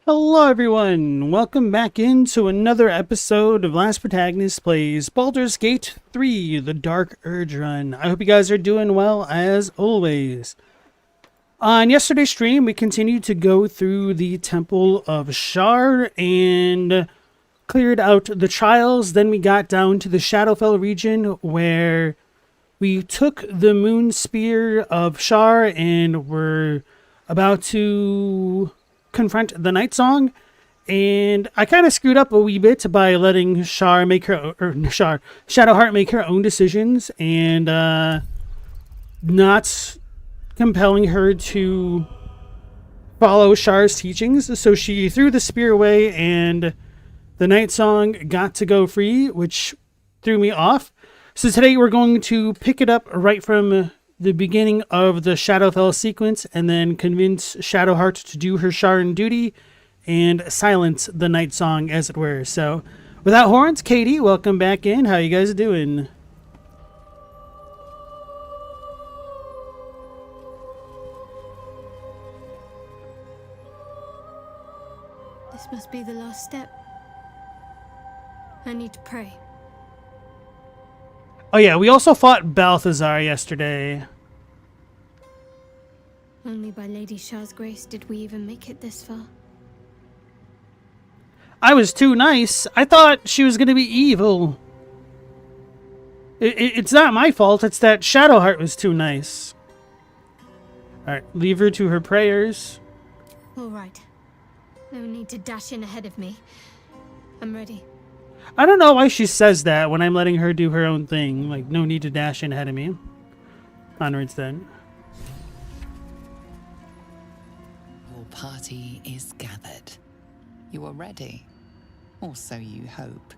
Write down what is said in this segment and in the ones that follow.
Hello everyone, welcome back into another episode of Last Protagonist Plays Baldur's Gate 3, The Dark Urge Run. I hope you guys are doing well as always. On yesterday's stream, we continued to go through the Temple of Shar and cleared out the trials. Then we got down to the Shadowfell region where we took the Moon Spear of Shar and were about to confront the Night Song, and I kind of screwed up a wee bit by letting Shar make her, or Shadowheart make her own decisions and not compelling her to follow Shar's teachings. So she threw the spear away, and the Night Song got to go free, which threw me off. So today we're going to pick it up right from the beginning of the Shadowfell sequence and then convince Shadowheart to do her Sharan duty and silence the Night Song, as it were. So, without horns, Katie, welcome back in. How you guys doing? This must be the last step. I need to pray. Oh yeah, we also fought Balthazar yesterday. Only by Lady Shar's grace did we even make it this far. I was too nice. I thought she was going to be evil. It's not my fault. It's that Shadowheart was too nice. Alright, leave her to her prayers. All right. No need to dash in ahead of me. I'm ready. I don't know why she says that when I'm letting her do her own thing. Like, no need to dash in ahead of me. Onwards then. Your party is gathered. You are ready. Or so you hope.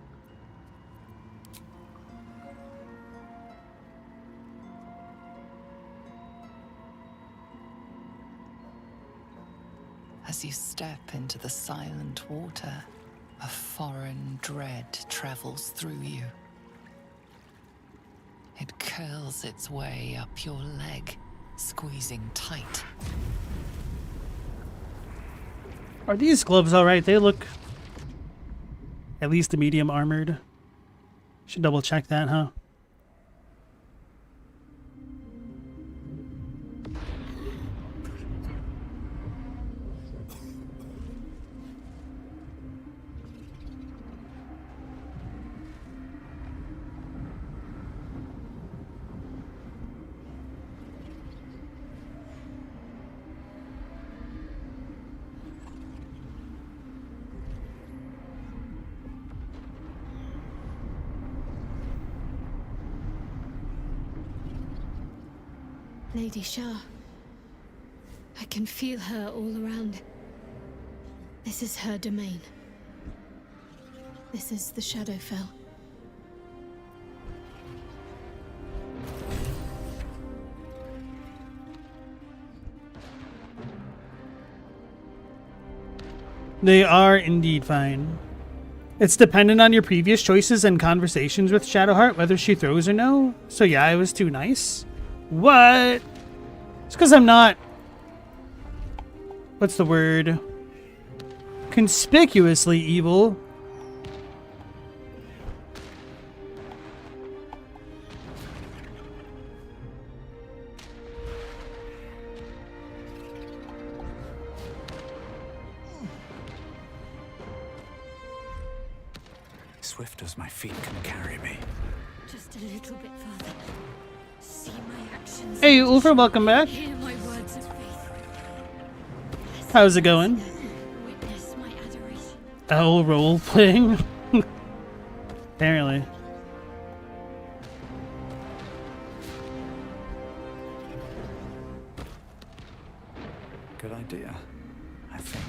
As you step into the silent water, a foreign dread travels through you. It curls its way up your leg, squeezing tight. Are these gloves alright? They look at least a medium armored. Should double check that, huh? Lady Shar. I can feel her all around. This is her domain. This is the Shadowfell. They are indeed fine. It's dependent on your previous choices and conversations with Shadowheart, whether she throws or no. So yeah, I was too nice. What? It's because I'm not... What's the word? Conspicuously evil. Swift as my feet can carry me. Just a little bit further. See my actions. Hey, Ulfra, welcome back. Hear my words of faith. How's it going? Witness my adoration. Oh, role playing. Apparently. Good idea, I think.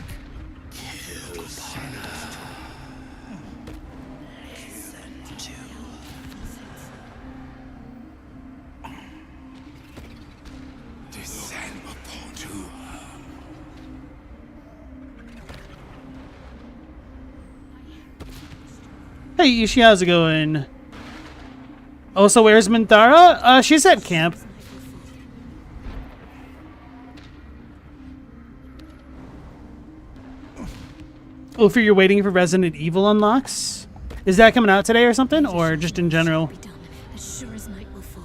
Descend upon you. Hey, Ishi, how's it going? Also, where's Minthara? She's at camp. Oh, for you're waiting for Resident Evil unlocks? Is that coming out today or something? Or just in general? Be done, as sure as night will fall.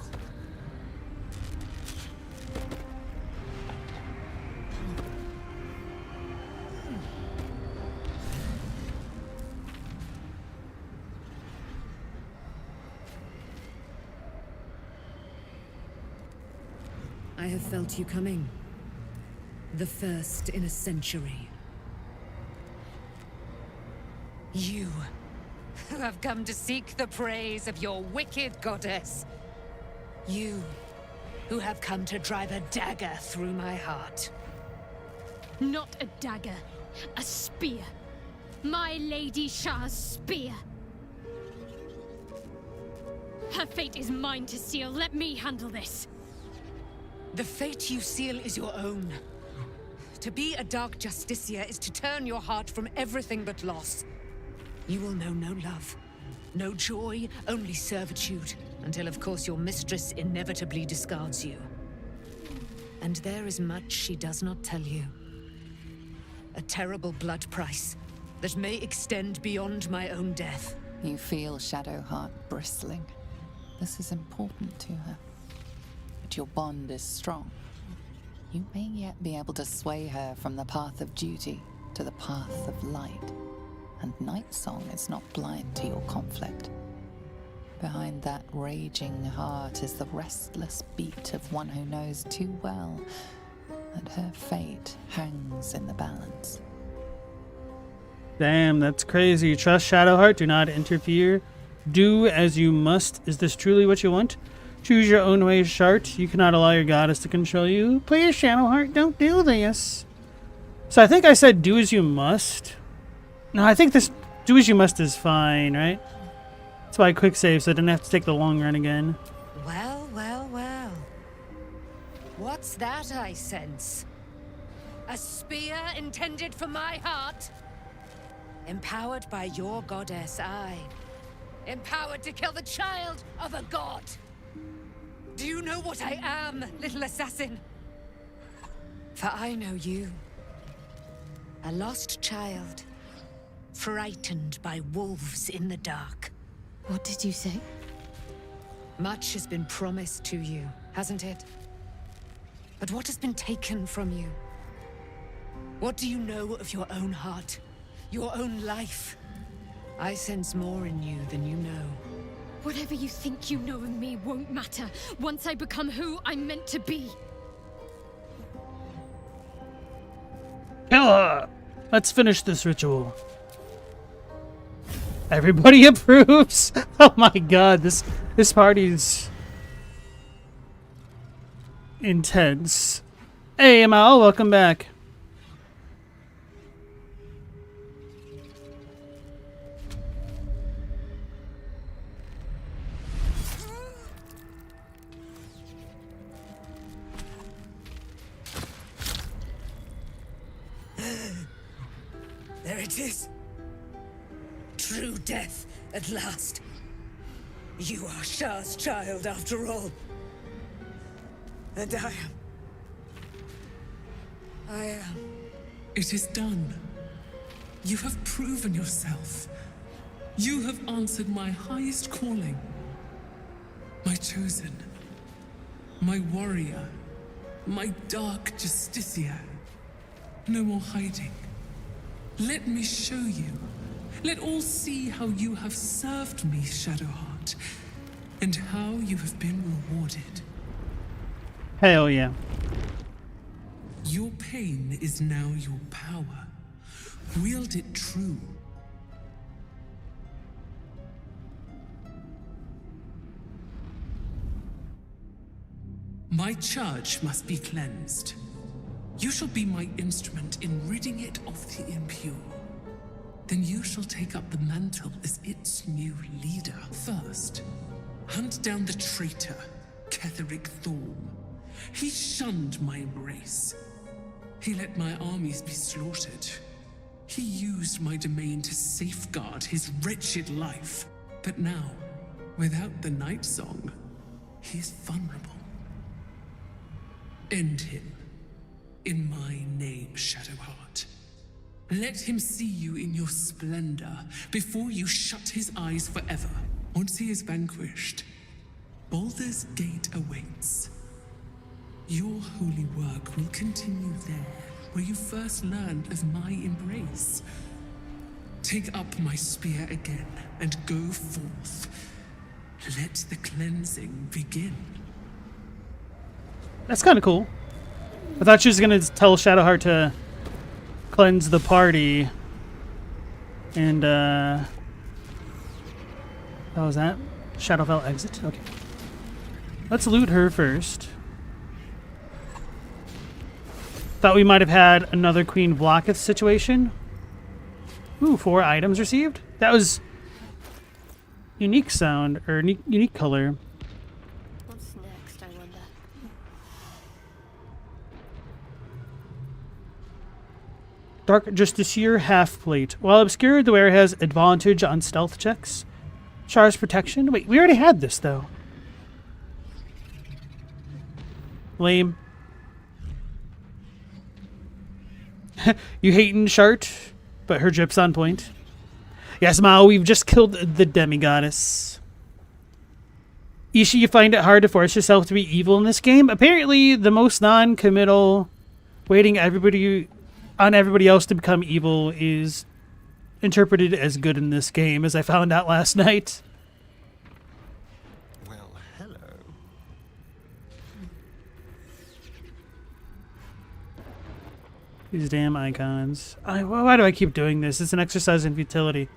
I have felt you coming. The first in a century. You who have come to seek the praise of your wicked goddess. You who have come to drive a dagger through my heart. Not a dagger, a spear. My Lady Shah's spear. Her fate is mine to seal. Let me handle this. The fate you seal is your own. To be a Dark Justicia is to turn your heart from everything but loss. You will know no love, no joy, only servitude, until of course your mistress inevitably discards you. And there is much she does not tell you. A terrible blood price that may extend beyond my own death. You feel Shadowheart bristling. This is important to her. But your bond is strong. You may yet be able to sway her from the path of duty to the path of light. And Nightsong is not blind to your conflict. Behind that raging heart is the restless beat of one who knows too well that her fate hangs in the balance. Damn, that's crazy. Trust Shadowheart. Do not interfere. Do as you must. Is this truly what you want? Choose your own way, Shart. You cannot allow your goddess to control you. Please, Shadowheart, don't do this. So I think I said do as you must. No, I think this do as you must is fine, right? That's why I quick save so I didn't have to take the long run again. Well, well, well. What's that I sense? A spear intended for my heart? Empowered by your goddess, I. Empowered to kill the child of a god. Do you know what I am, little assassin? For I know you. A lost child. Frightened by wolves in the dark. What did you say? Much has been promised to you, hasn't it? But what has been taken from you? What do you know of your own heart? Your own life? I sense more in you than you know. Whatever you think you know of me won't matter once I become who I'm meant to be. Kill her! Let's finish this ritual. Everybody approves. Oh my god, this party's intense. Hey, Amal, welcome back. There it is. True death, at last. You are Shah's child, after all. And I am. It is done. You have proven yourself. You have answered my highest calling. My chosen. My warrior. My dark Justicia. No more hiding. Let me show you. Let all see how you have served me, Shadowheart, and how you have been rewarded. Hell yeah. Your pain is now your power. Wield it true. My church must be cleansed. You shall be my instrument in ridding it of the impure. Then you shall take up the mantle as its new leader. First, hunt down the traitor, Ketheric Thorm. He shunned my embrace. He let my armies be slaughtered. He used my domain to safeguard his wretched life. But now, without the Nightsong, he is vulnerable. End him. In my name, Shadowheart. Let him see you in your splendor before you shut his eyes forever. Once he is vanquished, Baldur's Gate awaits. Your holy work will continue there, where you first learned of my embrace. Take up my spear again, and go forth. Let the cleansing begin. That's kind of cool. I thought she was going to tell Shadowheart to cleanse the party. And, how was that? Shadowfell exit? Okay. Let's loot her first. Thought we might have had another Queen Vlaakith situation. Ooh, 4 items received? That was unique sound, or unique color. What's next, I wonder? Dark Justiciar half plate. While obscured, the wearer has advantage on stealth checks. Char's protection. Wait, we already had this though. Lame. You hatin' Shart, but her drip's on point. Yes, Mao, we've just killed the demigoddess. Ishi, you find it hard to force yourself to be evil in this game? Apparently, the most non-committal, waiting on everybody else to become evil is interpreted as good in this game, as I found out last night. Well, hello. These damn icons. Why do I keep doing this? It's an exercise in futility.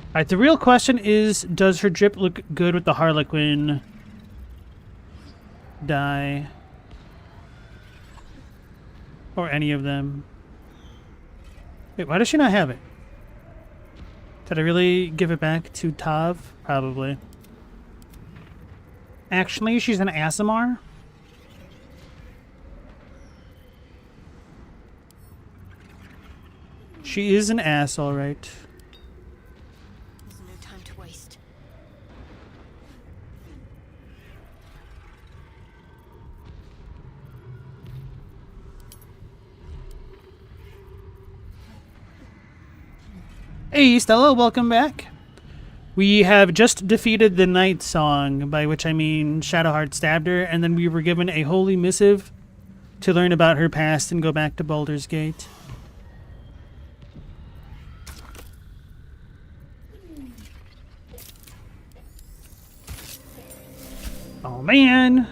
Alright, the real question is, does her drip look good with the Harlequin die? Or any of them? Wait, why does she not have it? Did I really give it back to Tav? Probably. Actually, she's an ASMR? She is an ass, alright. There's no time to waste. Hey Stella, welcome back. We have just defeated the Night Song, by which I mean Shadowheart stabbed her, and then we were given a holy missive to learn about her past and go back to Baldur's Gate. Oh man!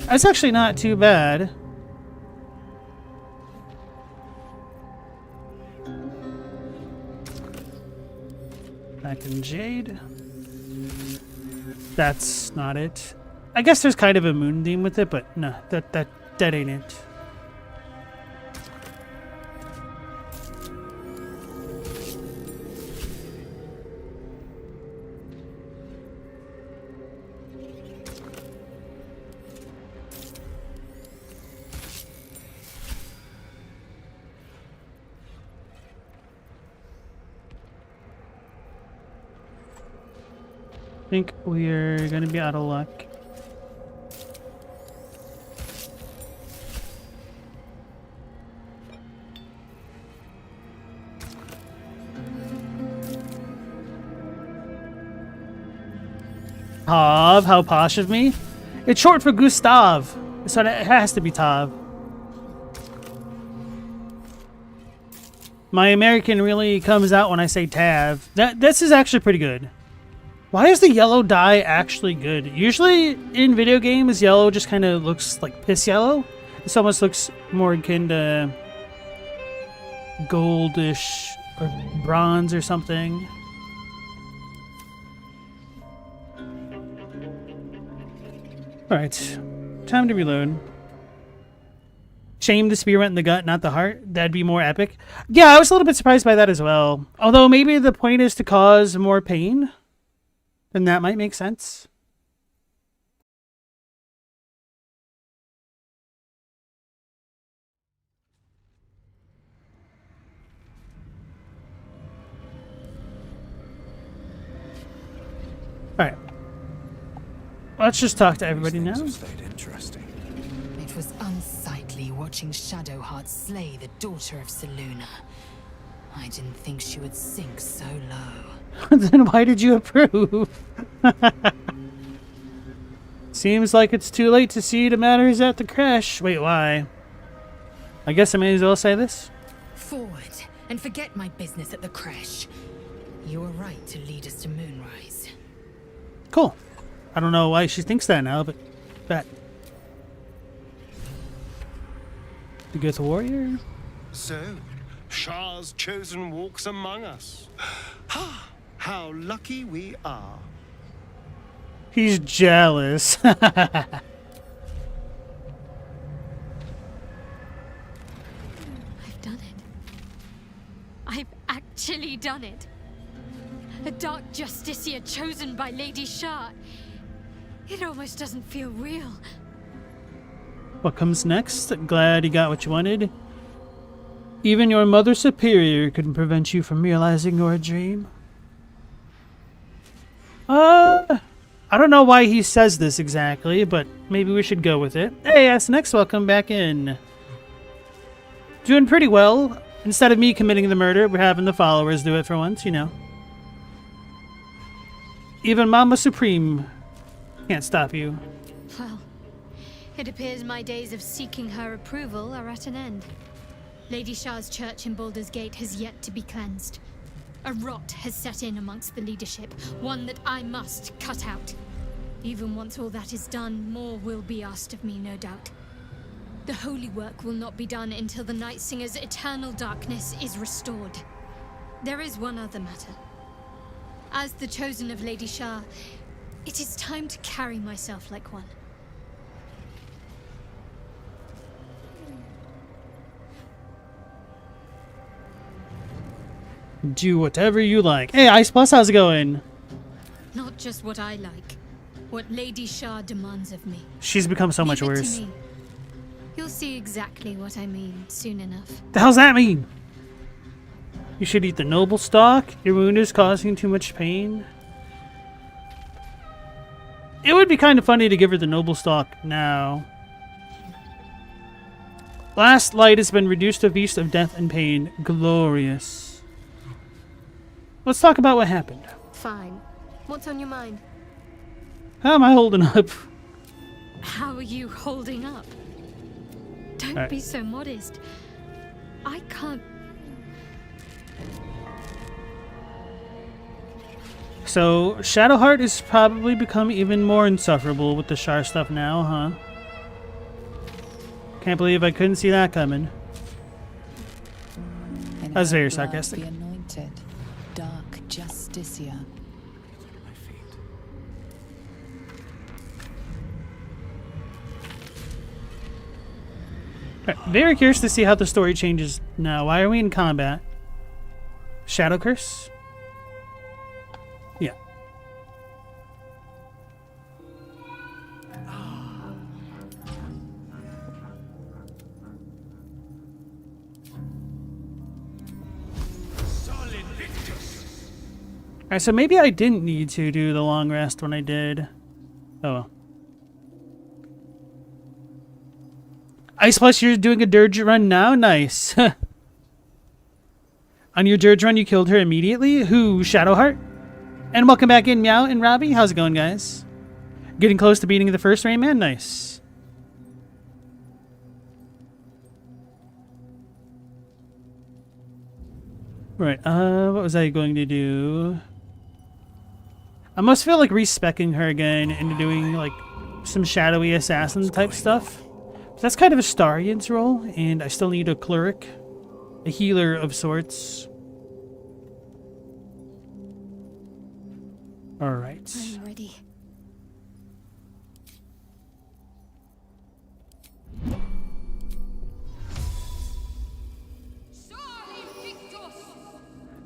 That's actually not too bad. Back in Jade. That's not it. I guess there's kind of a moon theme with it, but no, that ain't it. I think we're gonna be out of luck. Tav, how posh of me. It's short for Gustav, so it has to be Tav. My American really comes out when I say Tav. This is actually pretty good. Why is the yellow dye actually good? Usually in video games, yellow just kind of looks like piss yellow. This almost looks more akin to goldish or bronze or something. Alright, time to reload. Shame the spear went in the gut, not the heart. That'd be more epic. Yeah, I was a little bit surprised by that as well. Although maybe the point is to cause more pain. Then that might make sense. Let's just talk to everybody These now. things have stayed interesting. It was unsightly watching Shadowheart slay the daughter of Selûne. I didn't think she would sink so low. Then why did you approve? Seems like it's too late to see the matters at the crash. Wait, why? I guess I may as well say this. Forward, and forget my business at the crash. You were right to lead us to Moonrise. Cool. I don't know why she thinks that now, but that. The Good Warrior? So, Shah's chosen walks among us. How lucky we are. He's jealous. I've done it. I've actually done it. A dark justiciar chosen by Lady Shah. It almost doesn't feel real. What comes next? Glad you got what you wanted. Even your Mother Superior couldn't prevent you from realizing your dream. I don't know why he says this exactly, but maybe we should go with it. Hey, SNX, welcome back in. Doing pretty well. Instead of me committing the murder, we're having the followers do it for once, you know. Even Mama Supreme can't stop you. Well, it appears my days of seeking her approval are at an end. Lady Shah's church in Baldur's Gate has yet to be cleansed. A rot has set in amongst the leadership, one that I must cut out. Even once all that is done, more will be asked of me, no doubt. The holy work will not be done until the Night Singer's eternal darkness is restored. There is one other matter. As the chosen of Lady Shah, it is time to carry myself like one. Do whatever you like. Hey, Ice Plus, how's it going? Not just what I like, what Lady Shah demands of me. She's become so much Leave it to worse. me. You'll see exactly what I mean soon enough. The hell's that mean? You should eat the noble stock. Your wound is causing too much pain. It would be kind of funny to give her the noble stock now. Last light has been reduced to a beast of death and pain. Glorious. Let's talk about what happened. Fine. What's on your mind? How am I holding up? How are you holding up? Don't Alright. be so modest. I can't. So, Shadowheart has probably become even more insufferable with the Shar stuff now, huh? Can't believe I couldn't see that coming. In That was her very blood sarcastic. Be anointed, dark justiciar. My feet. Alright, very curious to see how the story changes now. Why are we in combat? Shadow Curse? Yeah. Alright, so maybe I didn't need to do the long rest when I did. Oh well. Ice Plus, you're doing a Durge run now? Nice. On your Durge run, you killed her immediately? Who? Shadowheart? And welcome back in, Meow and Robbie. How's it going, guys? Getting close to beating the first Rain Man? Nice. Right, what was I going to do? I must feel like respecking her again into doing, like, some shadowy assassin type stuff. That's kind of a Starian's role, and I still need a cleric. A healer of sorts. Alright. I'm ready.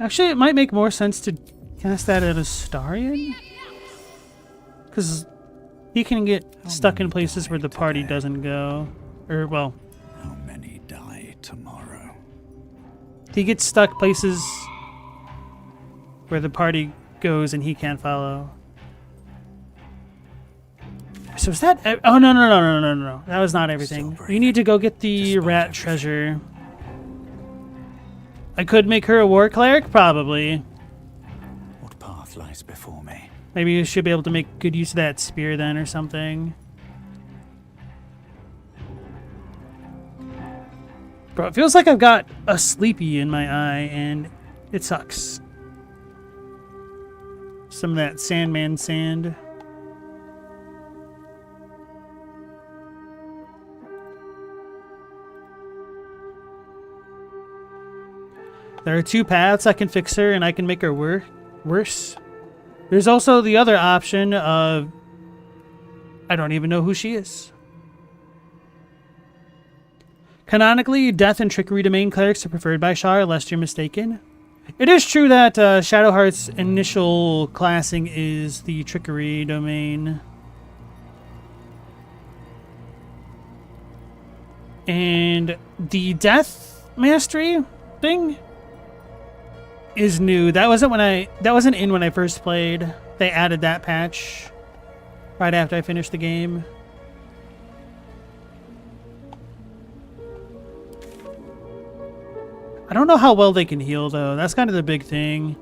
Actually, it might make more sense to cast that at a Starian. Because he can get stuck in places where the party doesn't go. Or, well, How many die tomorrow? he gets stuck places where the party goes and he can't follow. So is that... Oh, no. That was not everything. Still You need to go get the Despite rat everything. treasure. I could make her a war cleric? Probably. What path lies before me? Maybe you should be able to make good use of that spear then or something. Bro, it feels like I've got a sleepy in my eye and it sucks. Some of that Sandman sand. There are two paths. I can fix her and I can make her worse. There's also the other option of I don't even know who she is. Canonically, death and trickery domain clerics are preferred by Shar, lest you're mistaken. It is true that Shadowheart's initial classing is the trickery domain. And the death mastery thing is new. That wasn't in when I first played. They added that patch right after I finished the game. I don't know how well they can heal though. That's kind of the big thing.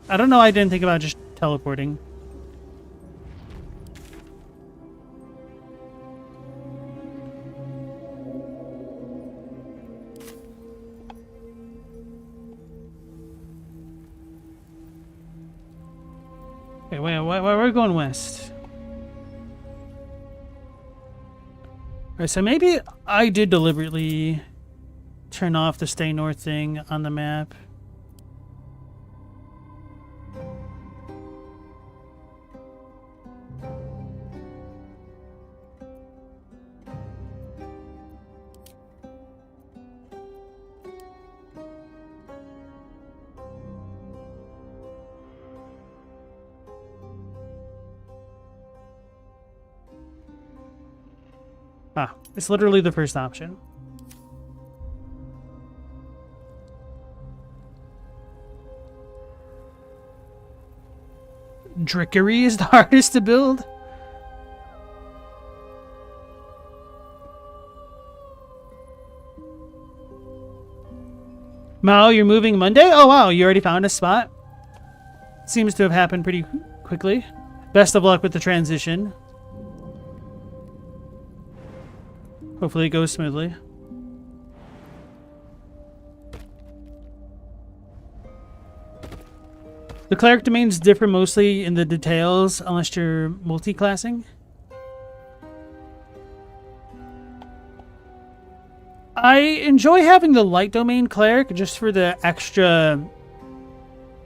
I don't know. I didn't think about just teleporting. Okay, wait, why are we going west? Alright, so maybe I did deliberately turn off the stay north thing on the map. Ah, it's literally the first option. Trickery is the hardest to build. Mao, you're moving Monday? Oh wow, you already found a spot? Seems to have happened pretty quickly. Best of luck with the transition. Hopefully it goes smoothly. The cleric domains differ mostly in the details unless you're multi-classing. I enjoy having the light domain cleric just for the extra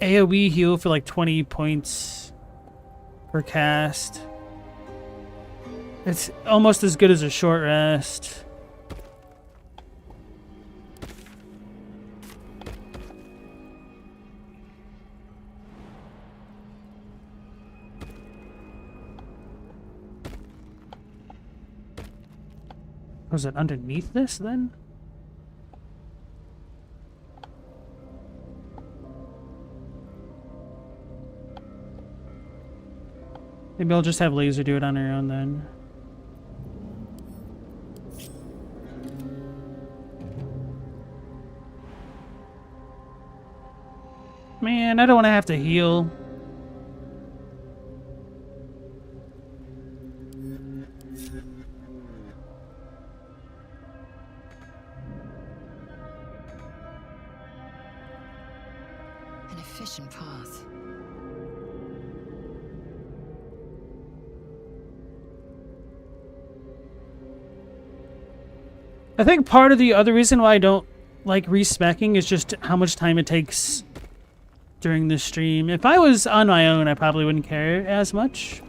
AoE heal for like 20 points per cast. It's almost as good as a short rest. Was it underneath this then? Maybe I'll just have lae'zel do it on her own then. Man, I don't want to have to heal. An efficient path. I think part of the other reason why I don't like respecking is just how much time it takes during the stream. If I was on my own, I probably wouldn't care as much.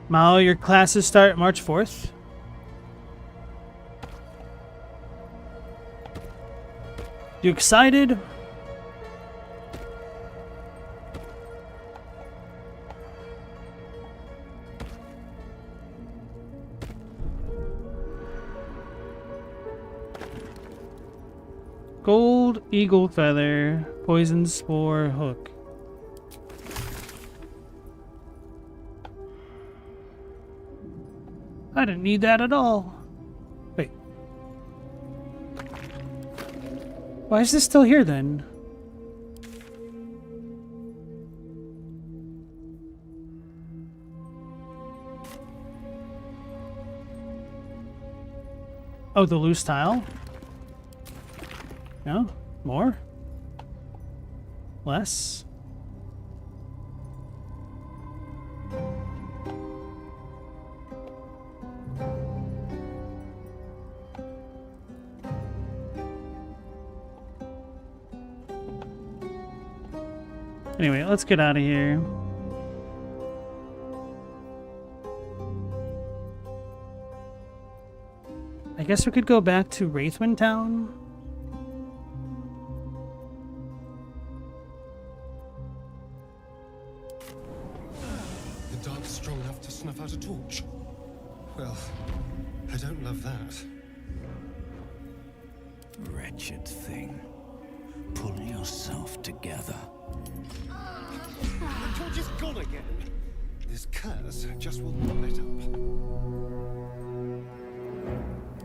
Mao, your classes start March 4th. You excited? Gold eagle feather, poison spore hook. I didn't need that at all. Wait. Why is this still here then? Oh, the loose tile? No? More? Less? Anyway, let's get out of here. I guess we could go back to Wraithwind Town. The dark's strong enough to snuff out a torch. Well, I don't love that. Wretched thing. Pull yourself together. The torch is gone again. This curse just will not let up.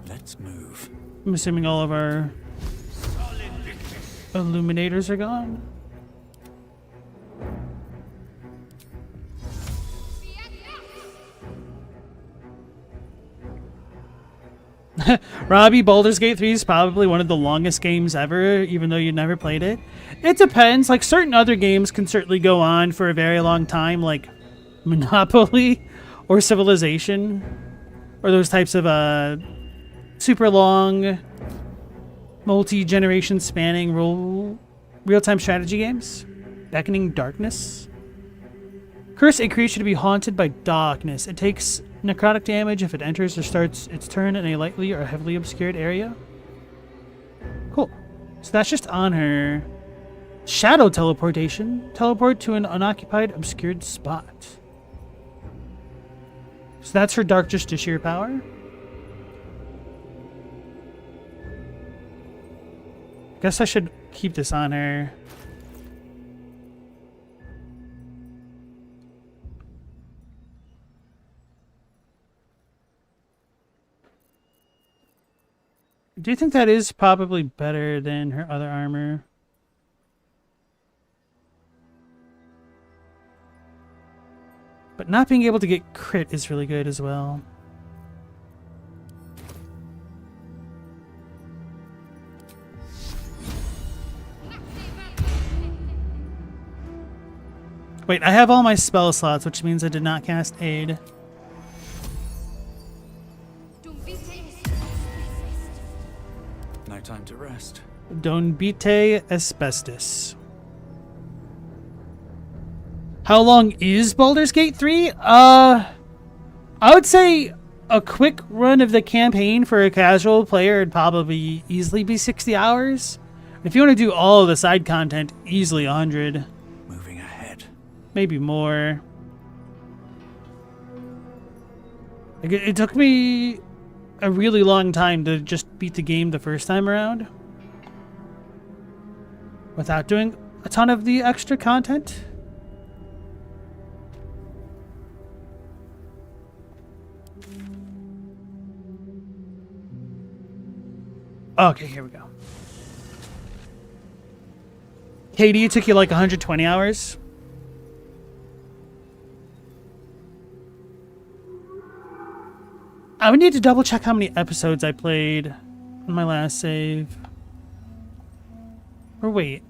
Let's move. I'm assuming all of our illuminators are gone. Robbie, Baldur's Gate 3 is probably one of the longest games ever, even though you never played it. It depends. Like, certain other games can certainly go on for a very long time, like Monopoly or Civilization, or those types of super long, multi-generation spanning real-time strategy games. Beckoning Darkness. Curse a creature to be haunted by darkness. It takes necrotic damage if it enters or starts its turn in a lightly or heavily obscured area. Cool. So that's just on her. Shadow teleportation. Teleport to an unoccupied, obscured spot. So that's her Dark Justiciar power. Guess I should keep this on her. Do you think that is probably better than her other armor? But not being able to get crit is really good as well. Wait, I have all my spell slots, which means I did not cast Aid. No time to rest. Don Bite Asbestos. How long is Baldur's Gate 3? I would say a quick run of the campaign for a casual player would probably easily be 60 hours. If you want to do all of the side content, easily 100. Moving ahead. Maybe more. Like, it took me a really long time to just beat the game the first time around without doing a ton of the extra content. Okay, here we go. Katie, it took you like 120 hours. I would need to double check how many episodes I played on my last save. Or wait.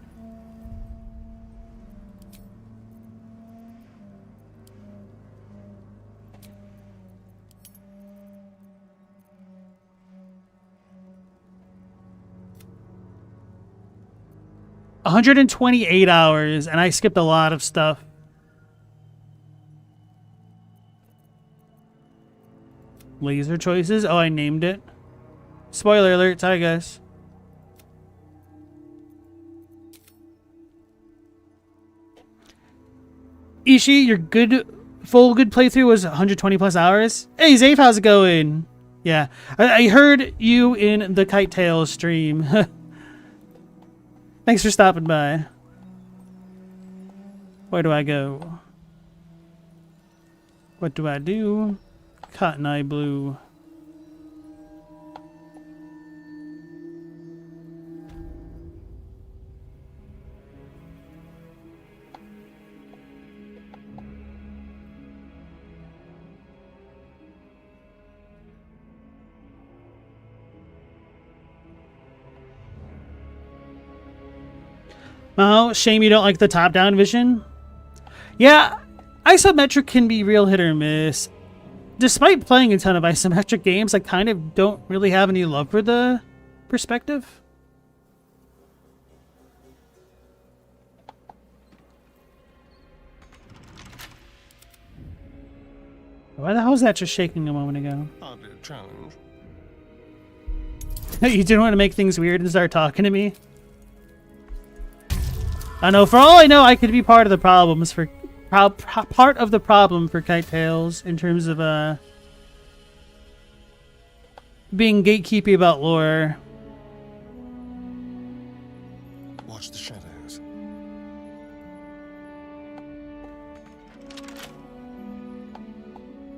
$128 hours, and I skipped a lot of stuff. laser choices. Oh, I named it. Spoiler alert. Sorry, guys. Ishi, your good playthrough was 120 plus hours. Hey, Zafe, how's it going? Yeah, I heard you in the Kite Tail stream. Thanks for stopping by. Where do I go? What do I do? Cotton Eye Blue. Oh, shame you don't like the top-down vision. Yeah, isometric can be real hit or miss. Despite playing a ton of isometric games, I kind of don't really have any love for the perspective. Why the hell was that just shaking a moment ago? Hardly a challenge. You didn't want to make things weird and start talking to me? I know, for all I know, I could be part of the problems for part of the problem for Kite Tails in terms of being gatekeepy about lore. Watch the shadows.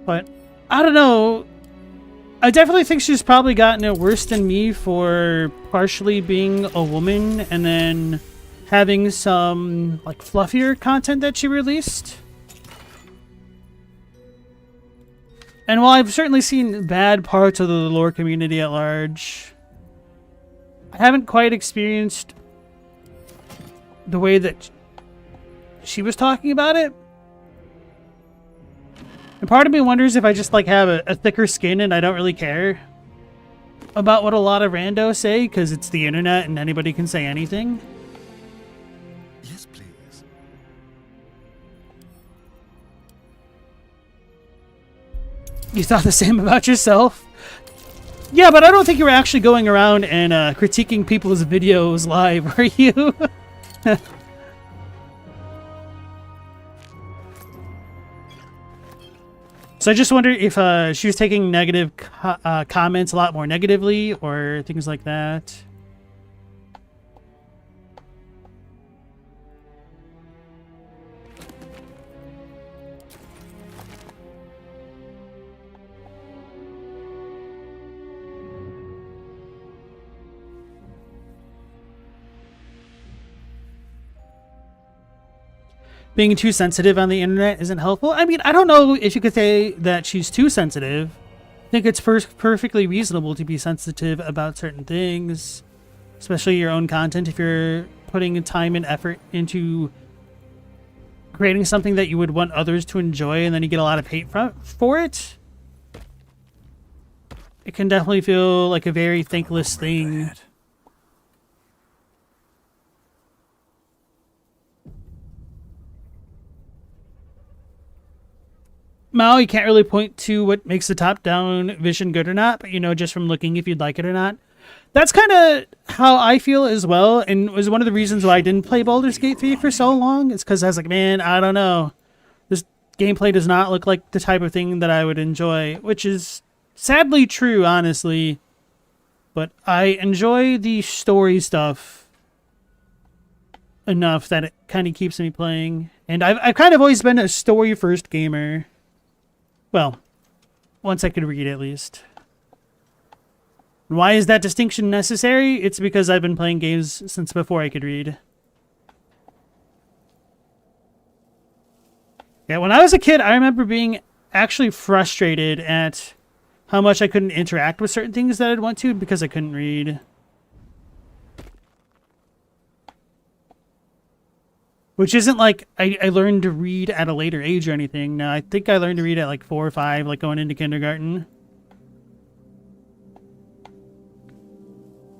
But I don't know. I definitely think she's probably gotten it worse than me for partially being a woman and then having some like fluffier content that she released. And while I've certainly seen bad parts of the lore community at large, I haven't quite experienced the way that she was talking about it. And part of me wonders if I just like have a thicker skin and I don't really care about what a lot of randos say because it's the internet and anybody can say anything. Yes, please. You thought the same about yourself? Yeah, but I don't think you were actually going around and critiquing people's videos live, were you? So I just wonder if she was taking negative comments a lot more negatively or things like that. Being too sensitive on the internet isn't helpful. I mean, I don't know if you could say that she's too sensitive. I think it's perfectly reasonable to be sensitive about certain things, especially your own content. If you're putting time and effort into creating something that you would want others to enjoy and then you get a lot of hate for it, it can definitely feel like a very thankless thing. Mao, you can't really point to what makes the top-down vision good or not, but you know, just from looking if you'd like it or not. That's kind of how I feel as well, and was one of the reasons why I didn't play Baldur's Gate 3 for so long. It's because I was like, man, I don't know. This gameplay does not look like the type of thing that I would enjoy, which is sadly true, honestly. But I enjoy the story stuff enough that it kind of keeps me playing. And I've kind of always been a story-first gamer. Well, once I could read at least. Why is that distinction necessary? It's because I've been playing games since before I could read. Yeah, when I was a kid, I remember being actually frustrated at how much I couldn't interact with certain things that I'd want to because I couldn't read. Which isn't like I learned to read at a later age or anything. No, I think I learned to read at like 4 or 5, like going into kindergarten.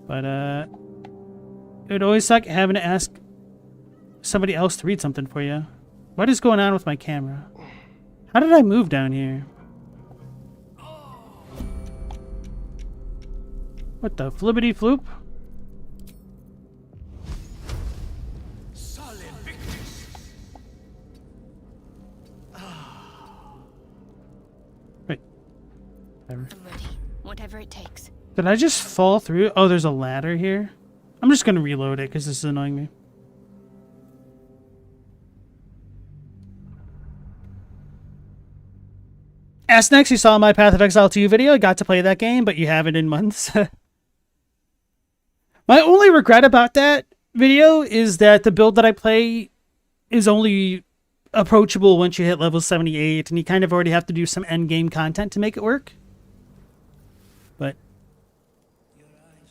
But it would always suck having to ask somebody else to read something for you. What is going on with my camera? How did I move down here? What the flippity floop? Wait. Whatever. I'm ready. Whatever it takes. Did I just fall through? Oh, there's a ladder here. I'm just gonna reload it because this is annoying me. Ask next, you saw my Path of Exile 2 video. I got to play that game, but you haven't in months. My only regret about that video is that the build that I play is only approachable once you hit level 78, and you kind of already have to do some endgame content to make it work. But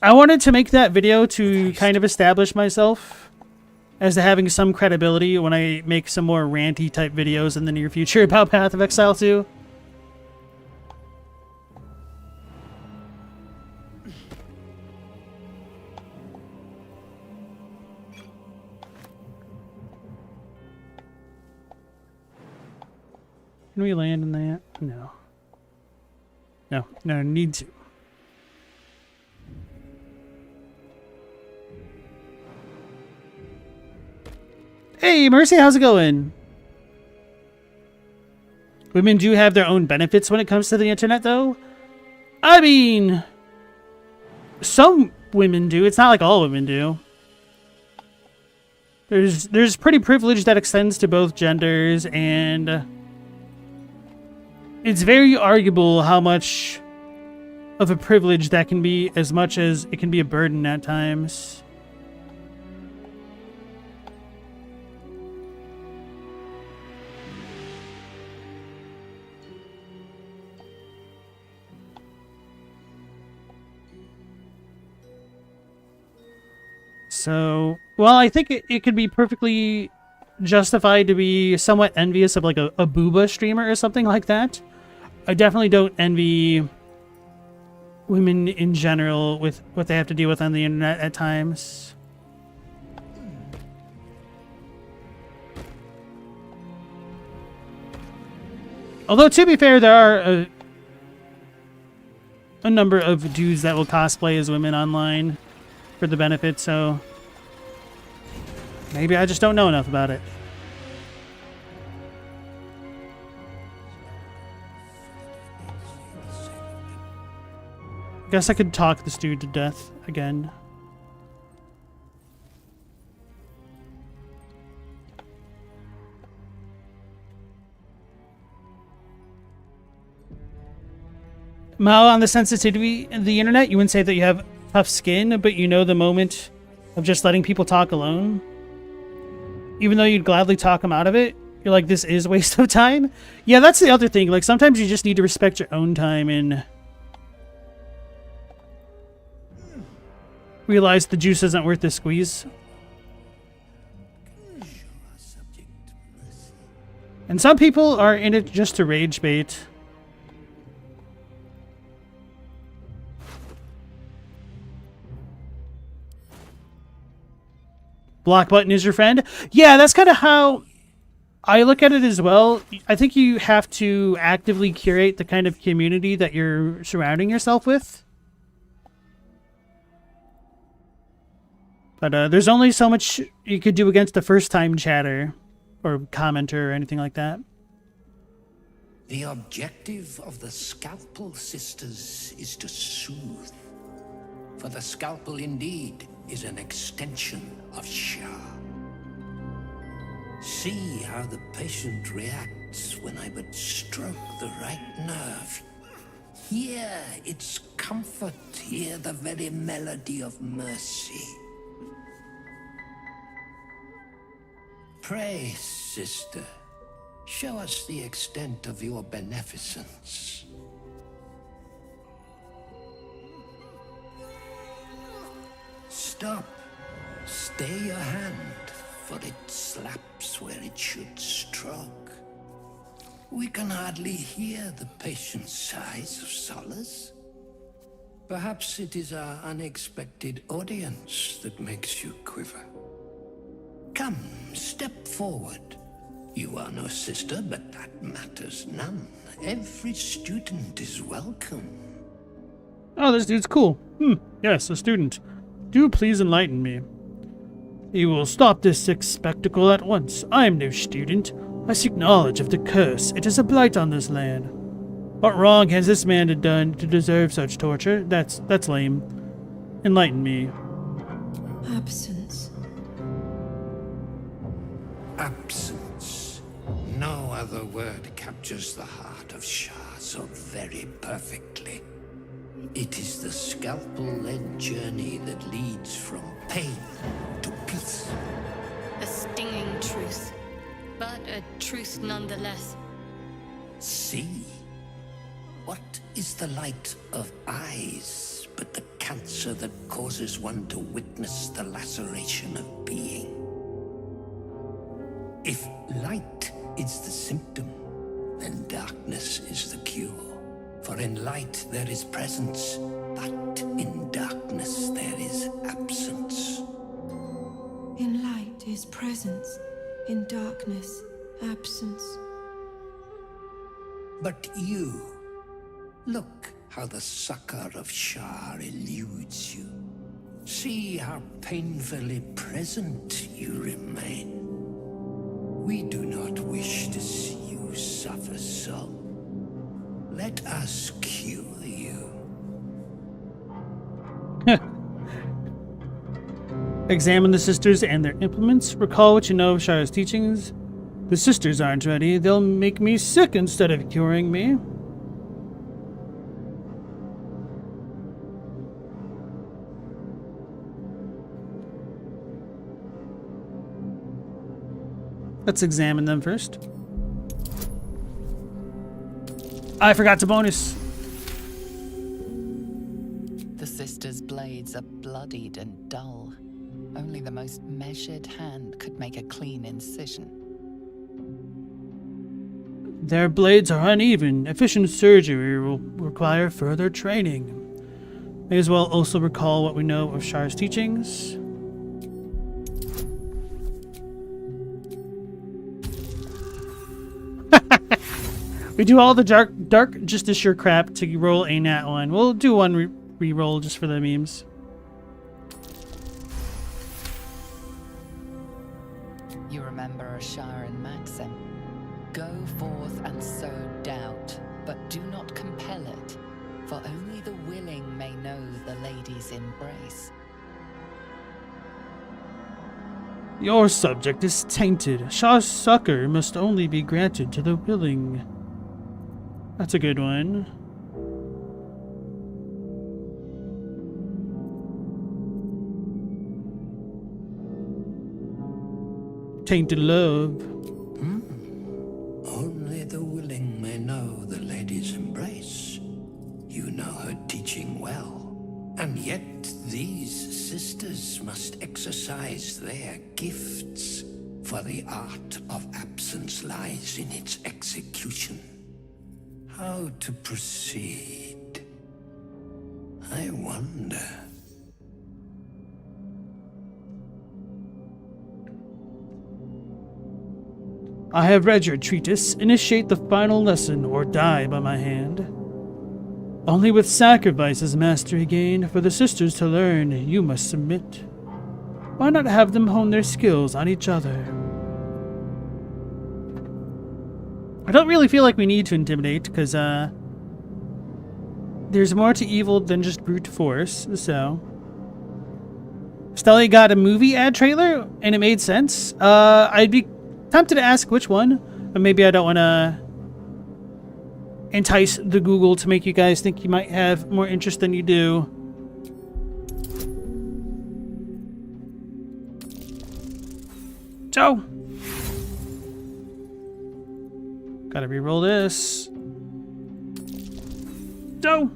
I wanted to make that video to kind of establish myself as to having some credibility when I make some more ranty type videos in the near future about Path of Exile 2. Can we land in that? No. No, need to. Hey, Mercy, how's it going? Women do have their own benefits when it comes to the internet, though. I mean, some women do. It's not like all women do. There's pretty privilege that extends to both genders, and it's very arguable how much of a privilege that can be, as much as it can be a burden at times. So, well, I think it could be perfectly justified to be somewhat envious of like a booba streamer or something like that. I definitely don't envy women in general with what they have to deal with on the internet at times. Although, to be fair, there are a number of dudes that will cosplay as women online for the benefit, so maybe I just don't know enough about it. Guess I could talk this dude to death again. Mao, on the sensitivity of the internet, you wouldn't say that you have tough skin, but you know the moment of just letting people talk alone. Even though you'd gladly talk them out of it, you're like, this is a waste of time. Yeah, that's the other thing. Like, sometimes you just need to respect your own time and realize the juice isn't worth the squeeze. And some people are in it just to rage bait. Block button is your friend. Yeah, that's kind of how I look at it as well. I think you have to actively curate the kind of community that you're surrounding yourself with. But there's only so much you could do against the first-time chatter or commenter or anything like that. The objective of the Scalpel Sisters is to soothe. For the scalpel indeed is an extension of Shah. See how the patient reacts when I but stroke the right nerve. Hear its comfort, hear the very melody of mercy. Pray, sister, show us the extent of your beneficence. Stop. Stay your hand, for it slaps where it should stroke. We can hardly hear the patient's sighs of solace. Perhaps it is our unexpected audience that makes you quiver. Come, step forward. You are no sister, but that matters none. Every student is welcome. Oh, this dude's cool. Yes, a student. Do please enlighten me. You will stop this sick spectacle at once. I am no student. I seek knowledge of the curse. It is a blight on this land. What wrong has this man done to deserve such torture? That's lame. Enlighten me. Absence. Absence. No other word captures the heart of Shah so very perfectly. It is the scalpel-led journey that leads from pain to peace. A stinging truth, but a truth nonetheless. See? What is the light of eyes but the cancer that causes one to witness the laceration of being? If light is the symptom, then darkness is the cure. For in light there is presence, but in darkness there is absence. In light is presence, in darkness, absence. But you, look how the succor of Shah eludes you. See how painfully present you remain. We do not wish to see you suffer so. Let us cure you. Examine the sisters and their implements. Recall what you know of Shara's teachings. The sisters aren't ready. They'll make me sick instead of curing me. Let's examine them first. I forgot to bonus. The sisters' blades are bloodied and dull. Only the most measured hand could make a clean incision. Their blades are uneven. Efficient surgery will require further training. May as well also recall what we know of Shar's teachings. We do all the dark just to sure crap to roll a nat one. We'll do one re-roll just for the memes. You remember Ashar and Maxim. Go forth and sow doubt, but do not compel it, for only the willing may know the lady's embrace. Your subject is tainted. Shah's succor must only be granted to the willing. That's a good one. Tainted love. Only the willing may know the lady's embrace. You know her teaching well. And yet these sisters must exercise their gifts, for the art of absence lies in its execution. How to proceed? I wonder. I have read your treatise. Initiate the final lesson or die by my hand. Only with sacrifice is mastery gained. For the sisters to learn, you must submit. Why not have them hone their skills on each other? I don't really feel like we need to intimidate, because there's more to evil than just brute force, so... Stelly got a movie ad trailer, and it made sense. I'd be tempted to ask which one, but maybe I don't want to entice the Google to make you guys think you might have more interest than you do. So... Gotta re-roll this. Go!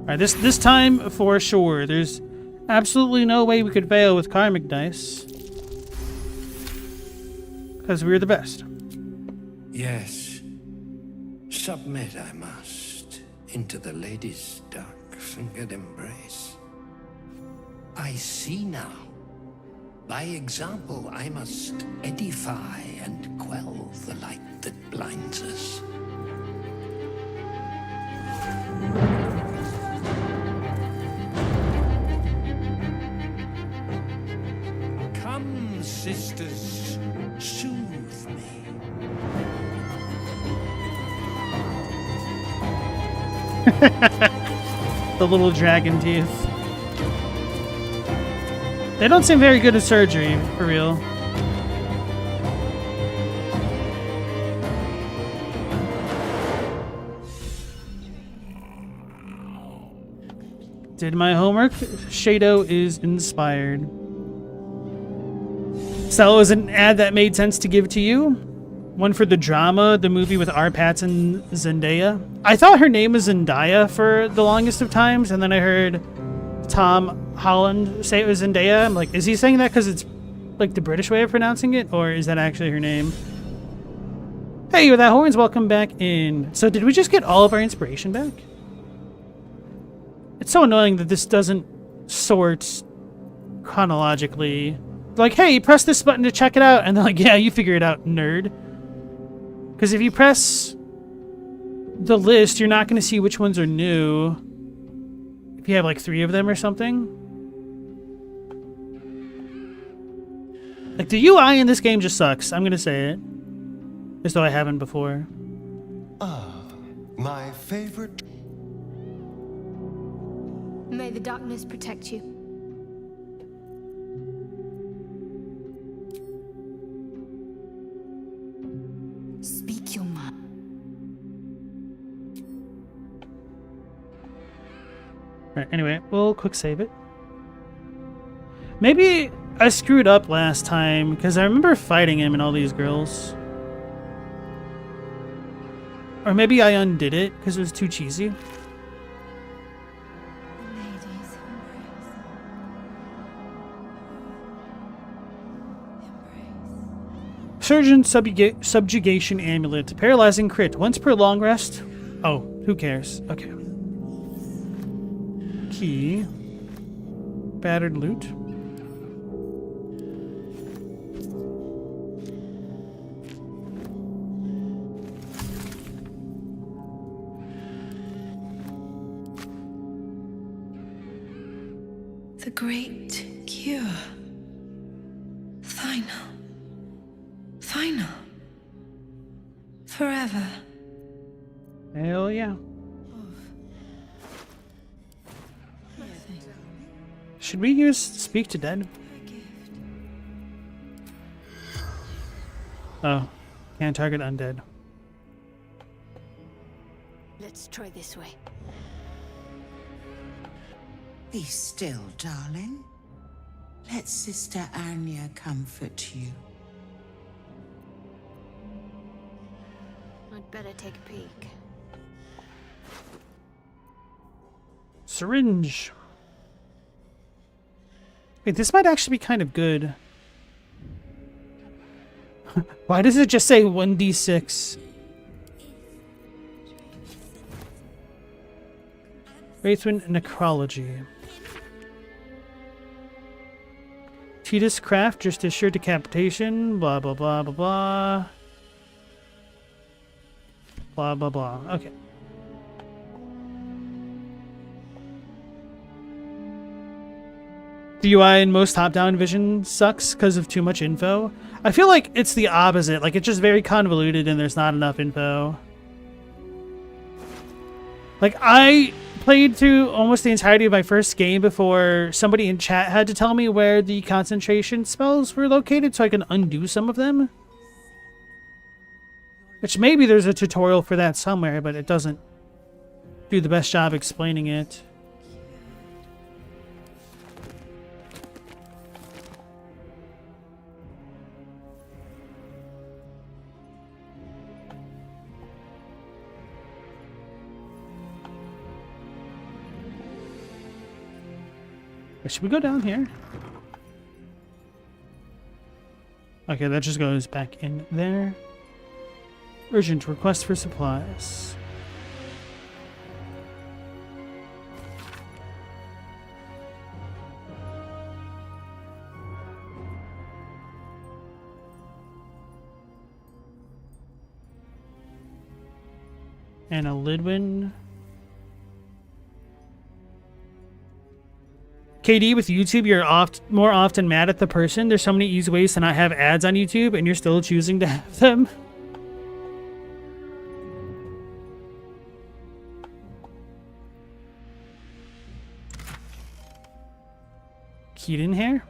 Alright, this time for sure. There's absolutely no way we could fail with karmic dice. Because we're the best. Yes. Submit I must into the lady's dark-fingered embrace. I see now. By example, I must edify and quell the light that blinds us. Come, sisters, soothe me. The little dragon teeth. They don't seem very good at surgery, for real. Did my homework. Shado is inspired. So that was an ad that made sense to give to you. One for the drama, the movie with R. Pats and Zendaya. I thought her name was Zendaya for the longest of times, and then I heard Tom Holland say it was Zendaya. I'm like, is he saying that because it's like the British way of pronouncing it, or is that actually her name? Hey, with that horns, welcome back in. So did we just get all of our inspiration back? It's so annoying that this doesn't sort chronologically. Like, hey, press this button to check it out, and they're like, yeah, you figure it out, nerd. Because if you press the list, you're not going to see which ones are new. If you have like 3 of them or something. Like, the UI in this game just sucks. I'm going to say it. As though I haven't before. My favorite. May the darkness protect you. Speak your mind. Right, anyway, we'll quick save it. Maybe I screwed up last time, because I remember fighting him and all these girls. Or maybe I undid it, because it was too cheesy. Surgeon Subjugation Amulet. Paralyzing crit. Once per long rest. Oh, who cares? Okay. Key. Battered loot. The great cure. Final. Final. Forever. Hell yeah. Should we use Speak to Dead? Oh, can't target undead. Let's try this way. Be still, darling. Let Sister Anya comfort you. I'd better take a peek. Syringe. Wait, this might actually be kind of good. Why does it just say 1d6? Wraithwind Necrology. Titus Craft, just assured decapitation, blah blah blah blah blah. Blah blah blah. Okay. The UI in most top-down vision sucks because of too much info. I feel like it's the opposite. Like, it's just very convoluted and there's not enough info. Like, I played through almost the entirety of my first game before somebody in chat had to tell me where the concentration spells were located so I can undo some of them. Which maybe there's a tutorial for that somewhere, but it doesn't do the best job explaining it. Should we go down here? Okay, that just goes back in there. Urgent request for supplies. And a Lidwin. KD, with YouTube, you're more often mad at the person. There's so many easy ways to not have ads on YouTube, and you're still choosing to have them. Keaton hair?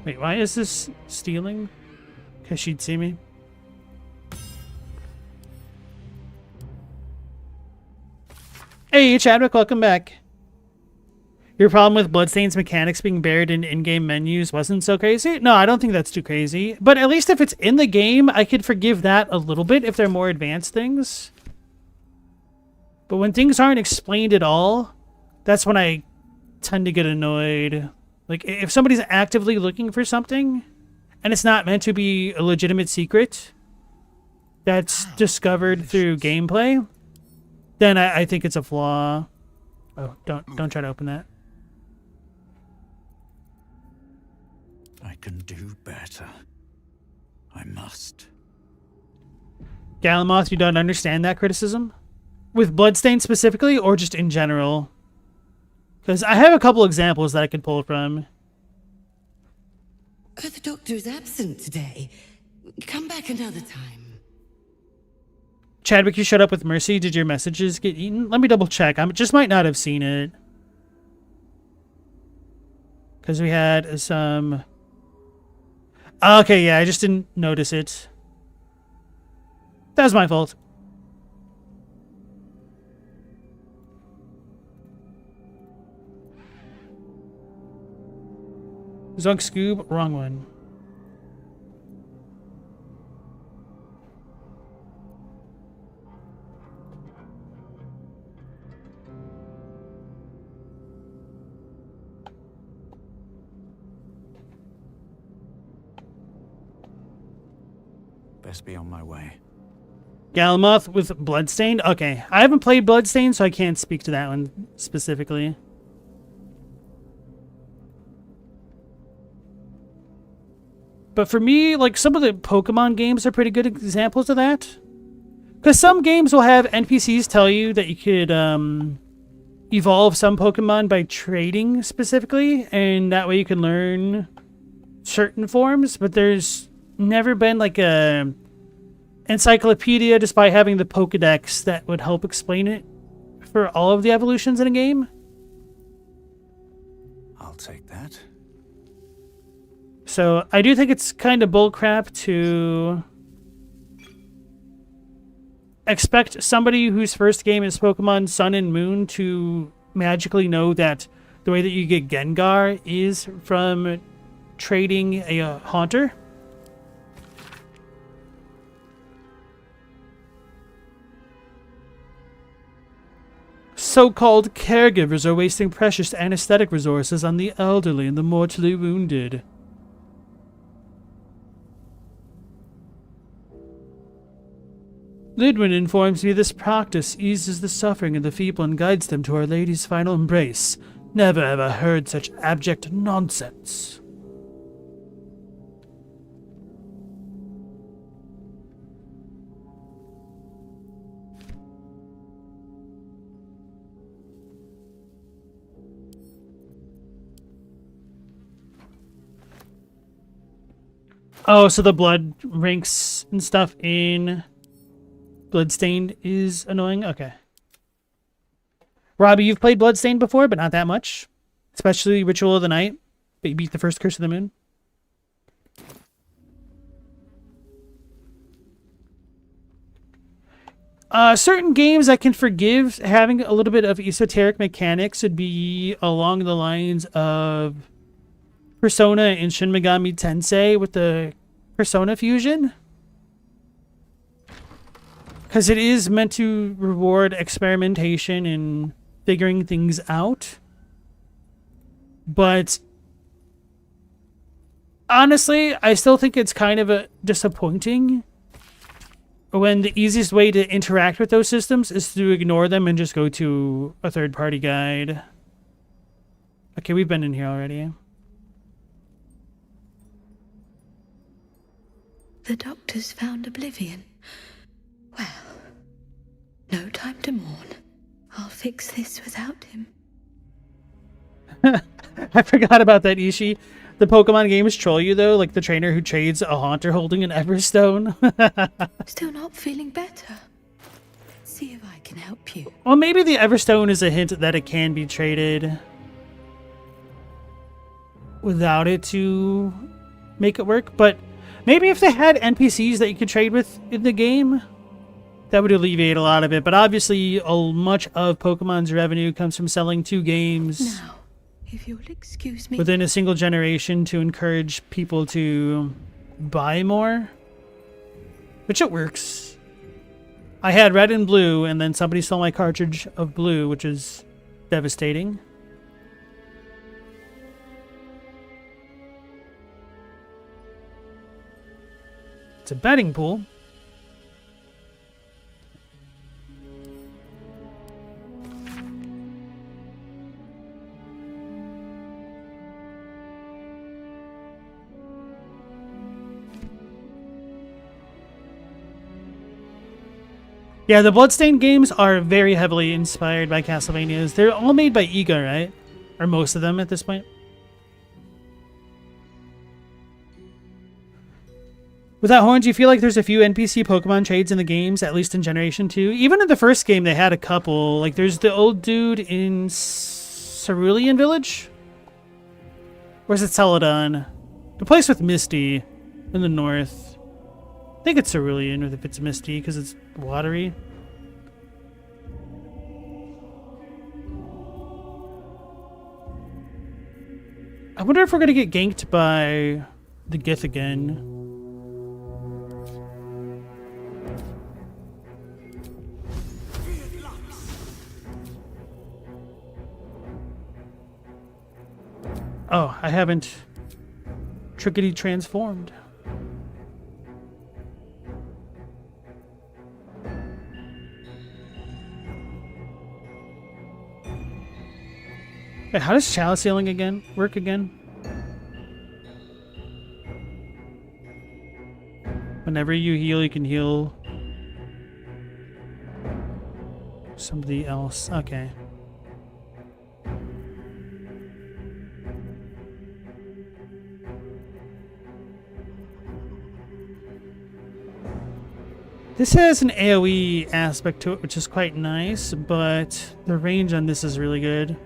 Wait, why is this stealing? Because she'd see me. Hey, Chadwick, welcome back. Your problem with Bloodstain's mechanics being buried in in-game menus wasn't so crazy? No, I don't think that's too crazy. But at least if it's in the game, I could forgive that a little bit if they're more advanced things. But when things aren't explained at all, that's when I tend to get annoyed. Like, if somebody's actively looking for something, and it's not meant to be a legitimate secret that's discovered through gameplay, then I think it's a flaw. Oh, don't try to open that. I can do better. I must. Galamoth, you don't understand that criticism? With Bloodstain specifically, or just in general? Because I have a couple examples that I could pull from. Oh, the doctor is absent today. Come back another time. Chadwick, you showed up with Mercy. Did your messages get eaten? Let me double check. I just might not have seen it. Because we had some... Okay, yeah, I just didn't notice it. That was my fault. Zunk Scoob, wrong one. Best be on my way. Galamoth with Bloodstained? Okay, I haven't played Bloodstained, so I can't speak to that one specifically. But for me, like, some of the Pokemon games are pretty good examples of that. Because some games will have NPCs tell you that you could evolve some Pokemon by trading specifically, and that way you can learn certain forms, but there's never been like a encyclopedia, despite having the Pokedex, that would help explain it for all of the evolutions in a game. I'll take that. So I do think it's kind of bullcrap to expect somebody whose first game is Pokemon Sun and Moon to magically know that the way that you get Gengar is from trading a Haunter. So-called caregivers are wasting precious anesthetic resources on the elderly and the mortally wounded. Lidwin informs me this practice eases the suffering of the feeble and guides them to Our Lady's final embrace. Never have I heard such abject nonsense. Oh, so the blood ranks and stuff in Bloodstained is annoying? Okay. Robbie, you've played Bloodstained before, but not that much. Especially Ritual of the Night, but you beat the first Curse of the Moon. Certain games I can forgive having a little bit of esoteric mechanics would be along the lines of Persona and Shin Megami Tensei with the Persona fusion. Because it is meant to reward experimentation and figuring things out. But honestly, I still think it's kind of disappointing when the easiest way to interact with those systems is to ignore them and just go to a third-party guide. Okay, we've been in here already. The doctor's found oblivion. Well, no time to mourn. I'll fix this without him. I forgot about that, Ishii. The Pokemon games troll you, though, like the trainer who trades a Haunter holding an Everstone. Still not feeling better. See if I can help you. Well, maybe the Everstone is a hint that it can be traded without it to make it work, but maybe if they had NPCs that you could trade with in the game, that would alleviate a lot of it. But obviously, much of Pokemon's revenue comes from selling 2 games Now, if you'll excuse me. within a single generation to encourage people to buy more, which it works. I had red and blue, and then somebody stole my cartridge of blue, which is devastating. It's a betting pool. Yeah, the Bloodstained games are very heavily inspired by Castlevanias. They're all made by Iga, right? Or most of them at this point. Without horns, you feel like there's a few NPC Pokemon trades in the games, at least in Generation 2. Even in the first game, they had a couple. Like, there's the old dude in Cerulean Village? Or is it Celadon? The place with Misty in the north. I think it's Cerulean if it's Misty, because it's watery. I wonder if we're going to get ganked by the Gith again. Oh, I haven't trickety transformed. Wait, how does chalice healing work again? Whenever you heal, you can heal somebody else. Okay. This has an AoE aspect to it, which is quite nice, but the range on this is really good.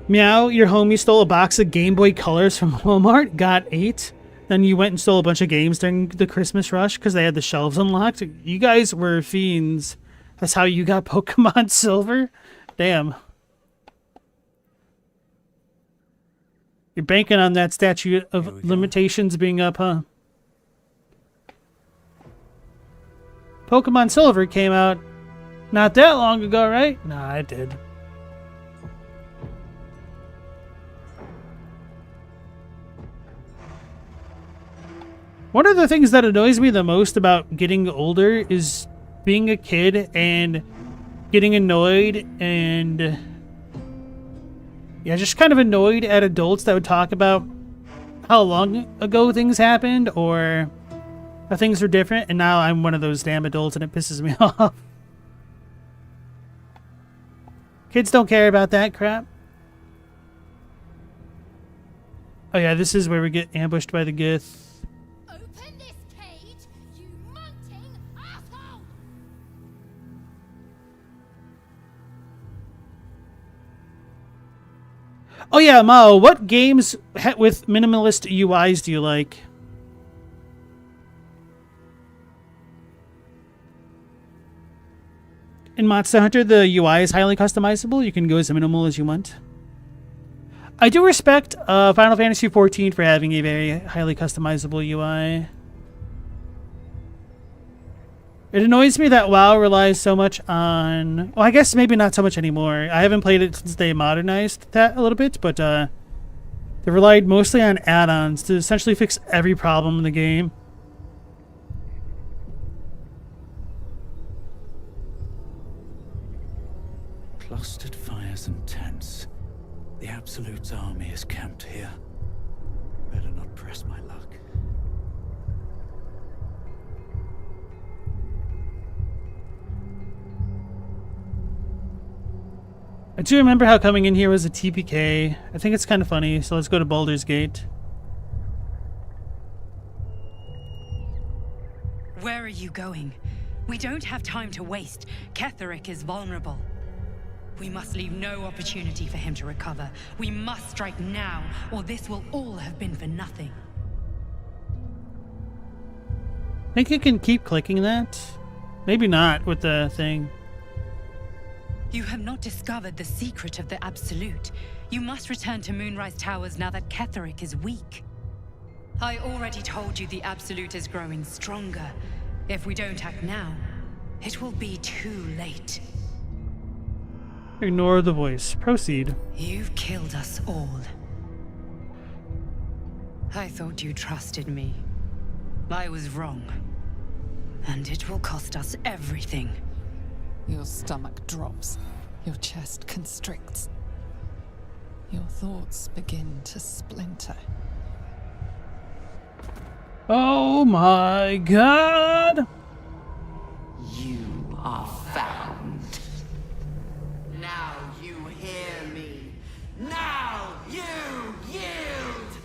Meow, your homie stole a box of Game Boy Colors from Walmart, got 8. Then you went and stole a bunch of games during the Christmas rush because they had the shelves unlocked. You guys were fiends. That's how you got Pokemon Silver? Damn. You're banking on that statute of limitations being up, huh? Pokemon Silver came out not that long ago, right? Nah, it did. One of the things that annoys me the most about getting older is being a kid and getting annoyed and yeah, just kind of annoyed at adults that would talk about how long ago things happened or how things are different, and now I'm one of those damn adults and it pisses me off. Kids don't care about that crap. Oh yeah, this is where we get ambushed by the Gith. Oh yeah, Mao, what games with minimalist UIs do you like? In Monster Hunter, the UI is highly customizable. You can go as minimal as you want. I do respect Final Fantasy XIV for having a very highly customizable UI. It annoys me that WoW relies so much on... Well, I guess maybe not so much anymore. I haven't played it since they modernized that a little bit, but they relied mostly on add-ons to essentially fix every problem in the game. Clustered fires and tents. The Absolute's army is camped here. Better not press my luck. I do remember how coming in here was a TPK. I think it's kind of funny, so let's go to Baldur's Gate. Where are you going? We don't have time to waste. Ketheric is vulnerable. We must leave no opportunity for him to recover. We must strike now, or this will all have been for nothing. Think you can keep clicking that? Maybe not with the thing. You have not discovered the secret of the Absolute. You must return to Moonrise Towers now that Ketheric is weak. I already told you the Absolute is growing stronger. If we don't act now, it will be too late. Ignore the voice. Proceed. You've killed us all. I thought you trusted me. I was wrong. And it will cost us everything. Your stomach drops. Your chest constricts. Your thoughts begin to splinter. Oh my god! You are found. Now you hear me. Now you yield!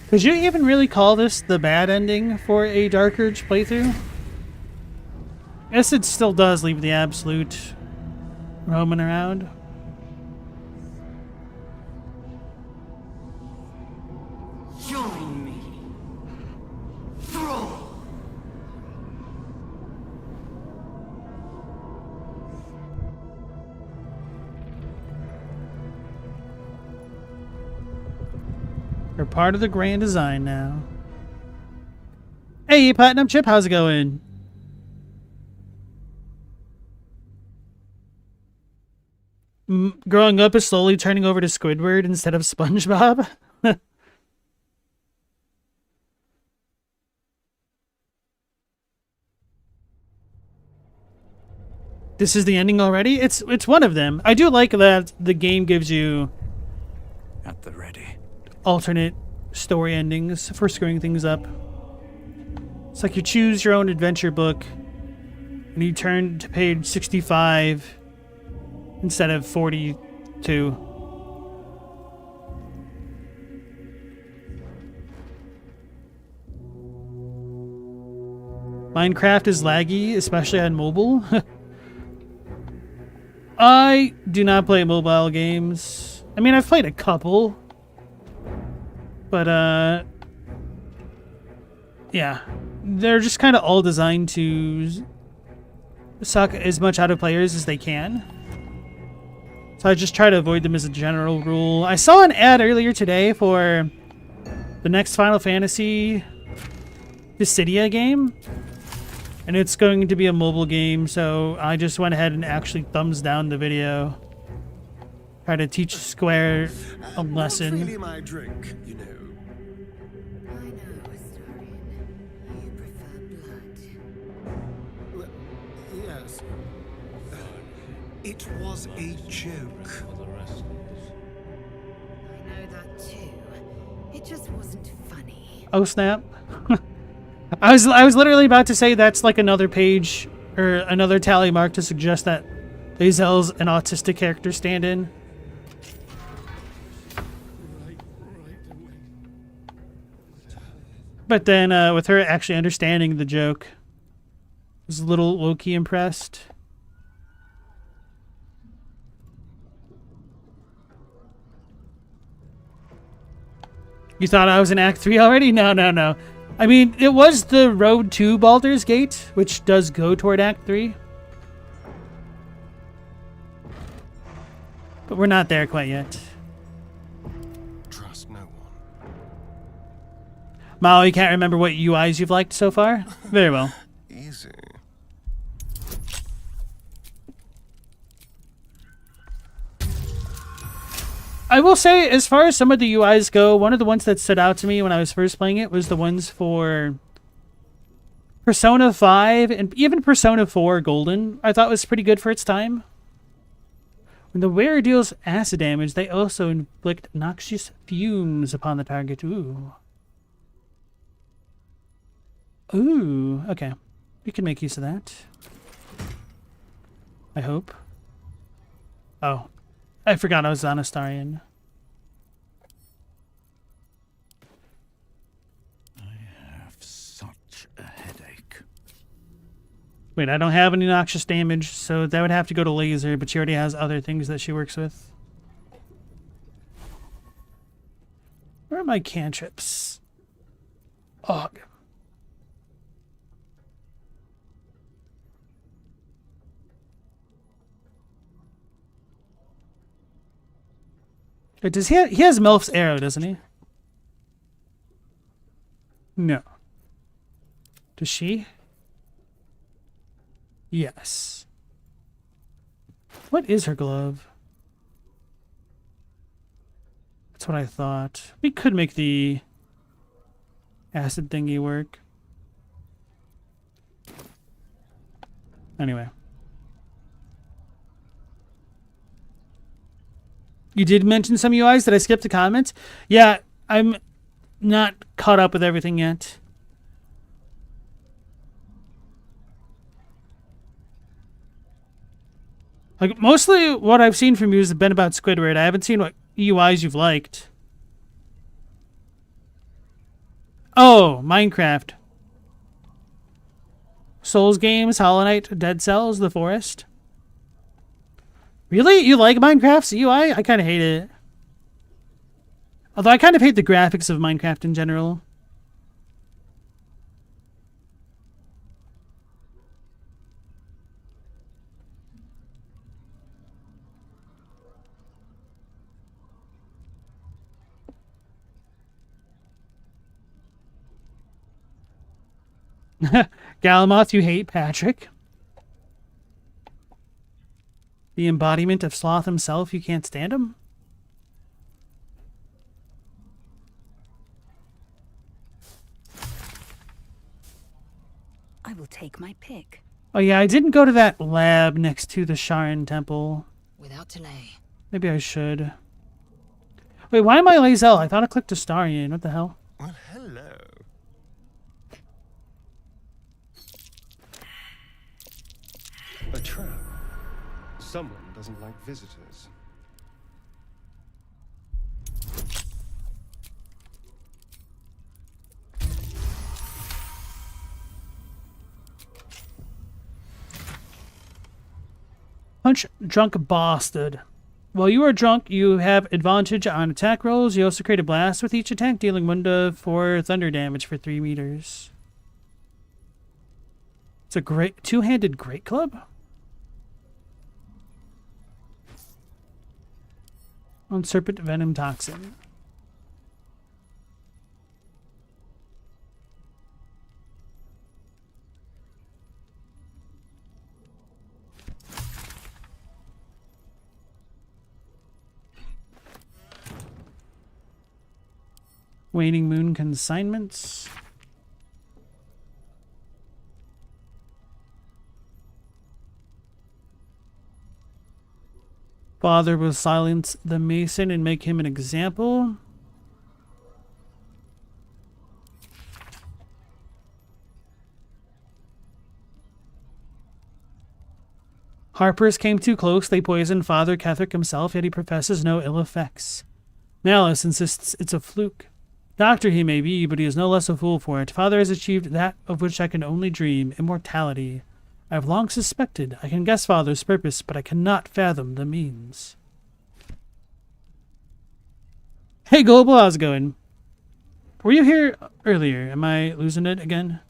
Could you even really call this the bad ending for a Dark Urge playthrough? Yes, it still does leave the Absolute roaming around. Join me. Throw. You're part of the grand design now. Hey, Platinum Chip, how's it going? Growing up is slowly turning over to Squidward instead of SpongeBob. This is the ending already? It's one of them. I do like that the game gives you At the ready. alternate story endings for screwing things up. It's like you choose your own adventure book and you turn to page 65 instead of 42. Minecraft is laggy, especially on mobile. I do not play mobile games. I mean, I've played a couple. But, yeah. They're just kind of all designed to suck as much out of players as they can. So I just try to avoid them as a general rule. I saw an ad earlier today for the next Final Fantasy Dissidia game. And it's going to be a mobile game, so I just went ahead and actually thumbs down the video. Try to teach Square a lesson. Not really my drink, you know. I know, Astarion. You prefer blood. Well, yes. It was a joke. I know that too. It just wasn't funny. Oh snap. I was literally about to say that's like another page or another tally mark to suggest that lae'zel's an autistic character stand-in. But then with her actually understanding the joke, I was a little low-key impressed. You thought I was in Act 3 already? No, no, no. I mean, it was the road to Baldur's Gate, which does go toward Act 3. But we're not there quite yet. Trust no one. Mao, you can't remember what UIs you've liked so far? Very well. Easy. I will say, as far as some of the UIs go, one of the ones that stood out to me when I was first playing it was the ones for Persona 5 and even Persona 4 Golden. I thought was pretty good for its time. When the wearer deals acid damage, they also inflict noxious fumes upon the target. Ooh. Ooh, okay. We can make use of that. I hope. Oh. I forgot I was on Astarion. I have such a headache. Wait, I don't have any noxious damage, so that would have to go to lae'zel, but she already has other things that she works with. Where are my cantrips? Oh. Wait, does he has Melf's arrow, doesn't he? No. Does she? Yes. What is her glove? That's what I thought. We could make the acid thingy work. Anyway. You did mention some UIs. Did I skip the comments? Yeah, I'm not caught up with everything yet. Like, mostly what I've seen from you has been about Squidward. I haven't seen what UIs you've liked. Oh, Minecraft. Souls games, Hollow Knight, Dead Cells, The Forest. Really? You like Minecraft's UI? I kind of hate it. Although I kind of hate the graphics of Minecraft in general. Galamoth, you hate Patrick. The embodiment of Sloth himself, you can't stand him? I will take my pick. Oh yeah, I didn't go to that lab next to the Sharon Temple. Without delay. Maybe I should. Wait, why am I lae'zel? I thought I clicked Astarion. What the hell? Well, hello. A trap. Someone doesn't like visitors. Punch drunk bastard. While you are drunk, you have advantage on attack rolls. You also create a blast with each attack, dealing 1d4 thunder damage for 3 meters. It's a great two-handed great club. On Serpent Venom Toxin. Waning Moon Consignments. Father will silence the Mason and make him an example. Harpers came too close. They poisoned Father Ketherick himself, yet he professes no ill effects. Malice insists it's a fluke. Doctor he may be, but he is no less a fool for it. Father has achieved that of which I can only dream, immortality. I have long suspected. I can guess Father's purpose, but I cannot fathom the means. Hey, Global, how's it going? Were you here earlier? Am I losing it again?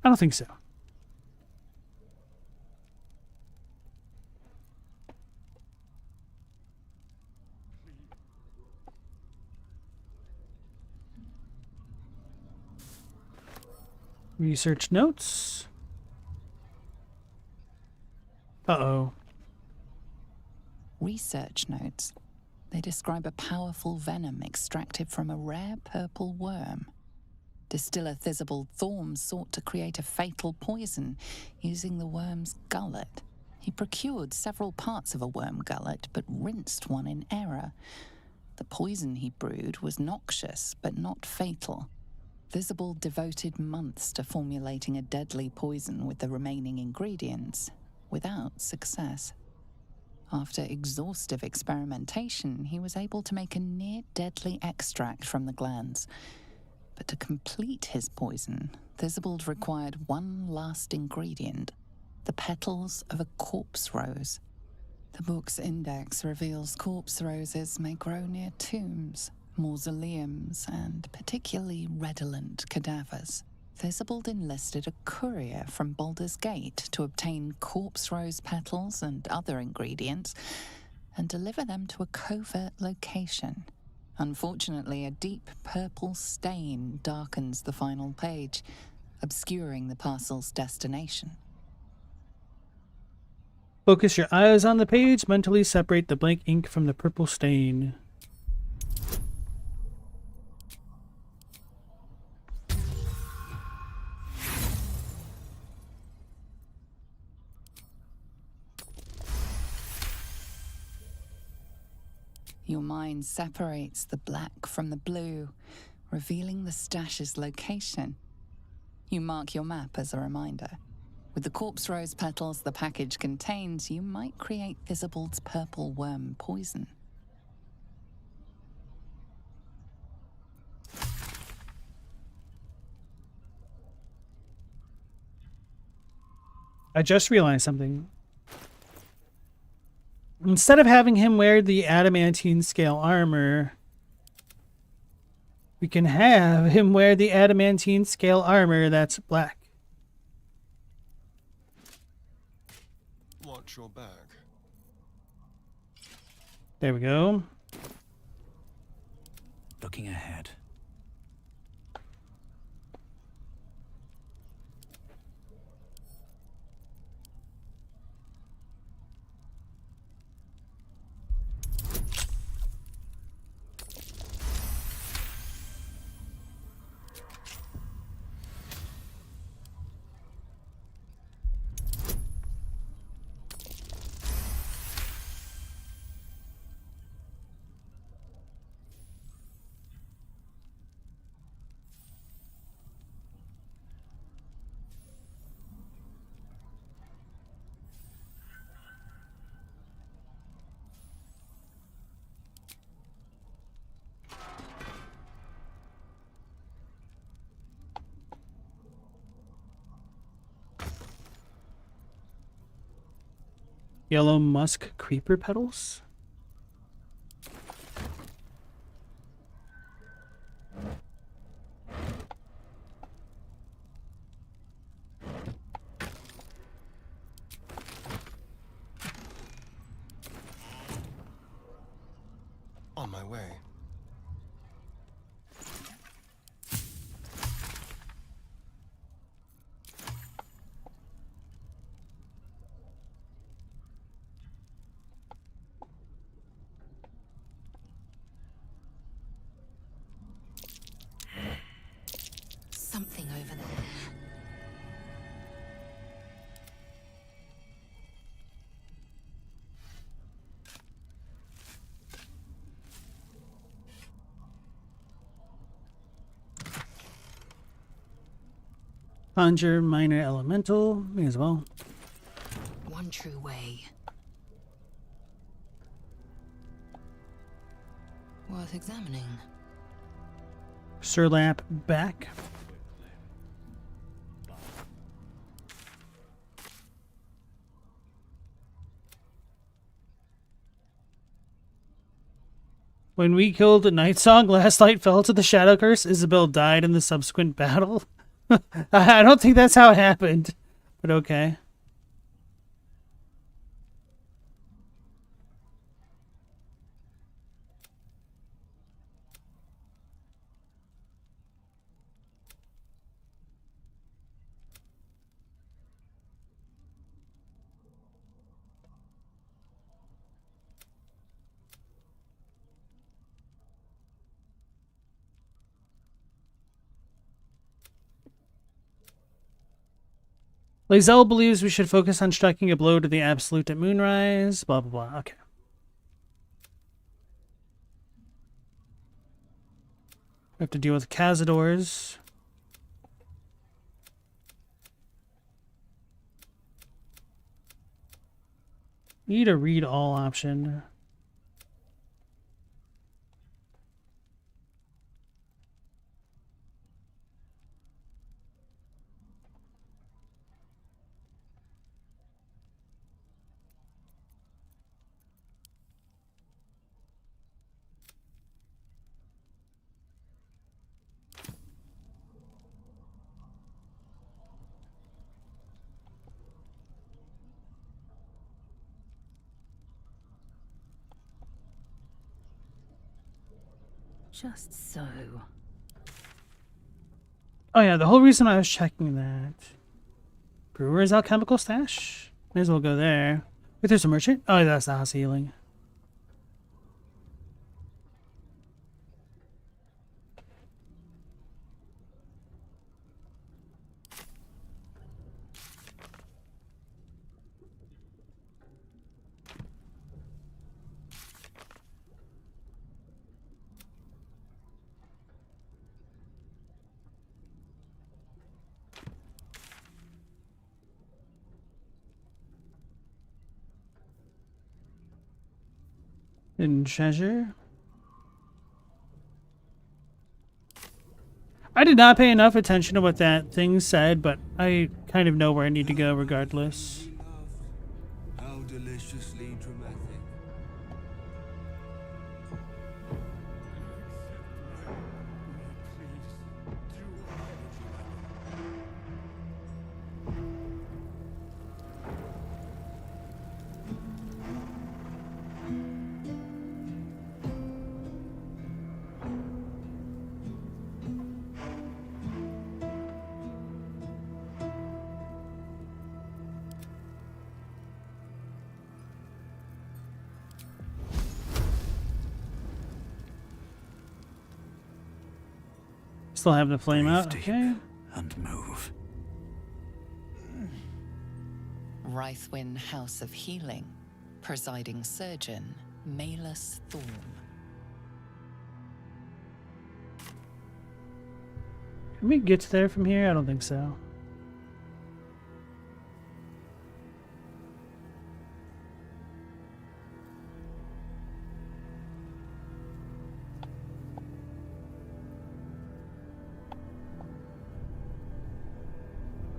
I don't think so. Research notes. Uh-oh. Research notes. They describe a powerful venom extracted from a rare purple worm. Distiller Thizabald Thorm sought to create a fatal poison using the worm's gullet. He procured several parts of a worm gullet, but rinsed one in error. The poison he brewed was noxious, but not fatal. Thizabald devoted months to formulating a deadly poison with the remaining ingredients, without success. After exhaustive experimentation, he was able to make a near-deadly extract from the glands. But to complete his poison, Thizabald required one last ingredient, the petals of a corpse rose. The book's index reveals corpse roses may grow near tombs, mausoleums, and particularly redolent cadavers. Thizabald enlisted a courier from Baldur's Gate to obtain corpse rose petals and other ingredients and deliver them to a covert location. Unfortunately, a deep purple stain darkens the final page, obscuring the parcel's destination. Focus your eyes on the page. Mentally separate the blank ink from the purple stain. Your mind separates the black from the blue, revealing the stash's location. You mark your map as a reminder. With the corpse rose petals the package contains, you might create Thizabald's purple worm poison. I just realized something. Instead of having him wear the adamantine scale armor, we can have him wear the adamantine scale armor that's black. Watch your back. There we go. Looking ahead. Yellow musk creeper petals? On my way. Something over there. Conjure minor elemental. May as well. One true way. Worth examining. Surlap back. When we killed Nightsong, last light fell to the Shadow Curse. Isabel died in the subsequent battle. I don't think that's how it happened, but okay. lae'zel believes we should focus on striking a blow to the Absolute at Moonrise. Blah, blah, blah. Okay. We have to deal with Cazadors. Need a read all option. Just so. Oh yeah, the whole reason I was checking that. Brewer's alchemical stash? May as well go there. Wait, there's a merchant? Oh, that's the house healing. Hidden treasure. I did not pay enough attention to what that thing said, but I kind of know where I need to go regardless. How deliciously dramatic. Still have the flame out. Okay. And move. Wraithwin House of Healing. Presiding Surgeon, Malus Thorn. Can we get there from here? I don't think so.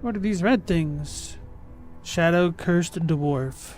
What are these red things? Shadow cursed dwarf.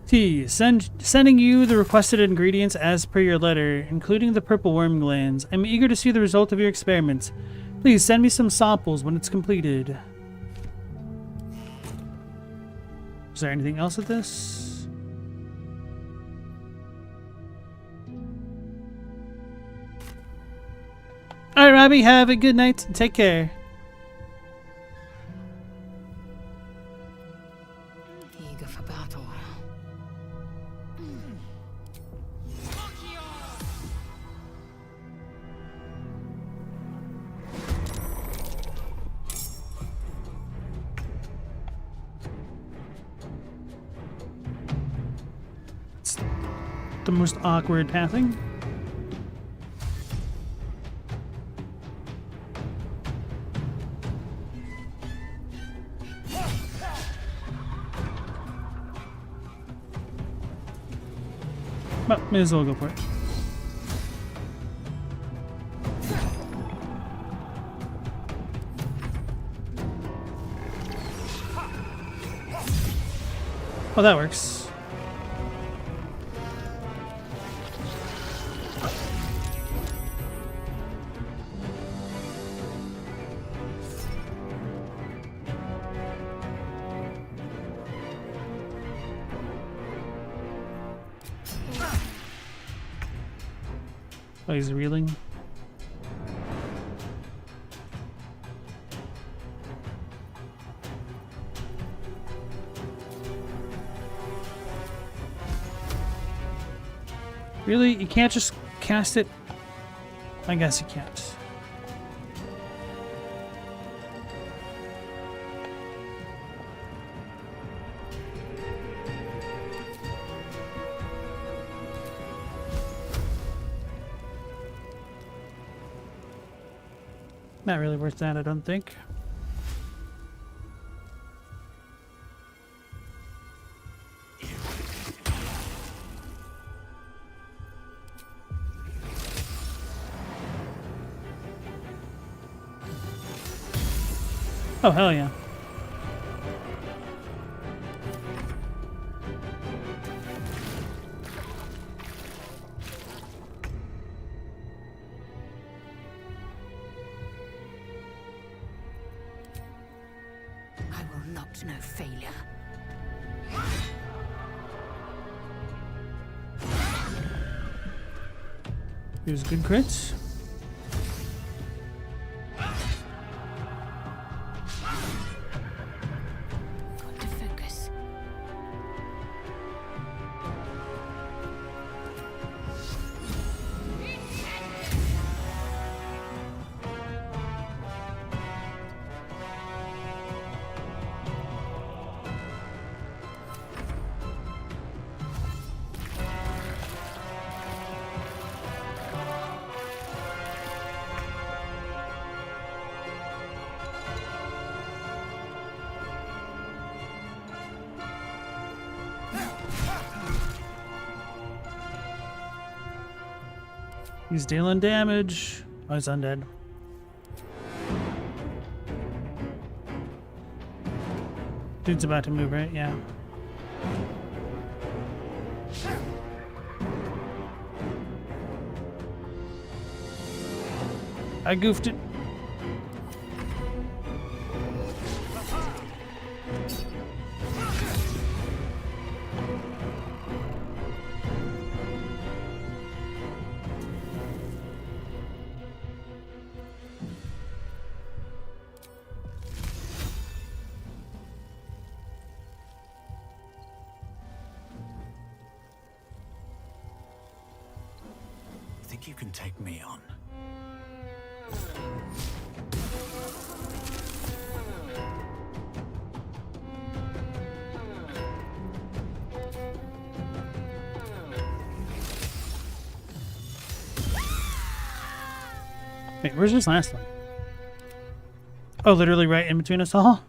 T. Sending you the requested ingredients as per your letter, including the purple worm glands. I'm eager to see the result of your experiments. Please send me some samples when it's completed. Is there anything else with this? Alright, Robbie, have a good night. Take care. Eager for battle. It's the most awkward pathing. But may as well go for it. Oh, that works. Oh, he's reeling. Really? You can't just cast it? I guess you can't. Not really worth that, I don't think. Oh, hell yeah. I will not know failure. Here's good crits. Got to focus. He's dealing damage. Oh, he's undead. Dude's about to move, right? Yeah. I goofed it. Think you can take me on? Wait, where's this last one? Oh, literally right in between us all?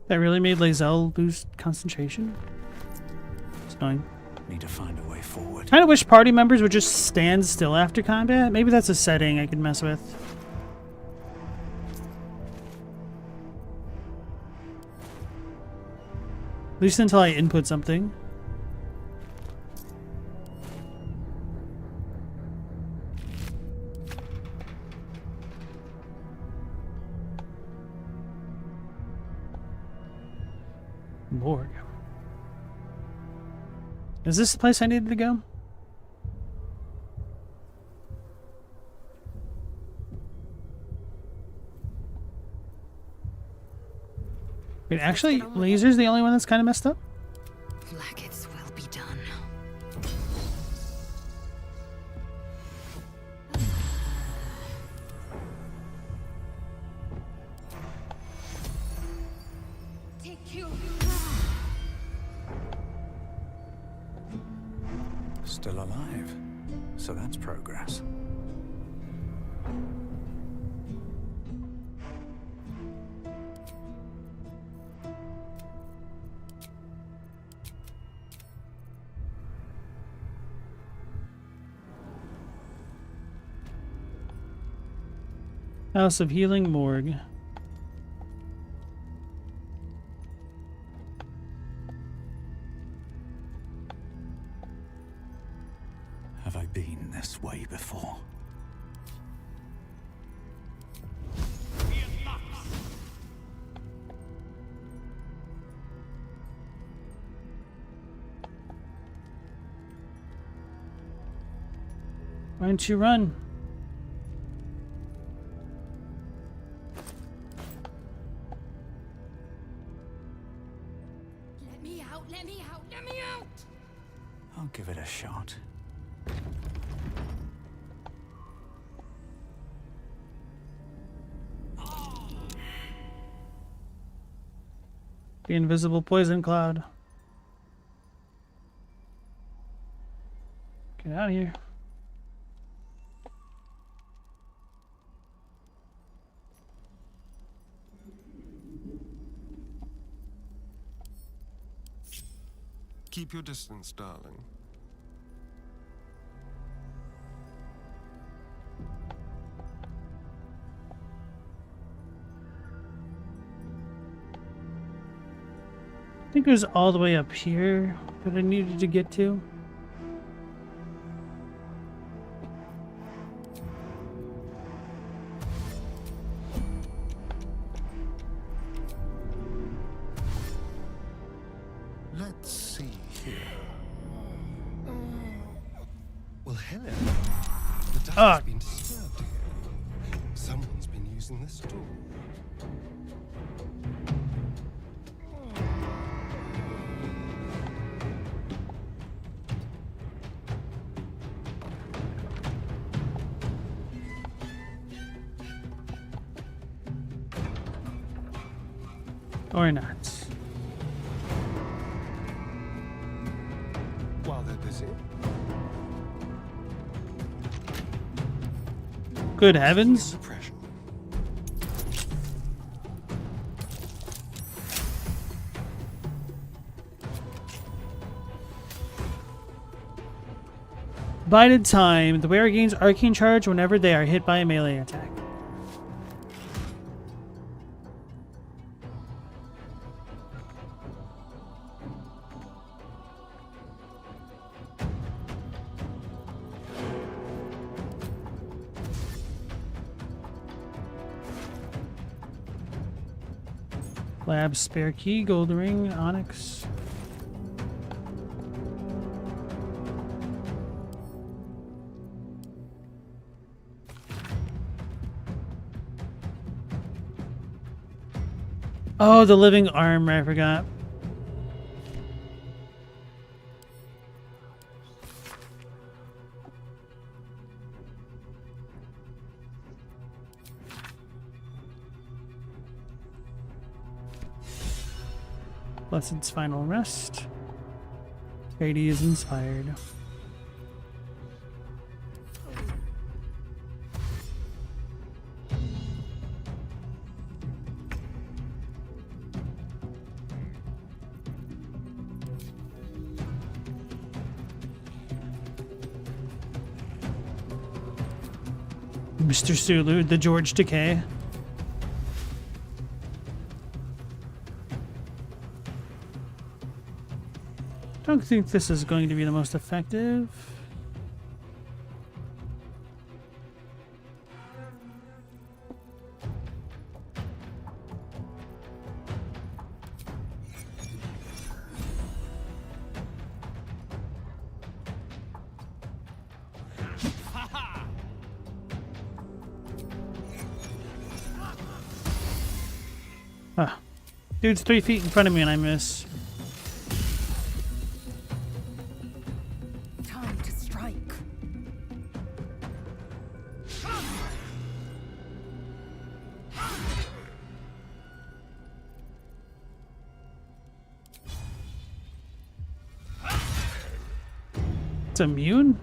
That really made lae'zel lose concentration? It's annoying. Need to find a way forward. Kinda wish party members would just stand still after combat. Maybe that's a setting I could mess with. At least until I input something. Lord. Is this the place I needed to go? Wait, actually, Laser's the only one that's kind of messed up? Like its will be done. still alive, so that's progress. House of Healing Morgue. Have I been this way before? Why don't you run? Let me out, let me out, let me out! I'll give it a shot. The invisible poison cloud. Get out of here. Keep your distance, darling. I think it was all the way up here that I needed to get to. Let's see here. Well, hello. The dust has been disturbed here. Someone's been using this door. Or not. While they're busy. Good heavens. Bided time. The wearer gains arcane charge whenever they are hit by a melee attack. Lab spare key, gold ring, onyx. Oh, the living armor, I forgot. Blessed's final rest. Grady is inspired. Mr. Sulu, the George Decay. Don't think this is going to be the most effective. Ah. Dude's 3 feet in front of me and I miss. Time to strike. It's immune?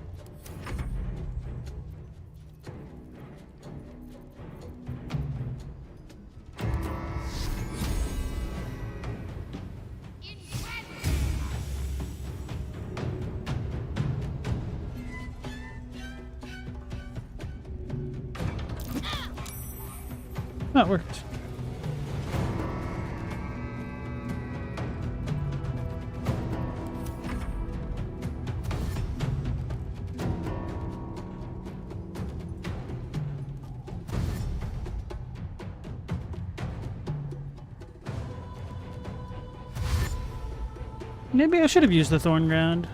Oh, it worked. Maybe I should have used the thorn ground.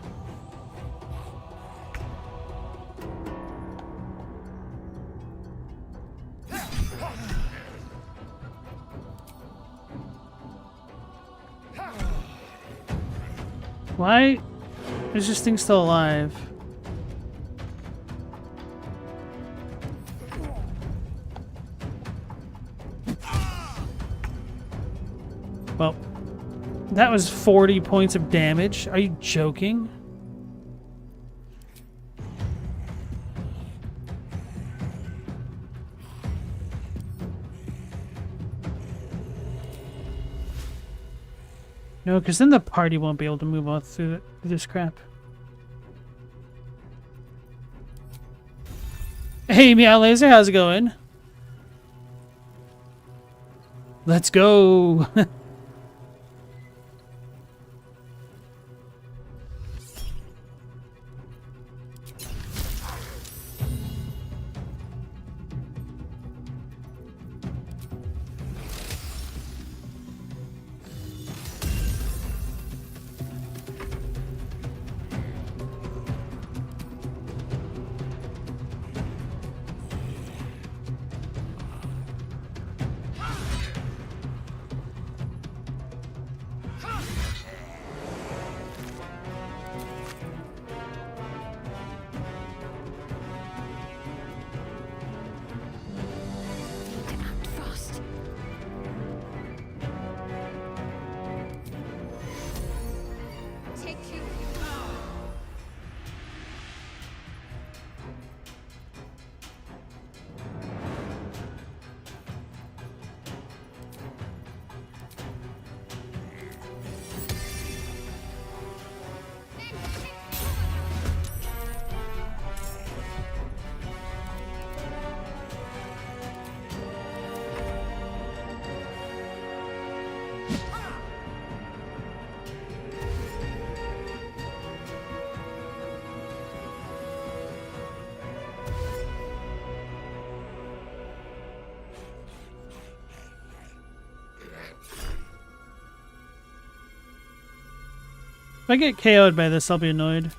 Why is this thing still alive? Well, that was 40 points of damage. Are you joking? No, because then the party won't be able to move on through this crap. Hey, Meow Laser, how's it going? Let's go! If I get KO'd by this, I'll be annoyed.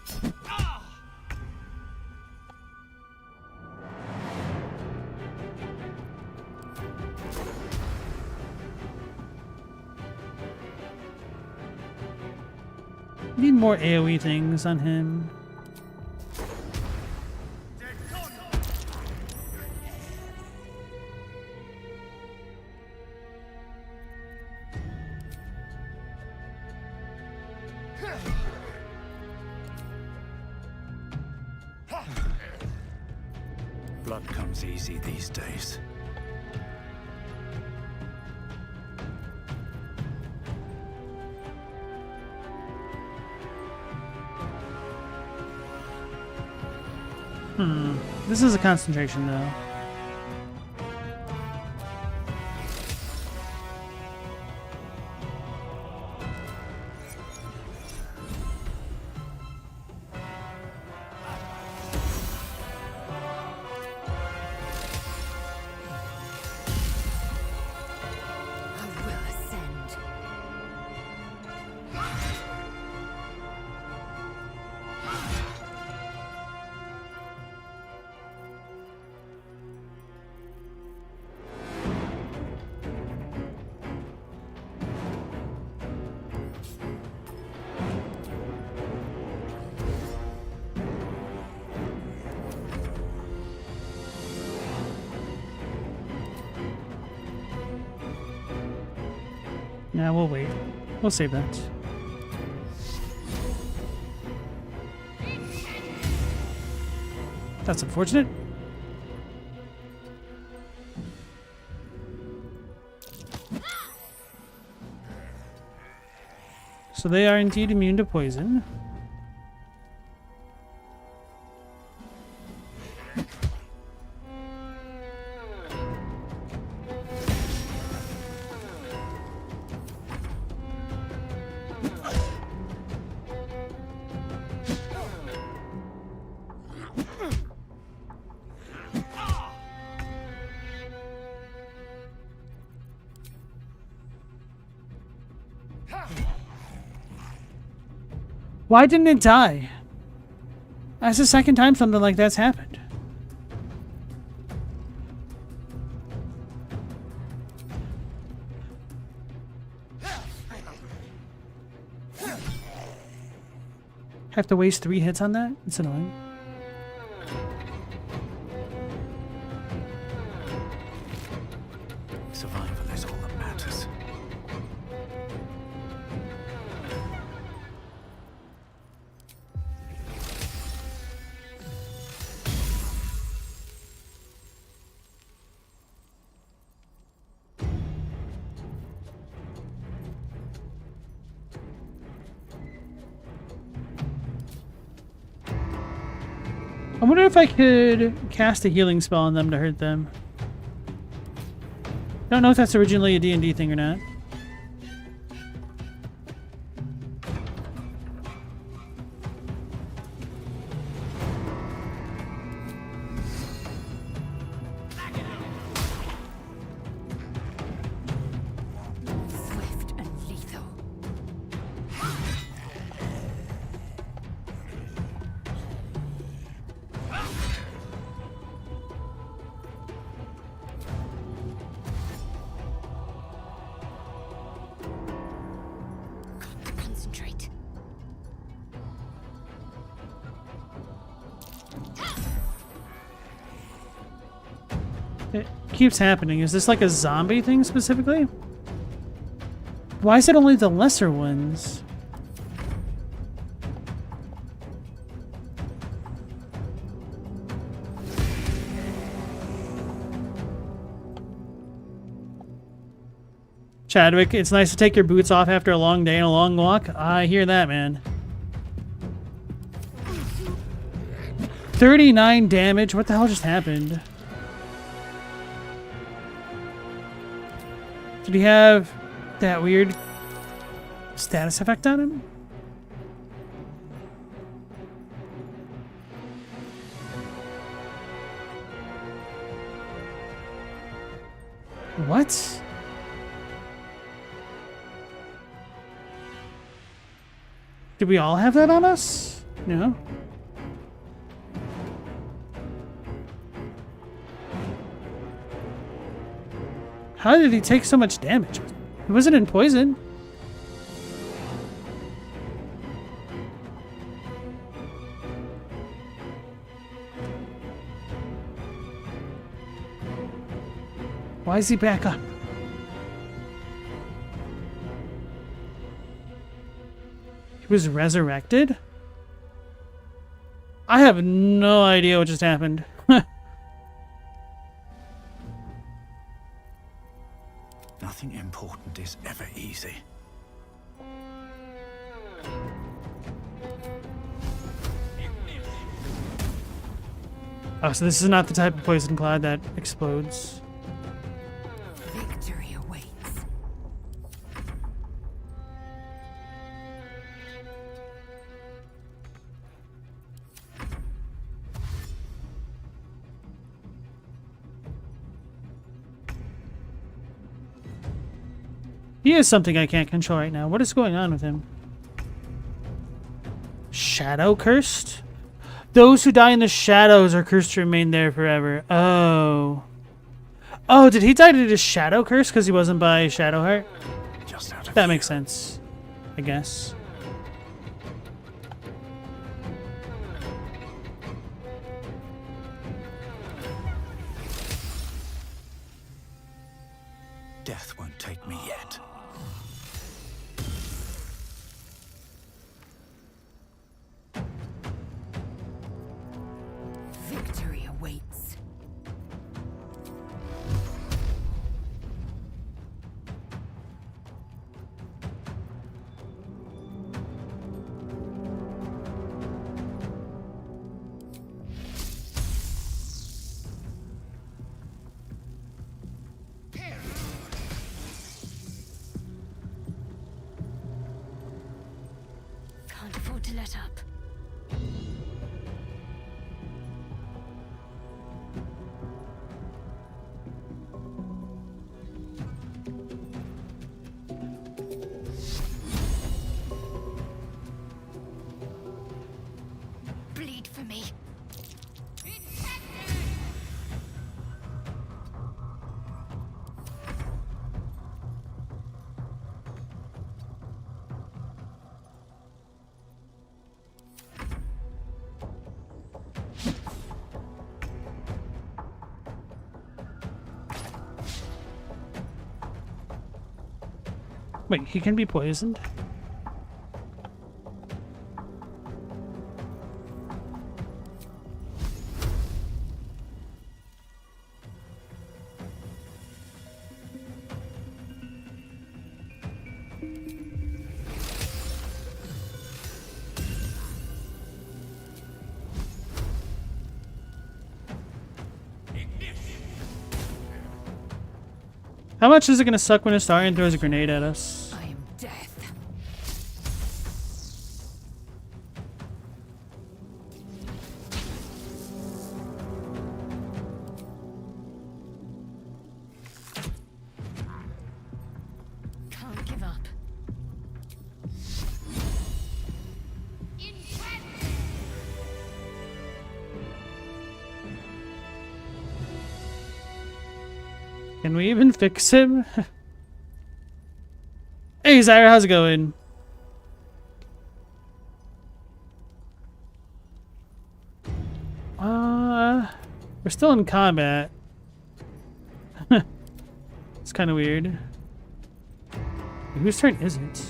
Need more AoE things on him. Blood comes easy these days. This is a concentration though. Nah, we'll wait. We'll save that. That's unfortunate. So they are indeed immune to poison. Why didn't it die? That's the second time something like that's happened. Have to waste 3 hits on that? It's annoying. Survival is all that matters. I wonder if I could cast a healing spell on them to hurt them. Don't know if that's originally a D&D thing or not. Swift and lethal. Concentrate. It keeps happening. Is this like a zombie thing specifically? Why is it only the lesser ones? Chadwick, it's nice to take your boots off after a long day and a long walk. I hear that, man. 39 damage. What the hell just happened? Did he have that weird status effect on him? What? Did we all have that on us? No. How did he take so much damage? He wasn't in poison. Why is he back up? He was resurrected? I have no idea what just happened. Nothing important is ever easy. Oh, so this is not the type of poison cloud that explodes. Victory awaits. He is something I can't control right now. What is going on with him? Shadow cursed? Those who die in the shadows are cursed to remain there forever. Oh. Oh, did he die to just shadow curse because he wasn't by Shadowheart? Just out of that makes sense, I guess. Death won't take me yet. Victory awaits. Can't afford to let up. Bleed for me. Wait, he can be poisoned? How much is it gonna suck when Astarion throws a grenade at us? I am death. Can't give up. Can we even fix him? Hey Zyra, how's it going? We're still in combat. It's kind of weird. Whose turn is it?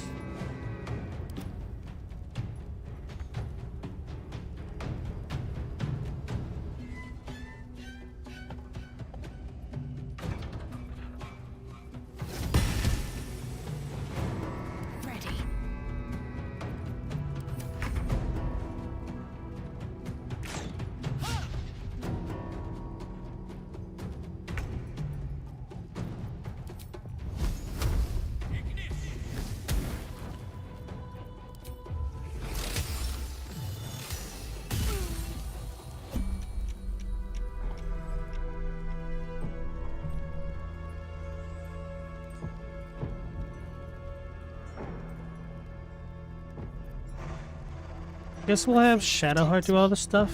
Guess we'll have Shadowheart do all the stuff.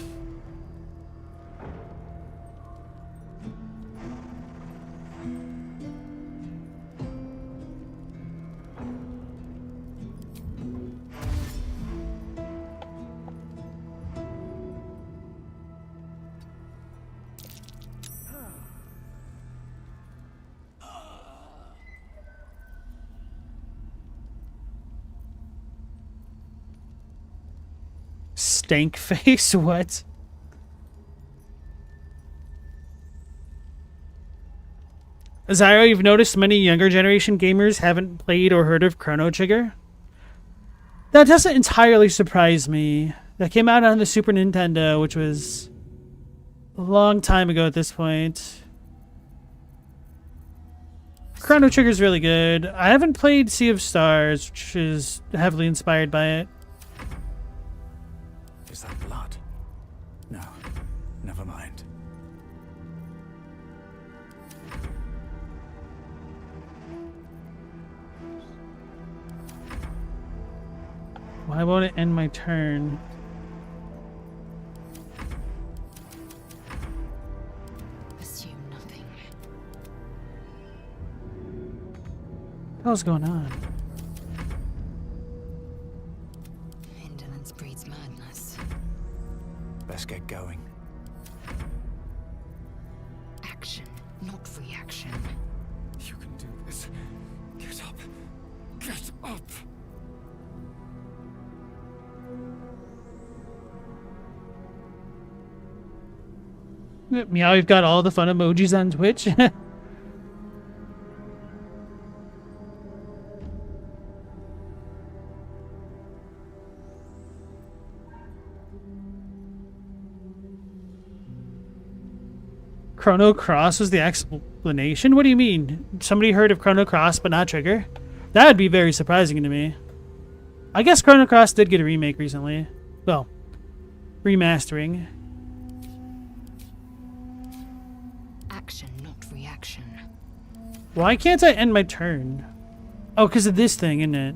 Stank face? What? Zyro, you've noticed many younger generation gamers haven't played or heard of Chrono Trigger? That doesn't entirely surprise me. That came out on the Super Nintendo, which was a long time ago at this point. Chrono Trigger's really good. I haven't played Sea of Stars, which is heavily inspired by it. Is that blood? No, never mind. Why won't it end my turn? Assume nothing. What the hell's going on? Indolence breeds madness. Let's get going. Action, not reaction. You can do this. Get up. Get up. Meow, we've got all the fun emojis on Twitch. Chrono Cross was the explanation? What do you mean? Somebody heard of Chrono Cross but not Trigger? That would be very surprising to me. I guess Chrono Cross did get a remake recently. Well, remastering. Action, not reaction. Why can't I end my turn? Oh, because of this thing, isn't it?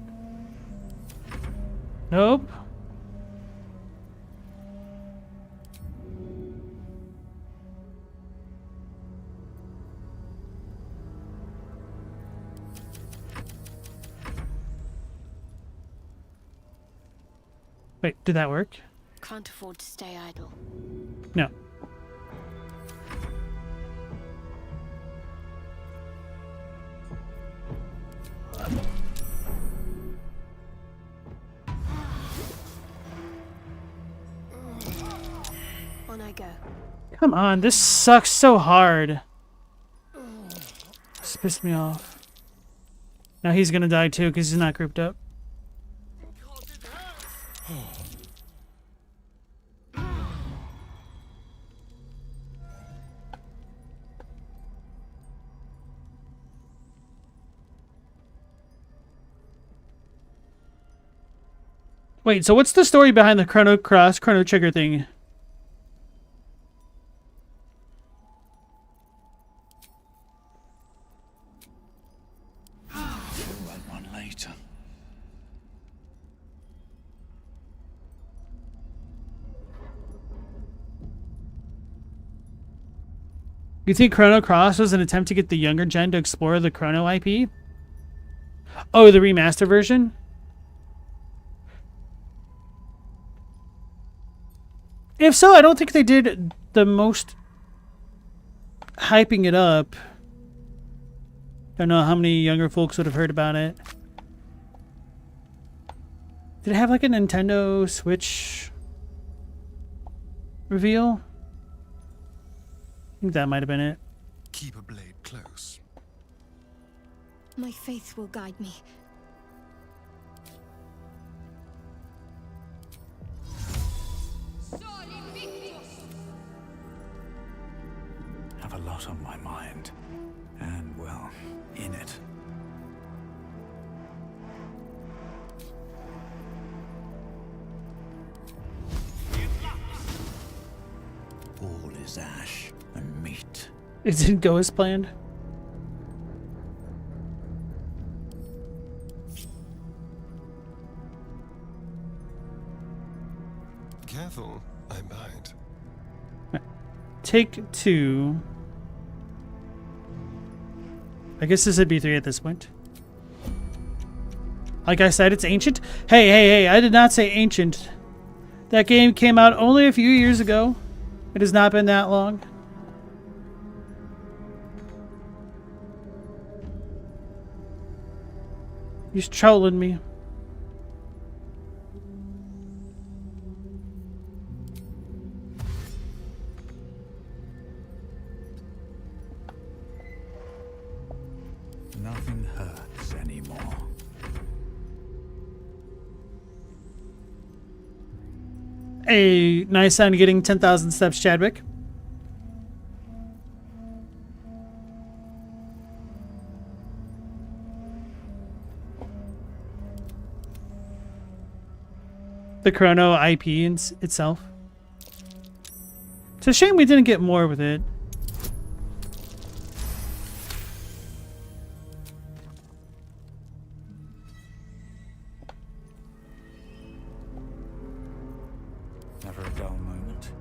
Nope. Wait, did that work? Can't afford to stay idle. No. On I go. Come on, this sucks so hard. This pissed me off. Now he's gonna die too because he's not grouped up. Wait, so what's the story behind the Chrono Cross, Chrono Trigger thing? We'll run one later. You think Chrono Cross was an attempt to get the younger gen to explore the Chrono IP? Oh, the remaster version? If so, I don't think they did the most hyping it up. Don't know how many younger folks would have heard about it. Did it have like a Nintendo Switch reveal? I think that might have been it. Keep a blade close. My faith will guide me. Have a lot on my mind. And, well, in it. All is ash and meat. It didn't go as planned. Careful, I'm behind. Take two. I guess this would be 3 at this point. Like I said, it's ancient. Hey, I did not say ancient. That game came out only a few years ago. It has not been that long. He's trolling me. Nothing hurts anymore. A nice sound getting 10,000 steps, Chadwick. The Chrono IP itself. It's a shame we didn't get more with it. Never a dull moment.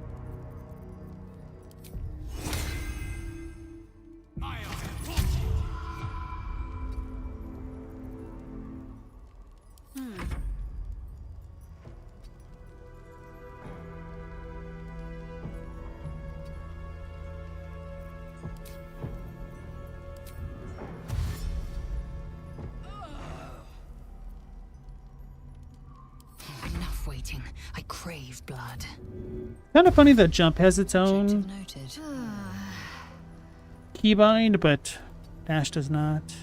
Enough waiting. I crave blood. Kind of funny that jump has its own Noted. keybind, but dash does not.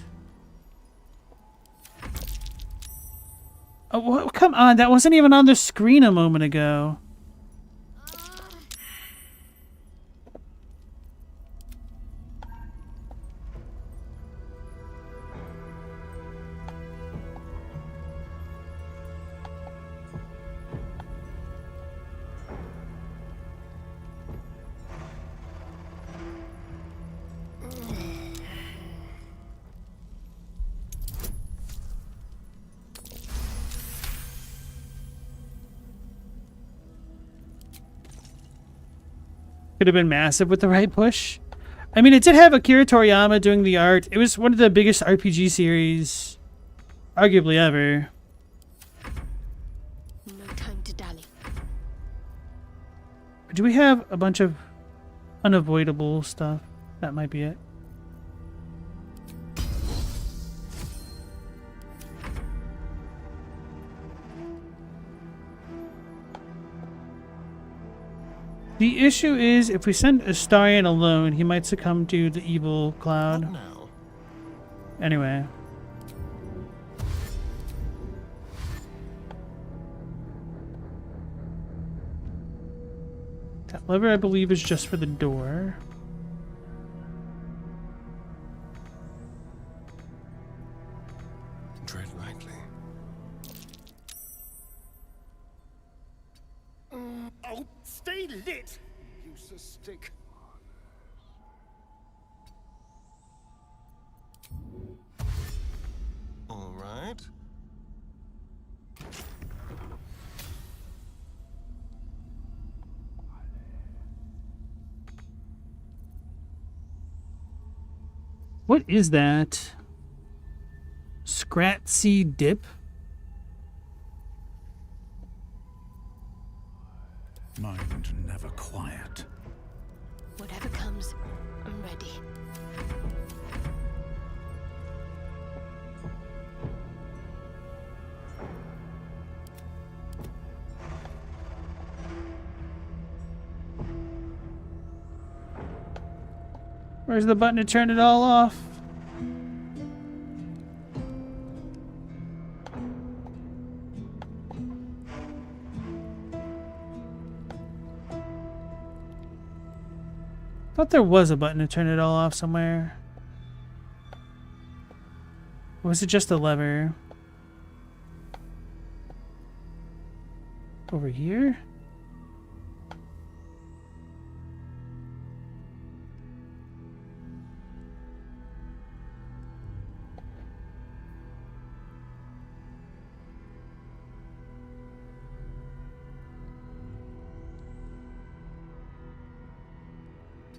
Oh, come on, that wasn't even on the screen a moment ago. Could have been massive with the right push. I mean, it did have Akira Toriyama doing the art. It was one of the biggest RPG series, arguably ever. No time to dally. Do we have a bunch of unavoidable stuff? That might be it. The issue is, if we send Astarion alone, he might succumb to the evil cloud. Anyway. That lever, I believe, is just for the door. Tread lightly. Oh, stay lit! Useless stick. All right. What is that? Scrat seed dip? Mind never quiet. Whatever comes, I'm ready. Where's the button to turn it all off? Thought there was a button to turn it all off somewhere. Or was it just a lever? Over here?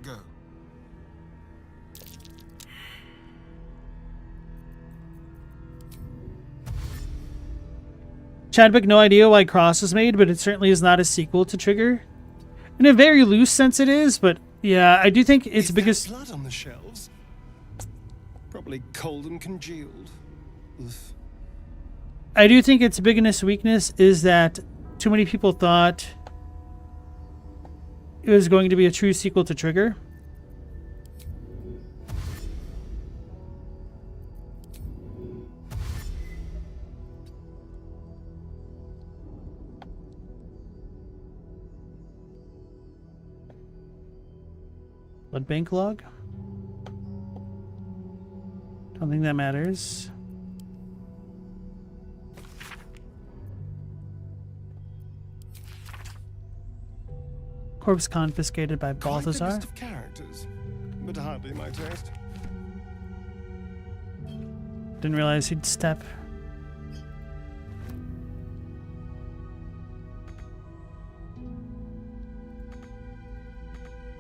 Go. Chadwick, no idea why Cross was made, but it certainly is not a sequel to Trigger. In a very loose sense it is, but yeah, I do think its biggest... blood on the shelves? Probably cold and congealed. Oof. I do think its biggest weakness is that too many people thought it was going to be a true sequel to Trigger. Blood bank log? Don't think that matters. Corpse confiscated by Quite a Balthazar. list of characters, but hardly my taste. Didn't realize he'd step.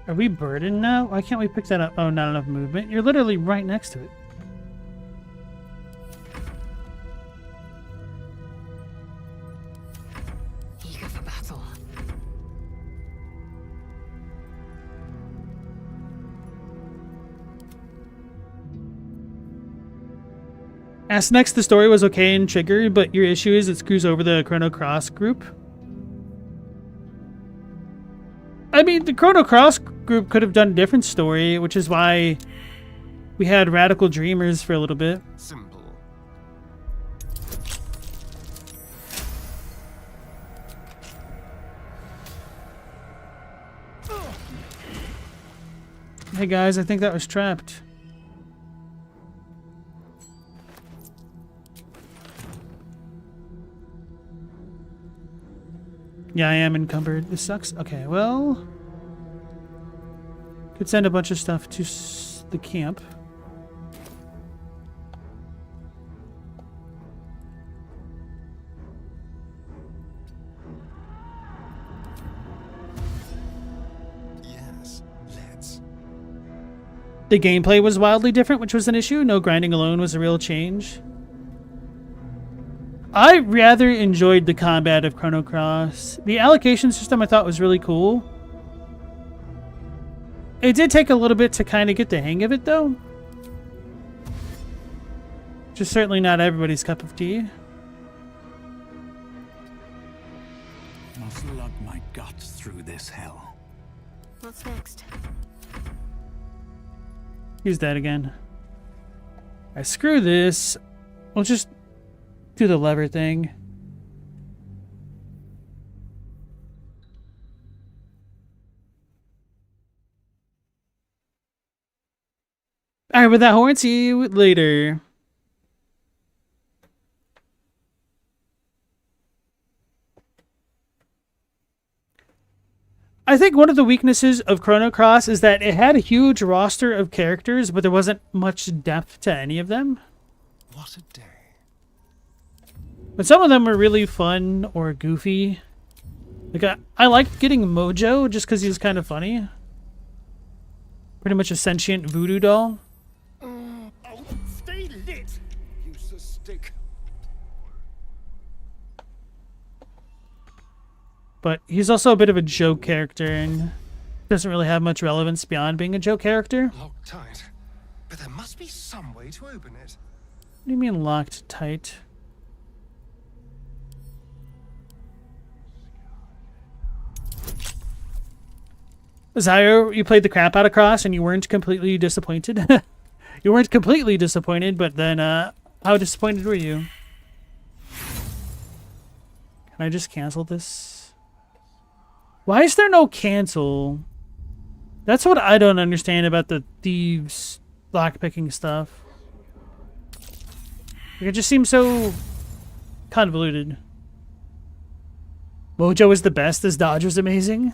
Are we burdened now? Why can't we pick that up? Oh, not enough movement. You're literally right next to it. Eager for battle. Asked next, the story was okay in Trigger, but your issue is it screws over the Chrono Cross group. mean, the Chrono Cross group could have done a different story, which is why we had Radical Dreamers for a little bit. Simple. Hey guys, I think that was trapped. Yeah, I am encumbered. This sucks. Okay, well... could send a bunch of stuff to the camp. Yes, let's. The gameplay was wildly different, which was an issue. No grinding alone was a real change. I rather enjoyed the combat of Chrono Cross. The allocation system I thought was really cool. It did take a little bit to kind of get the hang of it, though. Just certainly not everybody's cup of tea. Must lug my guts through this hell. What's next? Use that again. I screw this. We'll just do the lever thing. Alright, with that horn, see you later. I think one of the weaknesses of Chrono Cross is that it had a huge roster of characters, but there wasn't much depth to any of them. What a day. But some of them were really fun or goofy. Like I liked getting Mojo just because he was kind of funny. Pretty much a sentient voodoo doll. Oh, stay lit! Useless stick. But he's also a bit of a joke character and doesn't really have much relevance beyond being a joke character. Locked tight. But there must be some way to open it. What do you mean locked tight? Zyro, you played the crap out of Cross and you weren't completely disappointed? You weren't completely disappointed, but then how disappointed were you? Can I just cancel this? Why is there no cancel? That's what I don't understand about the thieves lockpicking stuff. Like, it just seems so convoluted. Mojo is the best, this Dodge was amazing.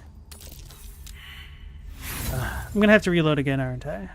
I'm gonna have to reload again, aren't I?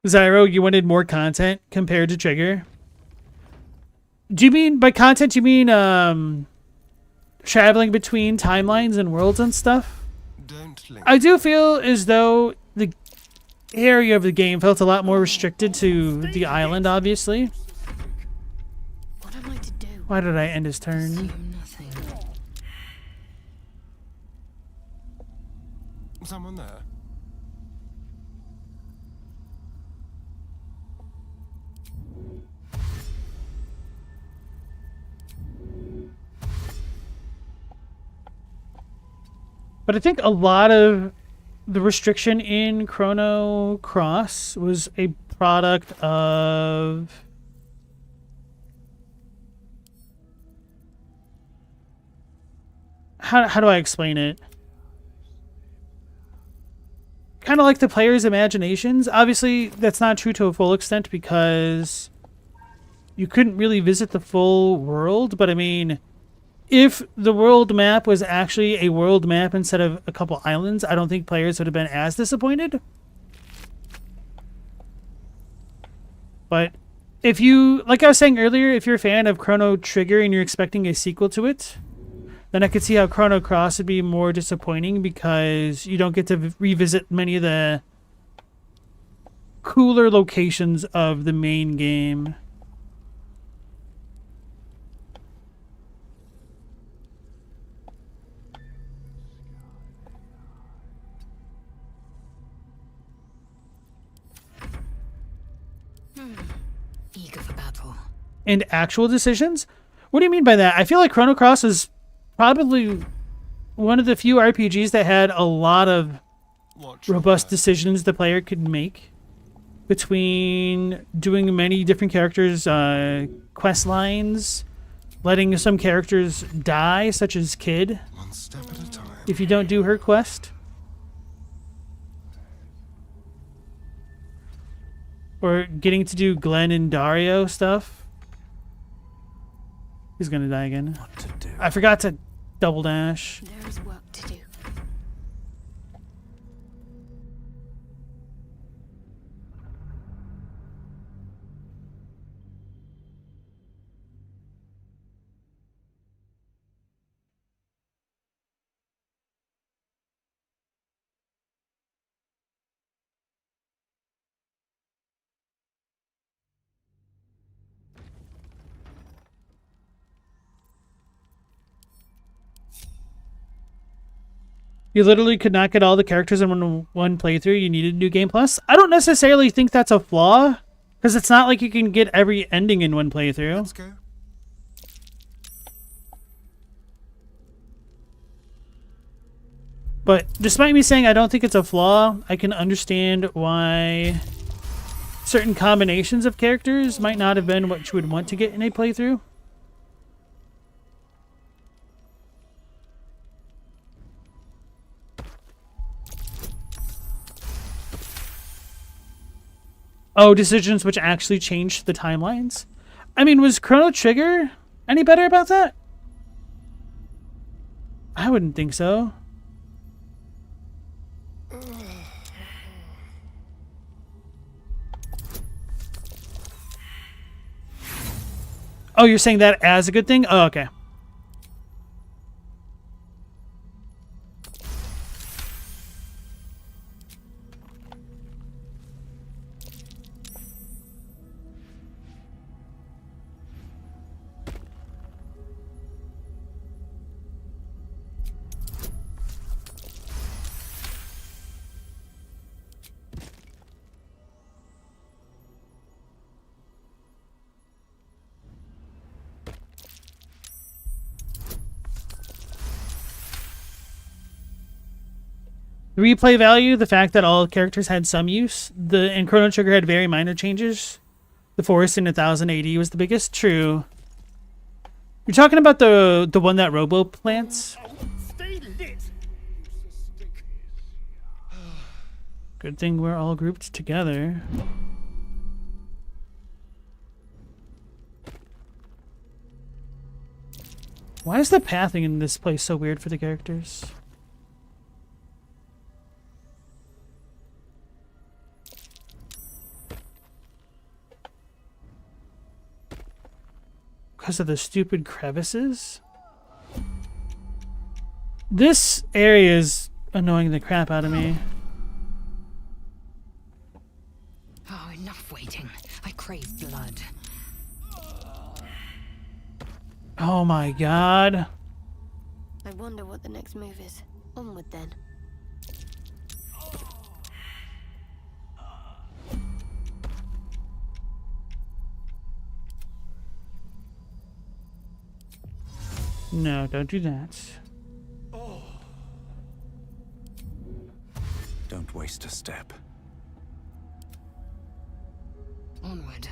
Zyro, you wanted more content compared to Trigger? Do you mean, by content, you mean, traveling between timelines and worlds and stuff? I do feel as though the area of the game felt a lot more restricted to the island, obviously. What am I to do? Why did I end his turn? Someone there? But I think a lot of the restriction in Chrono Cross was a product of how do I explain it? Kind of like the players' imaginations. Obviously, that's not true to a full extent because you couldn't really visit the full world, but I mean, if the world map was actually a world map instead of a couple islands, I don't think players would have been as disappointed. But if you, like I was saying earlier, if you're a fan of Chrono Trigger and you're expecting a sequel to it, then I could see how Chrono Cross would be more disappointing because you don't get to revisit many of the cooler locations of the main game. Eager for battle. And actual decisions? What do you mean by that? I feel like Chrono Cross is probably one of the few RPGs that had a lot of robust decisions the player could make between doing many different characters' quest lines, letting some characters die, such as Kid, One step at a time. if you don't do her quest. Or getting to do Glenn and Dario stuff. He's gonna die again. What to do? I forgot to double dash. There is work to do. You literally could not get all the characters in one playthrough. You needed New Game Plus. I don't necessarily think that's a flaw, because it's not like you can get every ending in one playthrough. Let's go. But despite me saying I don't think it's a flaw, I can understand why certain combinations of characters might not have been what you would want to get in a playthrough. Oh, decisions which actually changed the timelines? I mean, was Chrono Trigger any better about that? I wouldn't think so. Oh, you're saying that as a good thing? Oh, okay. Replay value, the fact that all characters had some use. And Chrono Trigger had very minor changes. The forest in 1000 AD was the biggest. True. You're talking about the one that Robo plants? Stay lit. Good thing we're all grouped together. Why is the pathing in this place so weird for the characters? Because of the stupid crevices? This area is annoying the crap out of me. Oh, enough waiting. I crave blood. Oh my god. I wonder what the next move is. Onward then. No, don't do that. Don't waste a step. Onward.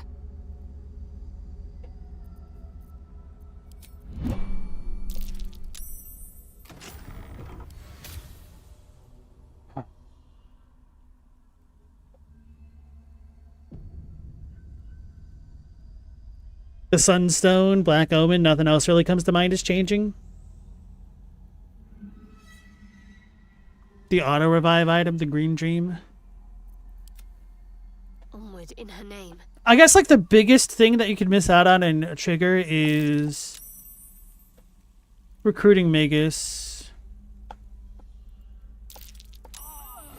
The Sunstone, Black Omen, nothing else really comes to mind as changing. The auto revive item, the Green Dream. Onward in her name. I guess like the biggest thing that you could miss out on in Trigger is recruiting Magus.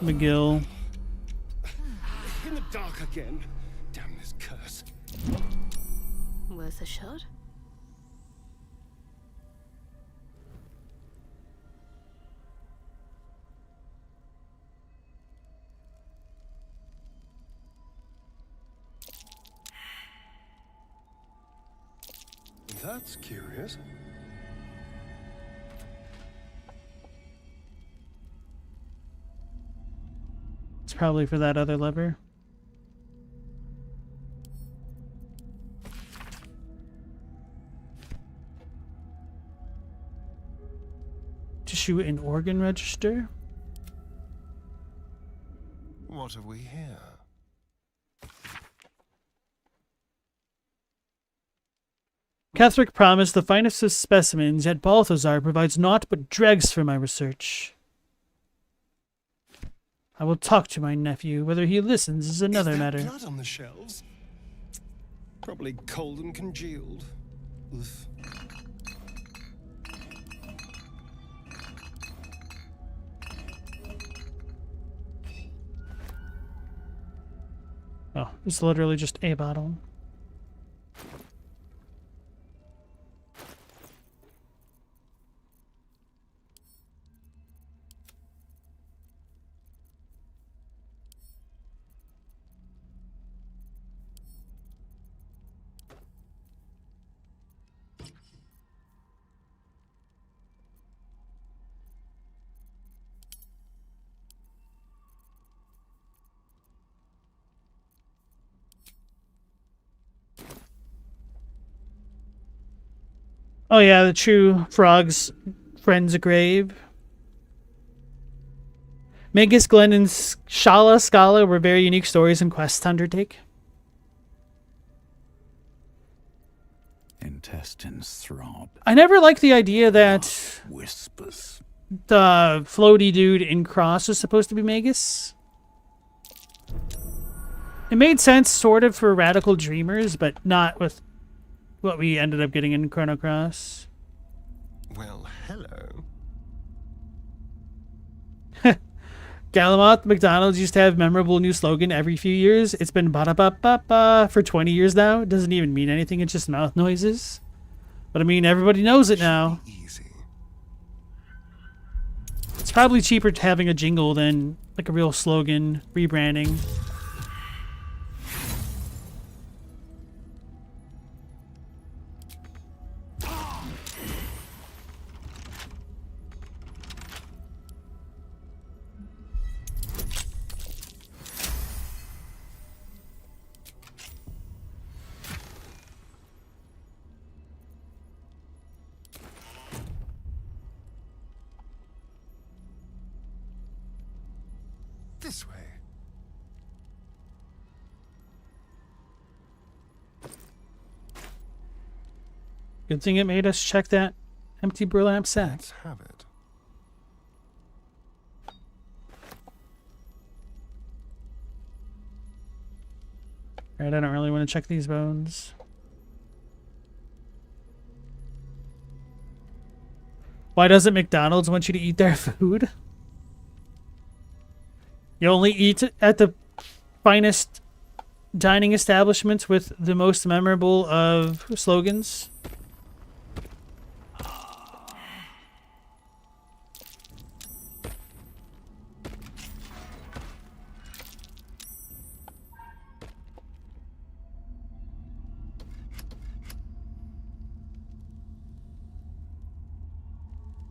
McGill. In the dark again. Damn this curse. Worth a shot? That's curious. It's probably for that other lever. To shoot an organ register. What have we here? Catherick promised the finest of specimens, yet Balthazar provides naught but dregs for my research. I will talk to my nephew. Whether he listens is another matter. Blood on the shelves? Probably cold and congealed. Oof. Oh, it's literally just a bottle. Oh yeah, the true frog's friend's grave. Magus, Glenn, and Shala Scala were very unique stories and quests to undertake. Intestines throb. I never liked the idea that Whispers. the floaty dude in Cross was supposed to be Magus. It made sense sort of for Radical Dreamers, but not with what we ended up getting in Chrono Cross. Well, hello. Galamont McDonald's used to have memorable new slogan every few years. It's been ba-da-ba-ba-ba for 20 years now. It doesn't even mean anything. It's just mouth noises. But I mean, everybody knows it now. It's probably cheaper having a jingle than like a real slogan rebranding. This way. Good thing it made us check that empty burlap sack. Let's have it. Alright, I don't really want to check these bones. Why doesn't McDonald's want you to eat their food? You only eat at the finest dining establishments with the most memorable of slogans.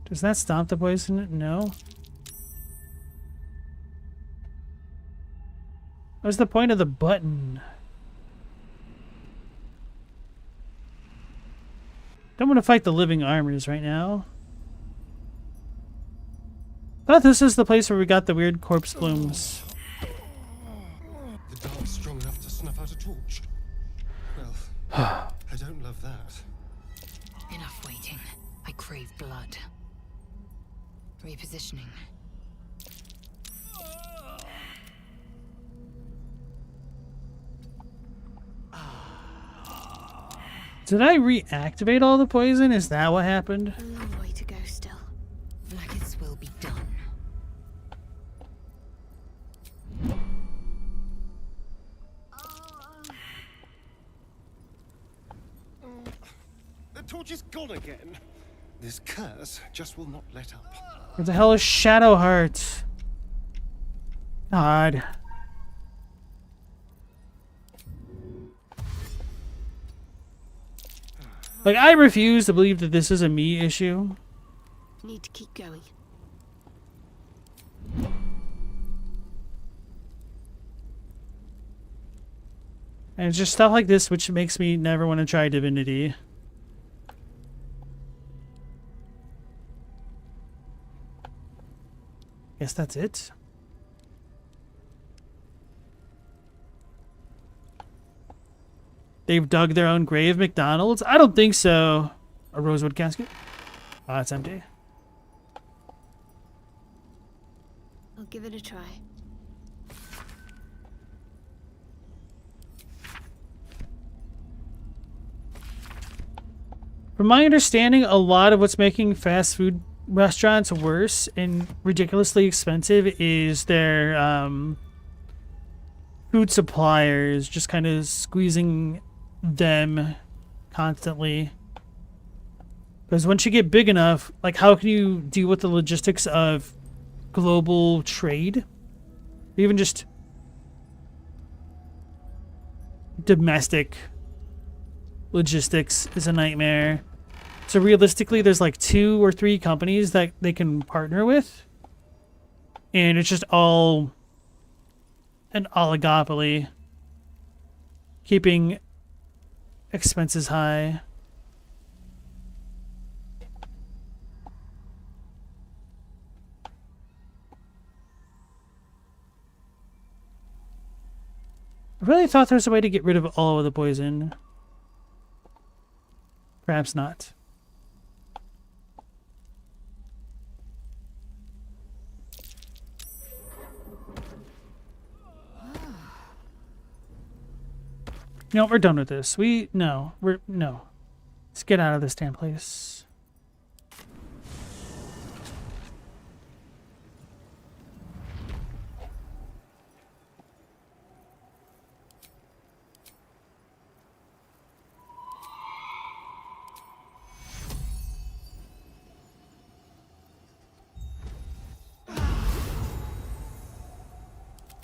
Does that stop the poison? No. What's the point of the button? Don't want to fight the living armors right now. Thought this is the place where we got the weird corpse blooms. The dark's strong enough to snuff out a torch. Well, I don't love that. Enough waiting. I crave blood. Repositioning. Did I reactivate all the poison? Is that what happened? A long way to go still. Blackest will be done. The torch is gone again. This curse just will not let up. What the hell is Shadowheart? God. Like, I refuse to believe that this is a me issue. Need to keep going. And it's just stuff like this which makes me never want to try Divinity. Guess that's it. They've dug their own grave, McDonald's? I don't think so. A rosewood casket? Oh, it's empty. I'll give it a try. From my understanding, a lot of what's making fast food restaurants worse and ridiculously expensive is their food suppliers just kind of squeezing them constantly. Because once you get big enough, like, how can you deal with the logistics of global trade? Even just domestic logistics is a nightmare. So realistically, there's like 2 or 3 companies that they can partner with. And it's just all an oligopoly, keeping expenses high. I really thought there was a way to get rid of all of the poison. Perhaps not. No, we're done with this. No. Let's get out of this damn place.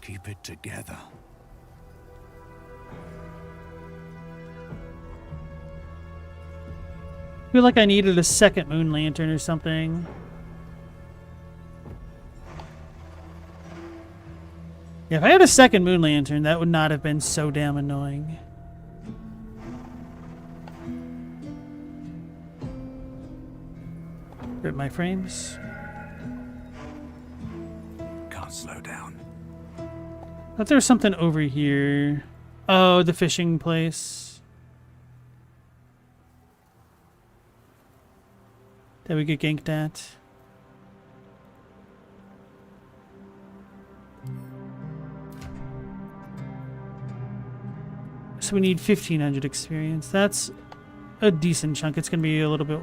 Keep it together. I feel like I needed a second moon lantern or something. Yeah, if I had a second moon lantern, that would not have been so damn annoying. Rip my frames. Can't slow down. I thought there was something over here. Oh, the fishing place. That we get ganked at. So we need 1500 experience. That's a decent chunk. It's going to be a little bit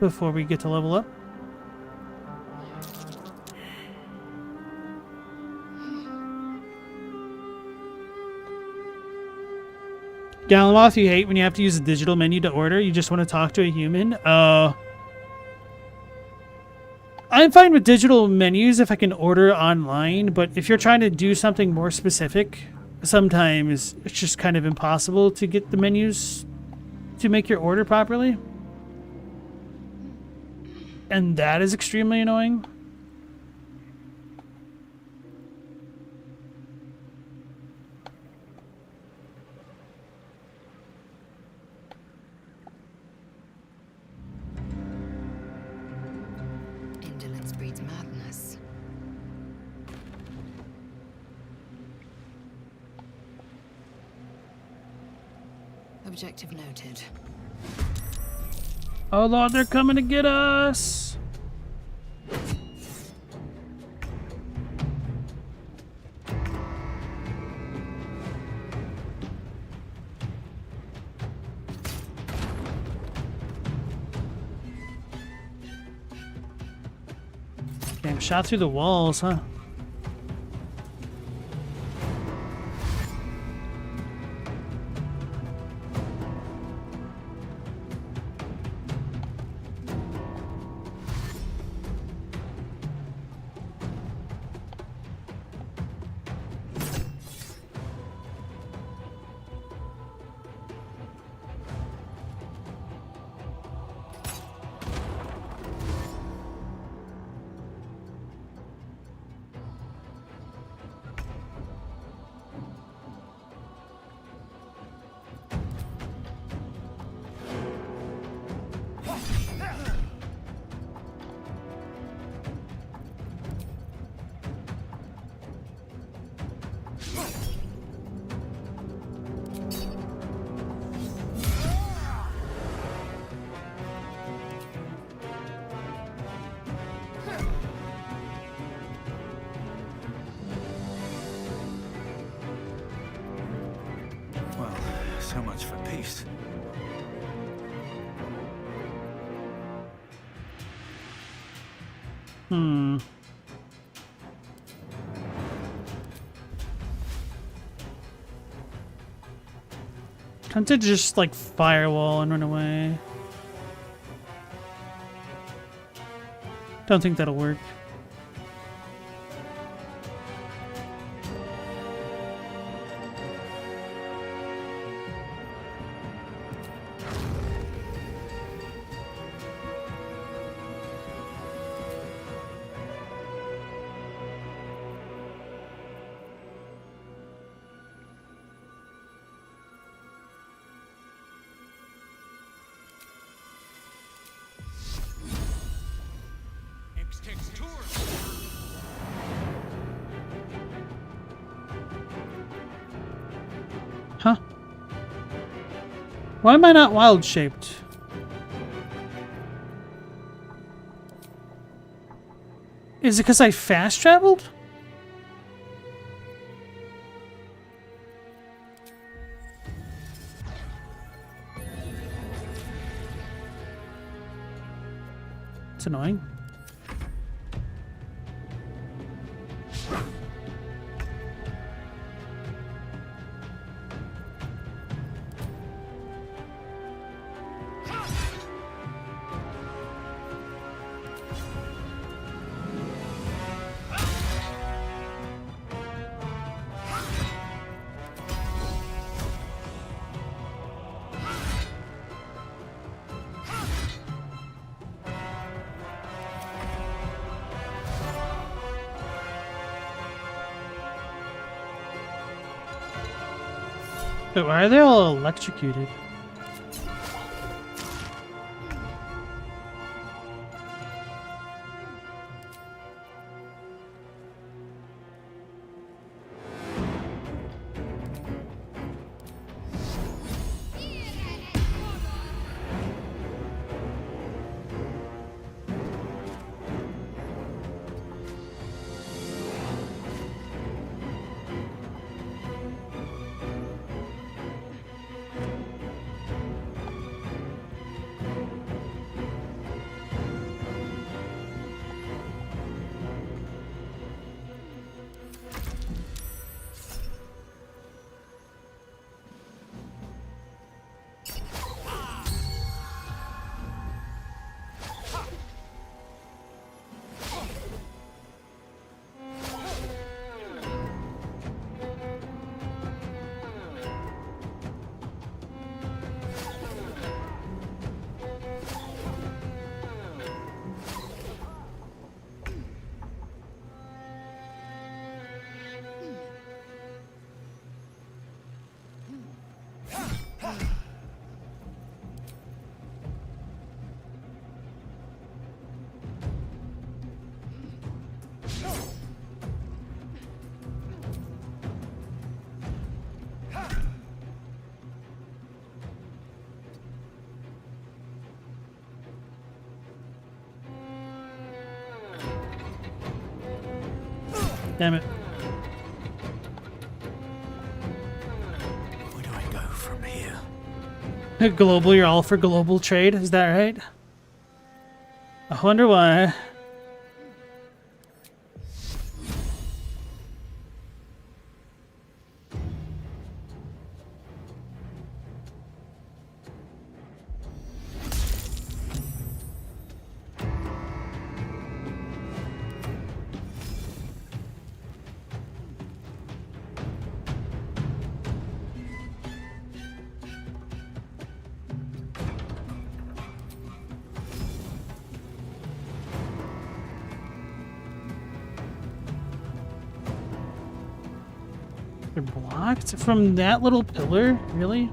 before we get to level up. Galamoth, you hate when you have to use a digital menu to order. You just want to talk to a human. I'm fine with digital menus if I can order online, but if you're trying to do something more specific, sometimes it's just kind of impossible to get the menus to make your order properly. And that is extremely annoying. Indolence breeds madness. Objective noted. Oh Lord, they're coming to get us! Damn, shot through the walls, huh? So much for peace. Tempted to just like firewall and run away. Don't think that'll work. Huh? Why am I not wild shaped? Is it because I fast traveled? It's annoying. But why are they all electrocuted? Damn it. Where do I go from here? Global, you're all for global trade, is that right? I wonder why. They're blocked from that little pillar? Really?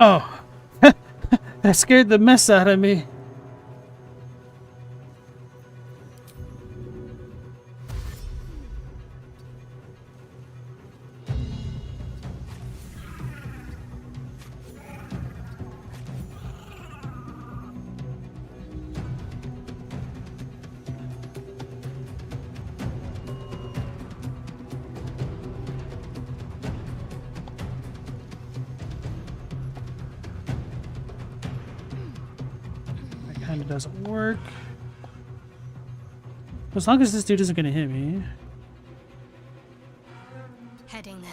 Oh, that scared the mess out of me. Kind of doesn't work. As long as this dude isn't gonna hit me. Heading there.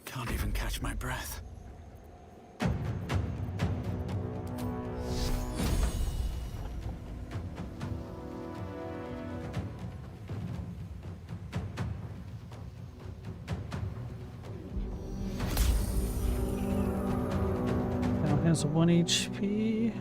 Can't even catch my breath. Now has 1 HP.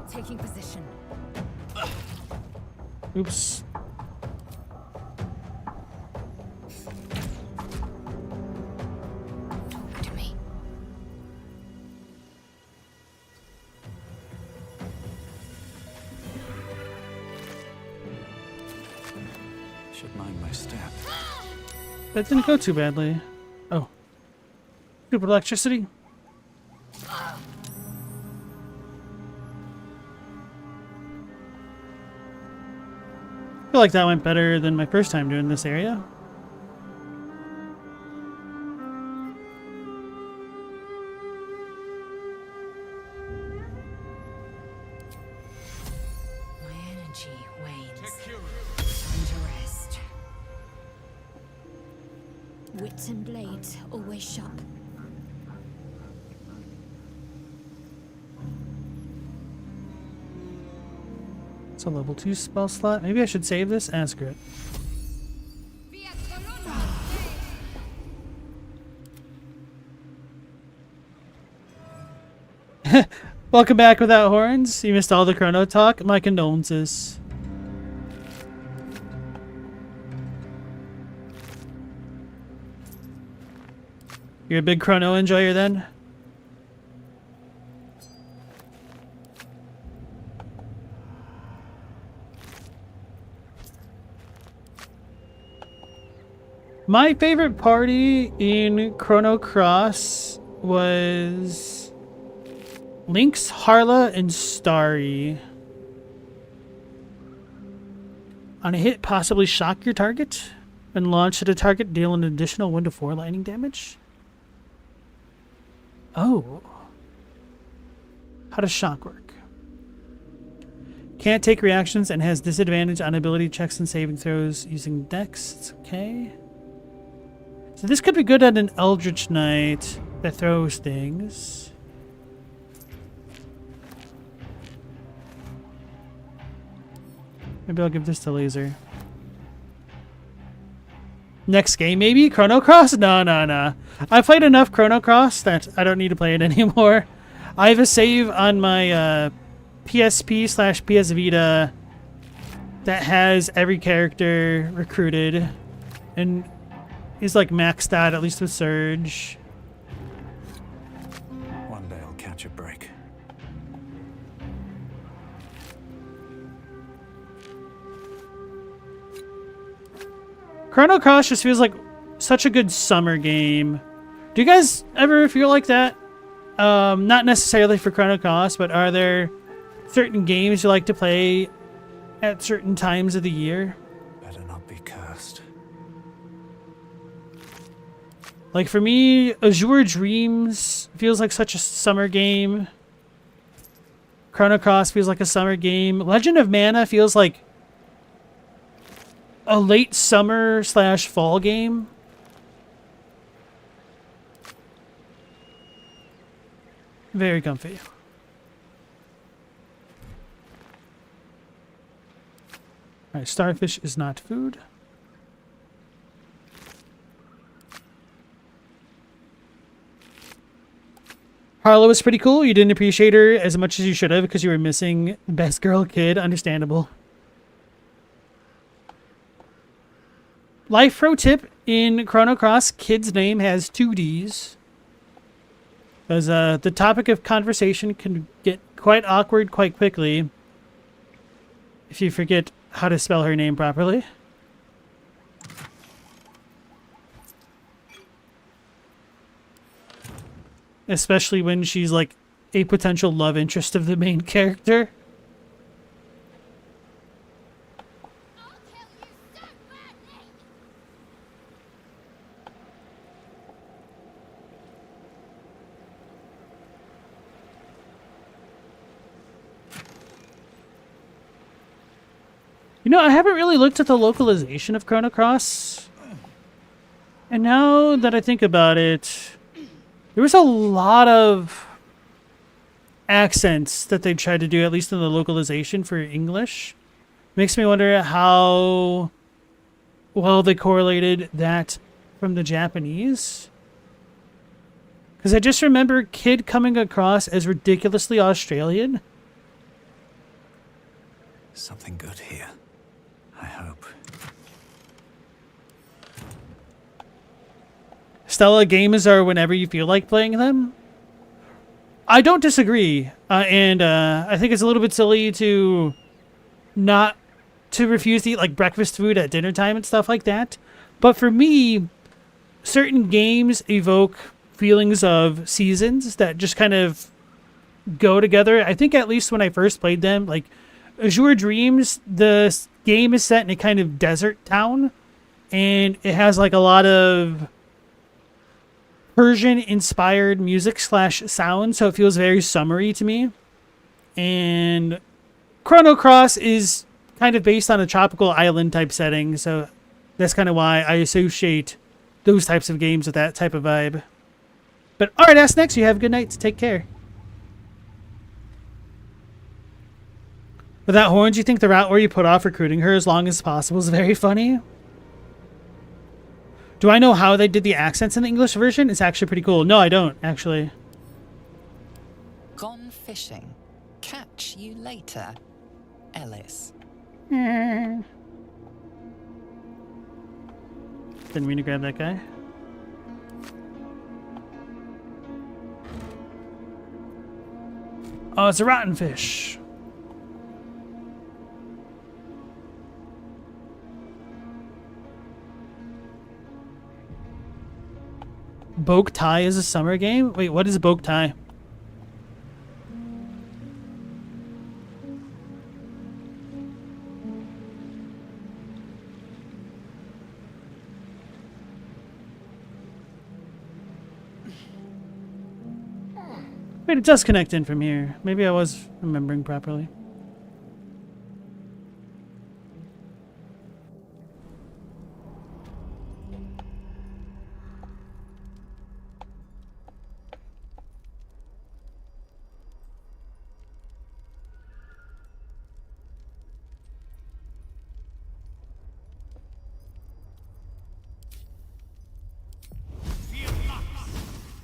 Taking position. Oops. Talk to me. Should mind my step. That didn't go too badly. Oh. Stupid electricity. I feel like that went better than my first time doing this area. My energy wanes. Time to rest. Wits and blades always sharp. It's a level 2 spell slot. Maybe I should save this? Screw it. Welcome back without horns. You missed all the chrono talk. My condolences. You're a big chrono enjoyer then? My favorite party in Chrono Cross was Lynx, Harla, and Starry. On a hit, possibly shock your target. And launch at a target, deal an additional 1 to 4 lightning damage. Oh. How does shock work? Can't take reactions and has disadvantage on ability checks and saving throws using Dex. It's okay. So this could be good at an Eldritch Knight that throws things. Maybe I'll give this to lae'zel. Next game, maybe? Chrono Cross? No. I played enough Chrono Cross that I don't need to play it anymore. I have a save on my PSP/PS Vita that has every character recruited and is like maxed out, at least with Surge. One day I'll catch a break. Chrono Cross just feels like such a good summer game. Do you guys ever feel like that? Not necessarily for Chrono Cross, but are there certain games you like to play at certain times of the year? Better not be cursed. Like for me, Azure Dreams feels like such a summer game. Chrono Cross feels like a summer game. Legend of Mana feels like a late summer / fall game. Very comfy. Alright, starfish is not food. Harlow was pretty cool. You didn't appreciate her as much as you should have because you were missing best girl kid. Understandable. Life pro tip in Chrono Cross, kid's name has 2 D's. Because the topic of conversation can get quite awkward quite quickly if you forget how to spell her name properly. Especially when she's like a potential love interest of the main character. You know, I haven't really looked at the localization of Chrono Cross. And now that I think about it, there was a lot of accents that they tried to do, at least in the localization for English. Makes me wonder how well they correlated that from the Japanese. Because I just remember Kid coming across as ridiculously Australian. Something good here. I hope. Stella games are whenever you feel like playing them. I don't disagree, and I think it's a little bit silly to refuse to eat like breakfast food at dinner time and stuff like that. But for me, certain games evoke feelings of seasons that just kind of go together. I think at least when I first played them, like Azure Dreams, the game is set in a kind of desert town, and it has like a lot of Persian-inspired music / sound, so it feels very summery to me. And Chrono Cross is kind of based on a tropical island type setting, so that's kind of why I associate those types of games with that type of vibe. But alright, Ask Next, you have a good night. Take care. Without horns, you think the route where you put off recruiting her as long as possible is very funny? Do I know how they did the accents in the English version? It's actually pretty cool. No, I don't, actually. Gone fishing. Catch you later, Ellis. Didn't mean to grab that guy. Oh, it's a rotten fish. Boke Tie is a summer game? Wait, what is Boke Tie? Wait, it does connect in from here. Maybe I was remembering properly.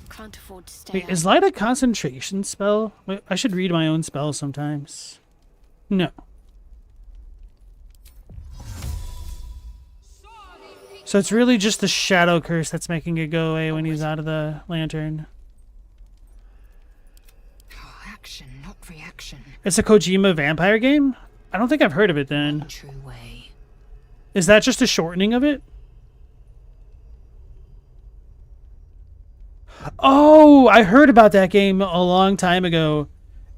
Can't afford to stay Wait, out. is light a concentration spell? Wait, I should read my own spells sometimes. No. So it's really just the shadow curse that's making it go away when he's out of the lantern. Oh, action, not reaction. It's a Kojima vampire game? I don't think I've heard of it then. True way. Is that just a shortening of it? Oh, I heard about that game a long time ago.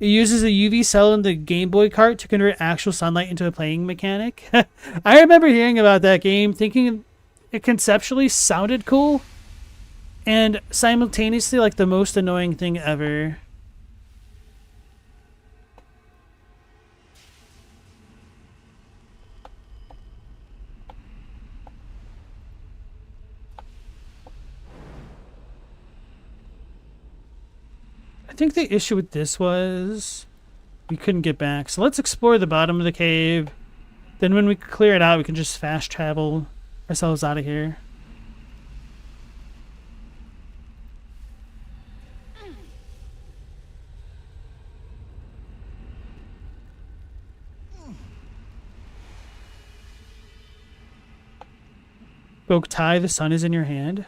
It uses a UV cell in the Game Boy cart to convert actual sunlight into a playing mechanic. I remember hearing about that game, thinking it conceptually sounded cool, and simultaneously like the most annoying thing ever. I think the issue with this was we couldn't get back. So let's explore the bottom of the cave. Then when we clear it out, we can just fast travel ourselves out of here. Boktai, the sun is in your hand.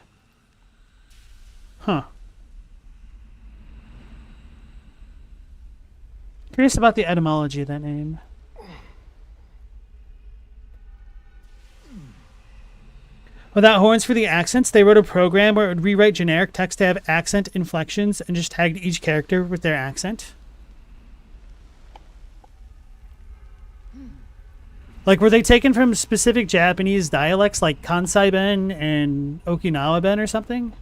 Huh. Curious about the etymology of that name. Without horns for the accents, they wrote a program where it would rewrite generic text to have accent inflections and just tagged each character with their accent. Like, were they taken from specific Japanese dialects like Kansai Ben and Okinawa Ben or something?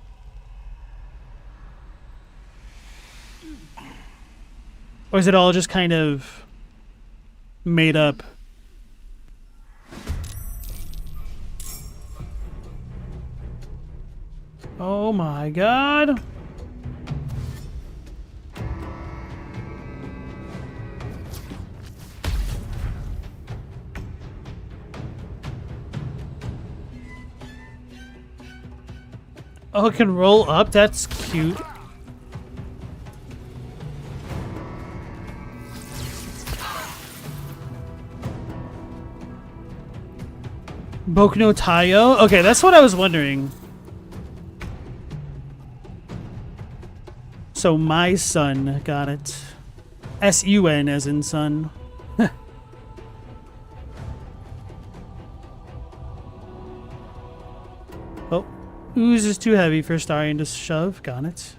Or is it all just kind of made up? Oh my god. Oh, it can roll up? That's cute. Boku no Taiyo? Okay, that's what I was wondering. So, my son, got it. S-U-N as in son. Oh, ooze is too heavy for Starion to shove. Got it.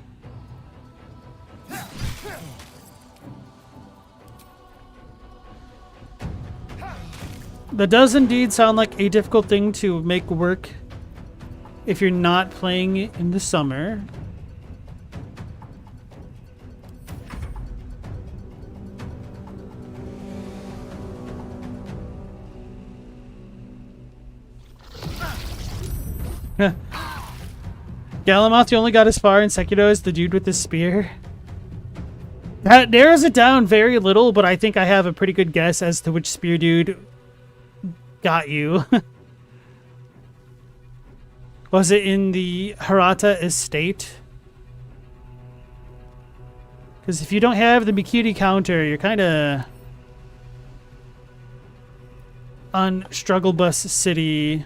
That does indeed sound like a difficult thing to make work if you're not playing in the summer. Galamoth, you only got as far in Sekiro as the dude with the spear. That narrows it down very little, but I think I have a pretty good guess as to which spear dude got you. Was it in the Hirata estate? Because if you don't have the Mikiri counter, you're kind of on Struggle Bus City.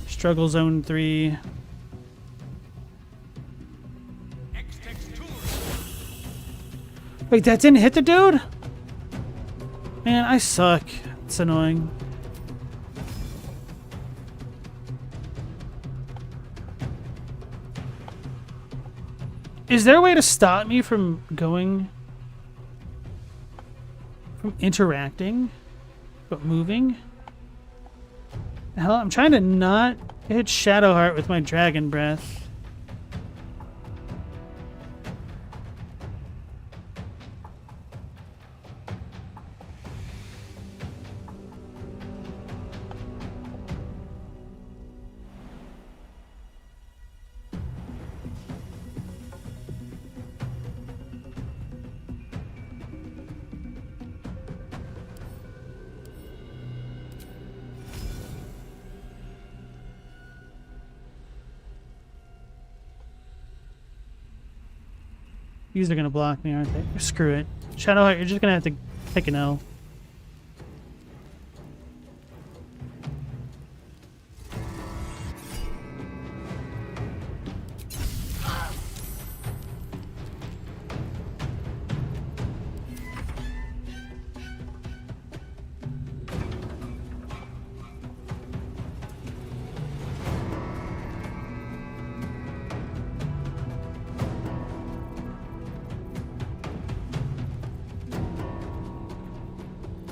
Struggle Zone 3. Wait, that didn't hit the dude? Man, I suck. It's annoying. Is there a way to stop me from going? From interacting? But moving? Hell, I'm trying to not hit Shadowheart with my dragon breath. These are gonna block me, aren't they? Screw it. Shadowheart, you're just gonna have to take an L.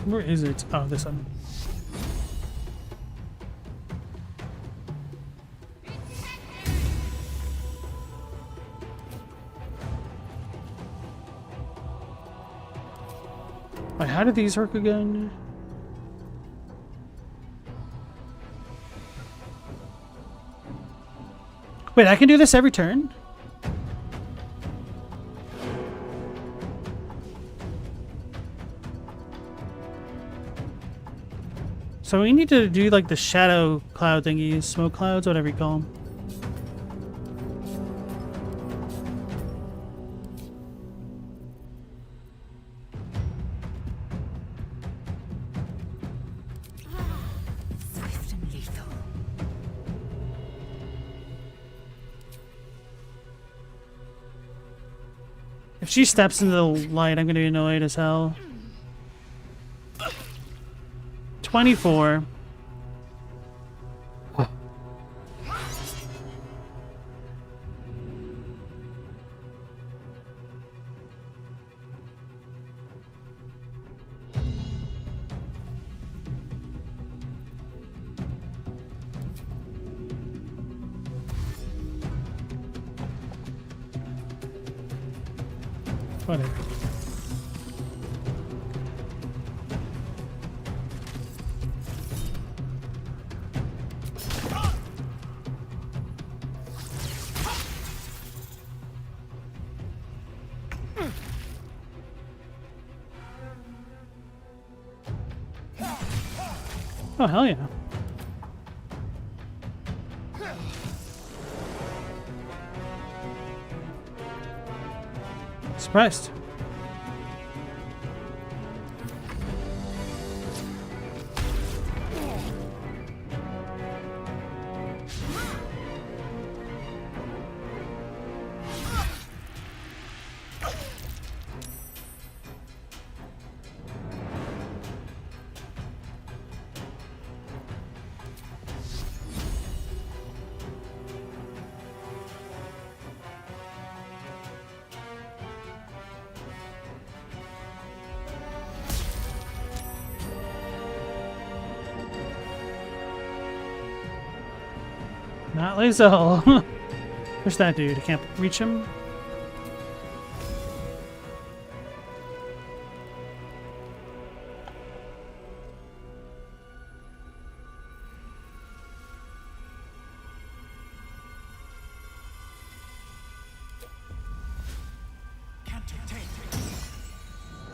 Where is it? Oh, this one. Wait, how did these work again? Wait, I can do this every turn? So we need to do like the shadow cloud thingies, smoke clouds, whatever you call them. Swift and lethal. If she steps into the light, I'm gonna be annoyed as hell. 24. Whatever. Oh, hell yeah. Surprised. Not lae'zel. Where's that dude? I can't reach him.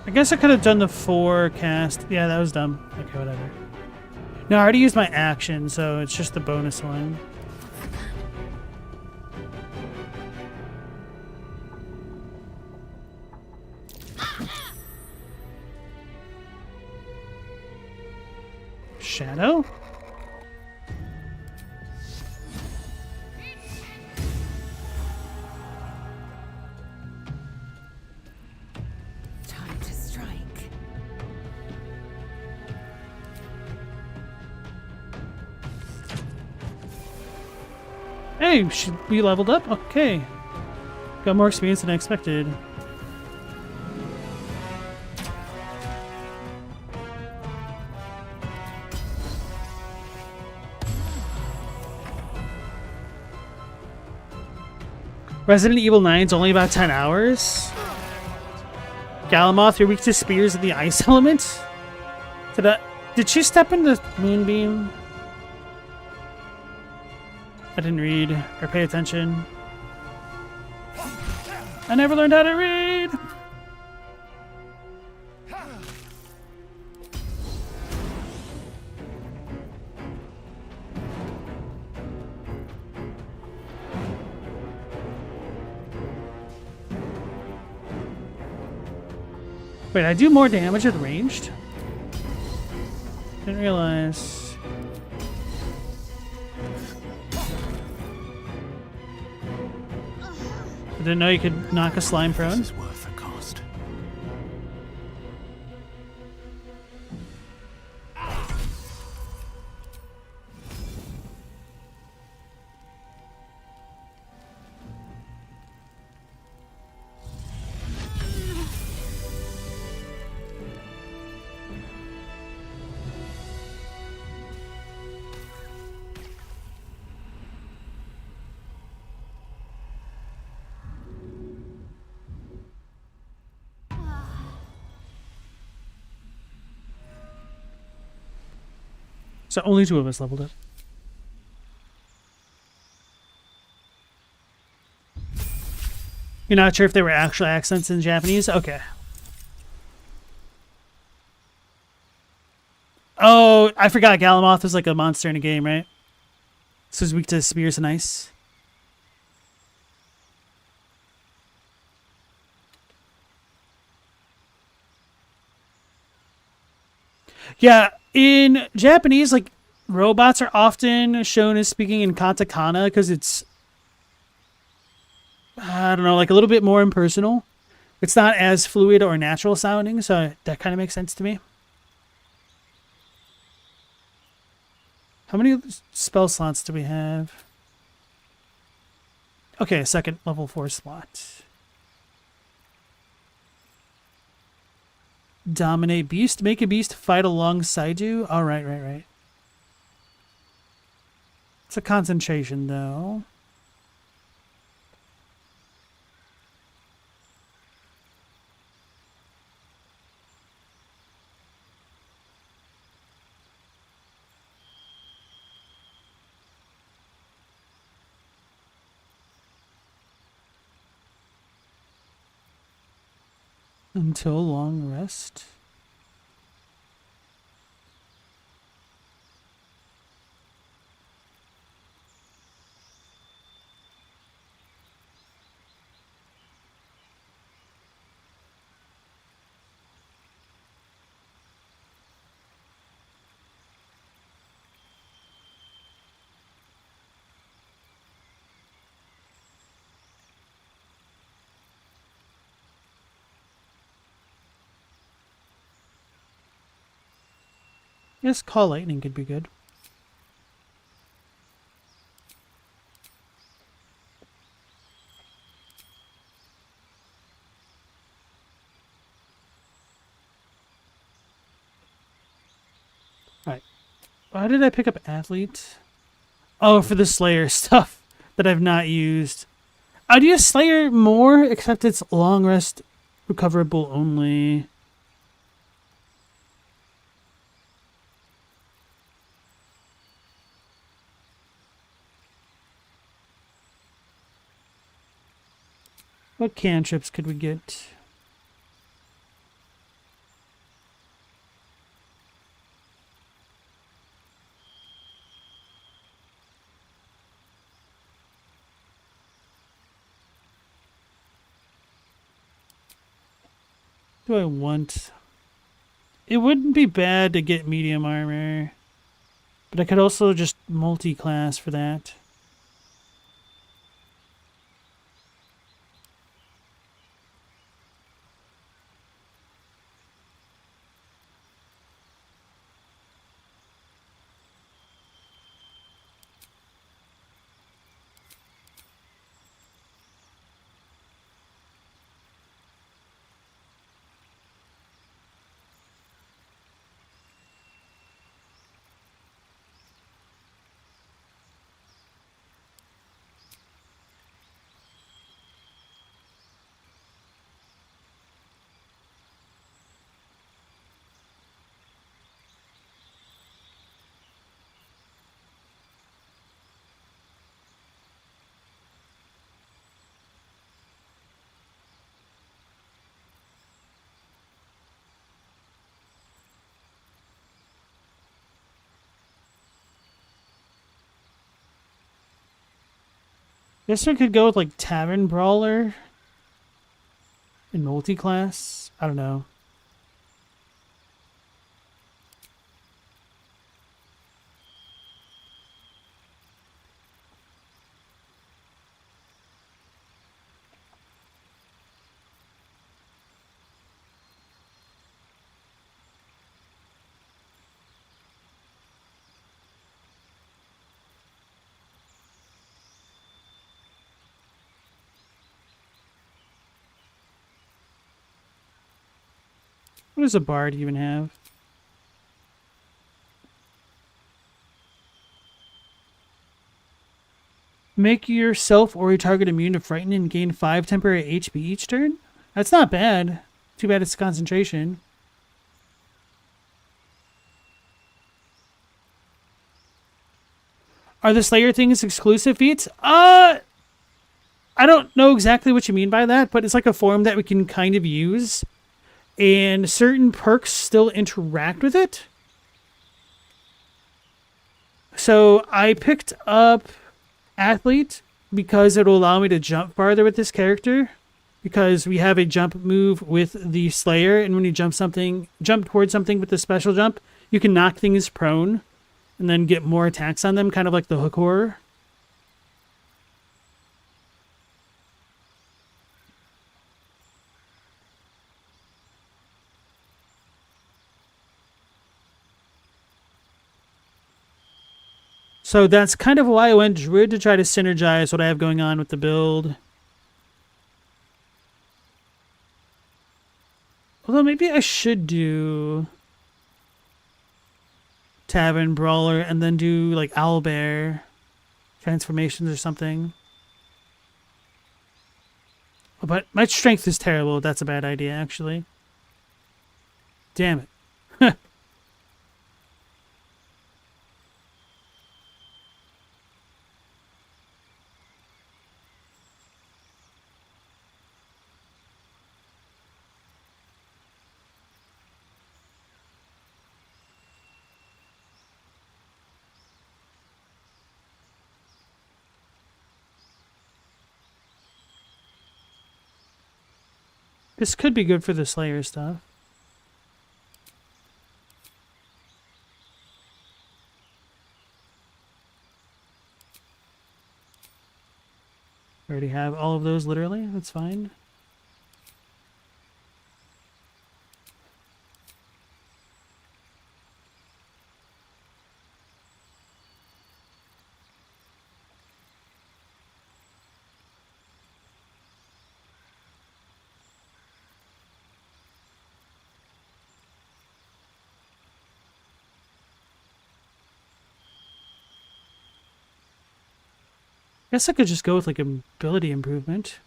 I guess I could have done the 4 cast. Yeah, that was dumb. Okay, whatever. No, I already used my action, so it's just the bonus one. Shadow? Time to strike. Hey, we leveled up? Okay. Got more experience than I expected. Resident Evil 9's only about 10 hours? Galamoth, you're weak to spears of the ice element? Did she step into Moonbeam? I didn't read or pay attention. I never learned how to read! Wait, I do more damage at ranged? Didn't realize. I didn't know you could knock a slime prone. This is worth the cost. So only 2 of us leveled it. You're not sure if there were actual accents in Japanese? Okay. Oh, I forgot Galamoth was like a monster in a game, right? So he's weak to spears and ice. Yeah, in Japanese, like, robots are often shown as speaking in katakana because it's, I don't know, like a little bit more impersonal. It's not as fluid or natural sounding, so that kind of makes sense to me. How many spell slots do we have? Okay, second level 4 slot. Dominate beast. Make a beast fight alongside you. Oh, right. It's a concentration, though. Until long rest. Yes, call lightning could be good. Alright. Why did I pick up athlete? Oh, for the Slayer stuff that I've not used. I'd use Slayer more, except it's long rest recoverable only. What cantrips could we get? Do I want? It wouldn't be bad to get medium armor, but I could also just multi-class for that. Guess we could go with like Tavern Brawler in multi-class. I don't know. What does a bard even have? Make yourself or your target immune to frighten and gain 5 temporary HP each turn? That's not bad. Too bad it's concentration. Are the Slayer things exclusive feats? I don't know exactly what you mean by that, but it's like a form that we can kind of use. And certain perks still interact with it. So I picked up Athlete because it'll allow me to jump farther with this character. Because we have a jump move with the Slayer, and when you jump towards something with the special jump, you can knock things prone and then get more attacks on them, kind of like the hook horror. So that's kind of why I went Druid, to try to synergize what I have going on with the build. Although maybe I should do Tavern Brawler and then do like Owlbear transformations or something. But my strength is terrible. That's a bad idea, actually. Damn it. This could be good for the Slayer stuff. I already have all of those, literally. That's fine. Guess I could just go with like ability improvement.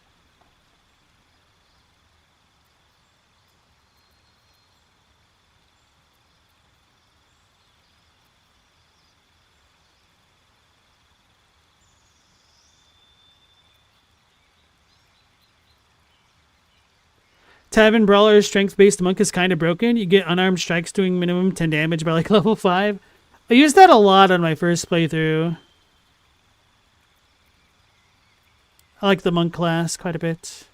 Tavern Brawler strength-based monk is kind of broken. You get unarmed strikes doing minimum 10 damage by like level 5. I used that a lot on my first playthrough. I like the monk class quite a bit.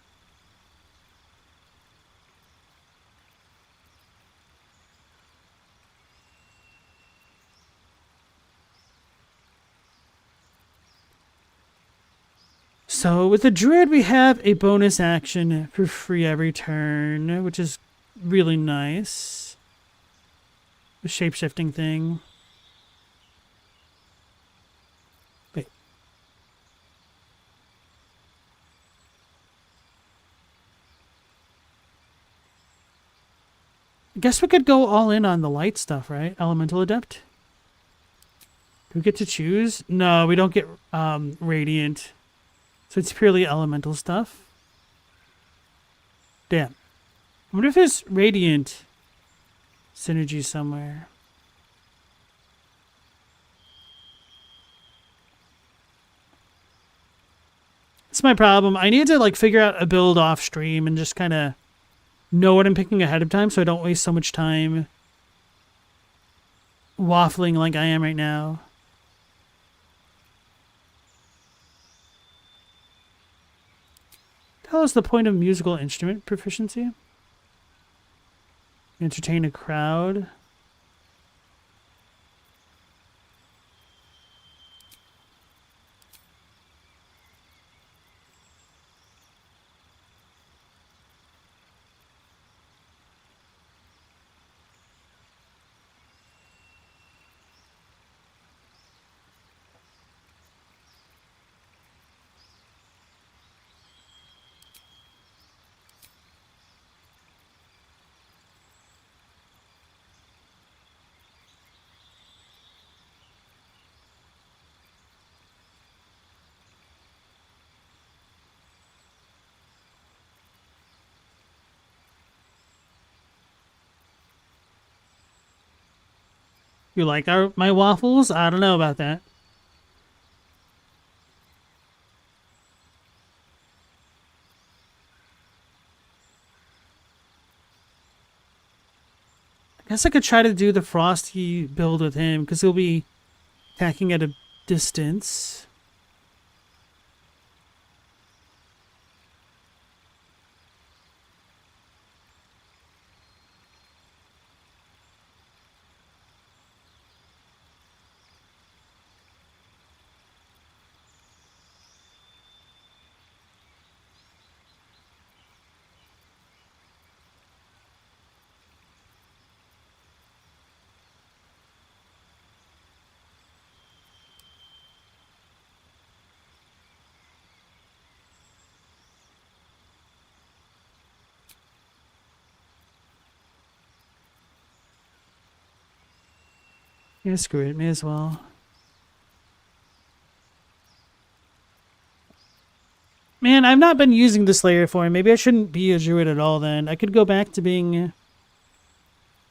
So with the Druid, we have a bonus action for free every turn, which is really nice. The shape-shifting thing. Wait. I guess we could go all in on the light stuff, right? Elemental Adept. Do we get to choose? No, we don't get Radiant. So it's purely elemental stuff. Damn. I wonder if there's Radiant synergy somewhere. That's my problem. I need to like figure out a build off stream and just kind of know what I'm picking ahead of time so I don't waste so much time waffling like I am right now. Tell us the point of musical instrument proficiency. Entertain a crowd. You like my waffles? I don't know about that. guess I could try to do the frosty build with him, because he'll be attacking at a distance. Yeah, screw it. May as well. Man, I've not been using the Slayer form. Maybe I shouldn't be a druid at all then. I could go back to being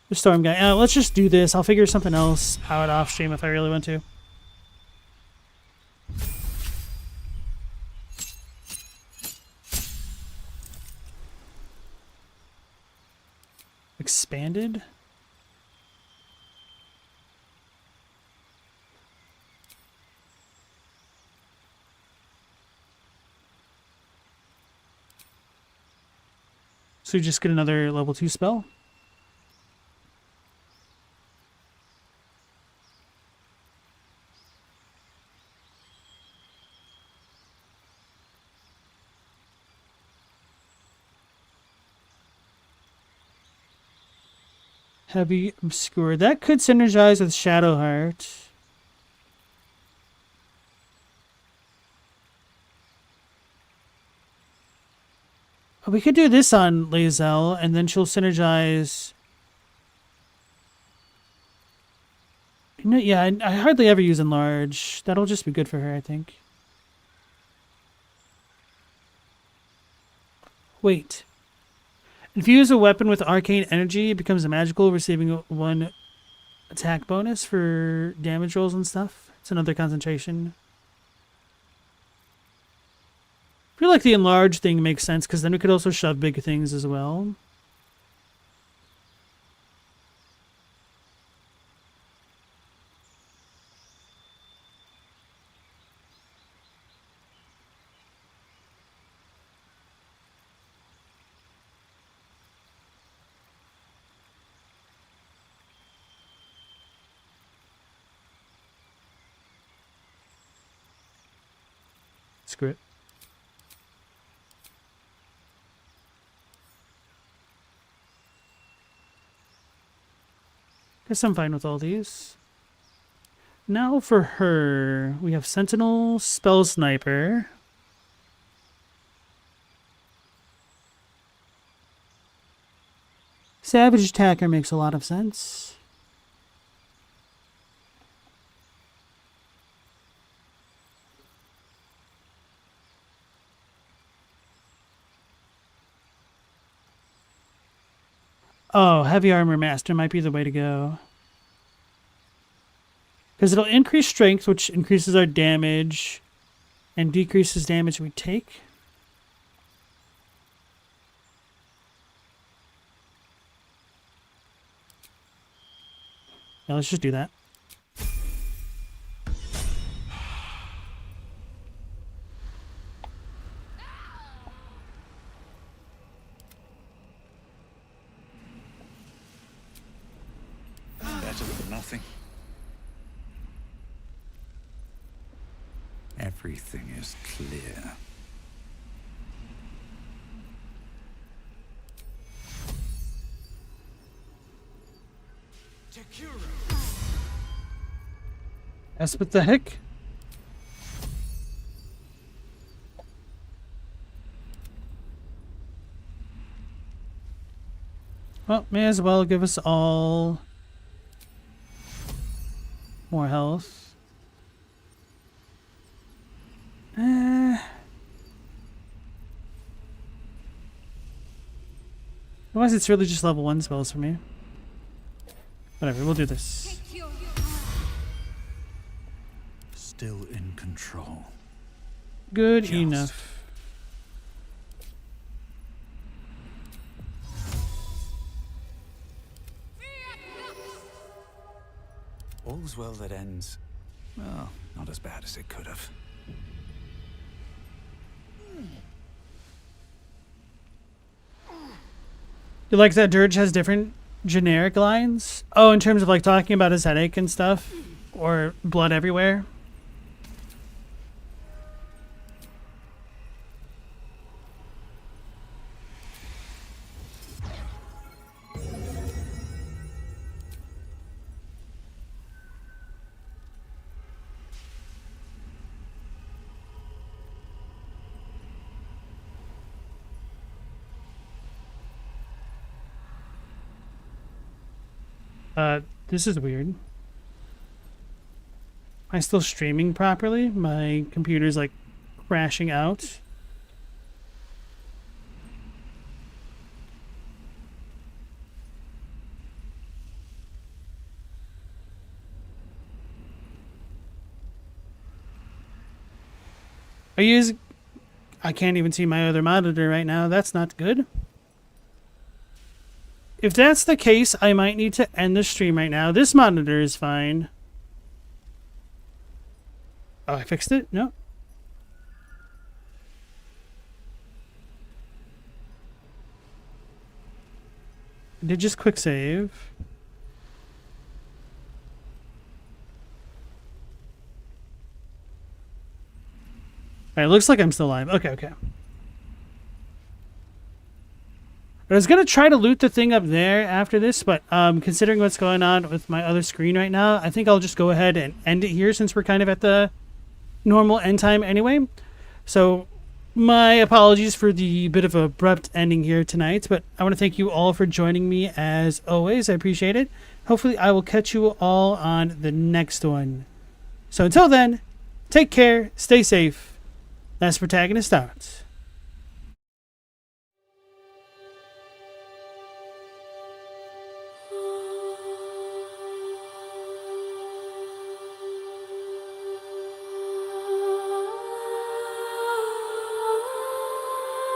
the storm guy. Let's just do this. I'll figure something else out off stream if I really want to. Expanded? So you just get another level 2 spell? Heavy Obscure. That could synergize with Shadowheart. We could do this on lae'zel, and then she'll synergize. No, yeah, I hardly ever use Enlarge. That'll just be good for her, I think. Wait. Infuse a weapon with arcane energy. It becomes magical, receiving 1 attack bonus for damage rolls and stuff. It's another concentration. I feel like the enlarge thing makes sense, because then we could also shove big things as well. Screw it. Guess I'm fine with all these. Now for her, we have Sentinel, Spell Sniper. Savage Attacker makes a lot of sense. Oh, Heavy Armor Master might be the way to go. Because it'll increase strength, which increases our damage and decreases damage we take. Yeah, let's just do that. Better than nothing. Everything is clear. That's what the heck? Well, may as well give us all more health. Otherwise, it's really just level 1 spells for me. Whatever, we'll do this. Still in control. Good enough. All's well that ends, well, not as bad as it could have. You like that Durge has different generic lines? Oh, in terms of like talking about his headache and stuff? Or blood everywhere? This is weird. Am I still streaming properly? My computer's like crashing out. I can't even see my other monitor right now. That's not good. If that's the case, I might need to end the stream right now. This monitor is fine. Oh, I fixed it? No. I did just quick save. Alright, looks like I'm still live. Okay, okay. I was going to try to loot the thing up there after this, but considering what's going on with my other screen right now, I think I'll just go ahead and end it here since we're kind of at the normal end time anyway. So my apologies for the bit of a abrupt ending here tonight, but I want to thank you all for joining me as always. I appreciate it. Hopefully I will catch you all on the next one. So until then, take care, stay safe. LastProtagonist out.